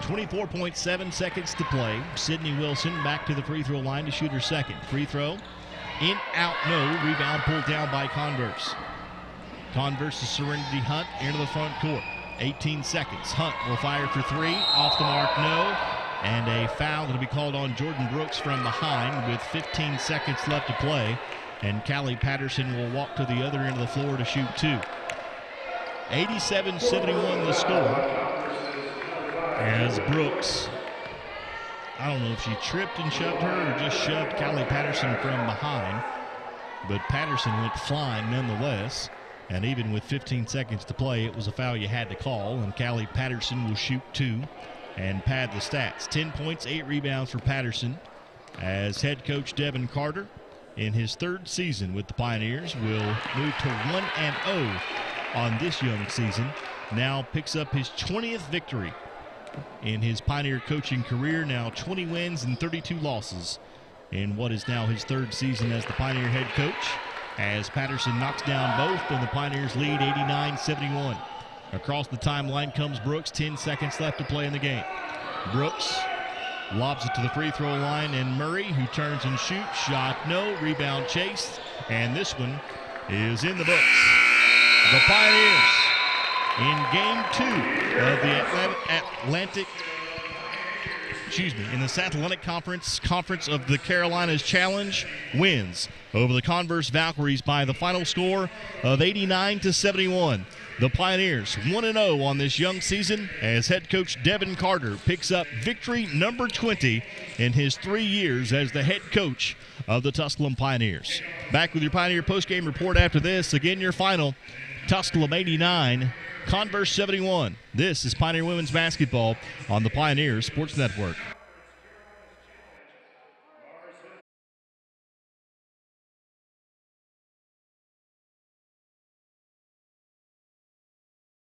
24.7 seconds to play. Sidney Wilson back to the free throw line to shoot her second. Free throw, in, out, no. Rebound pulled down by Converse. Converse to Serenity Hunt into the front court. 18 seconds. Hunt will fire for 3. Off the mark, no. And a foul that'll be called on Jordan Brooks from behind with 15 seconds left to play. And Callie Patterson will walk to the other end of the floor to shoot 2. 87-71 the score. As Brooks, I don't know if she tripped and shoved her or just shoved Callie Patterson from behind. But Patterson went flying nonetheless. And even with 15 seconds to play, it was a foul you had to call. And Callie Patterson will shoot 2 and pad the stats. 10 points, 8 rebounds for Patterson. As head coach Devon Carter, in his 3rd season with the Pioneers, will move to 1-0 on this young season. Now picks up his 20th victory in his Pioneer coaching career. Now 20 wins and 32 losses in what is now his 3rd season as the Pioneer head coach. As Patterson knocks down both and the Pioneers lead 89-71. Across the timeline comes Brooks. 10 seconds left to play in the game. Brooks lobs it to the free throw line, and Murray, who turns and shoots. Shot no. Rebound chased. And this one is in the books. The Pioneers in game 2 of the in the South Atlantic Conference of the Carolinas Challenge wins over the Converse Valkyries by the final score of 89-71. The Pioneers 1-0 on this young season as head coach Devon Carter picks up victory number 20 in his 3 years as the head coach of the Tusculum Pioneers. Back with your Pioneer postgame report after this. Again, your final, Tusculum 89, Converse 71. This is Pioneer Women's Basketball on the Pioneer Sports Network.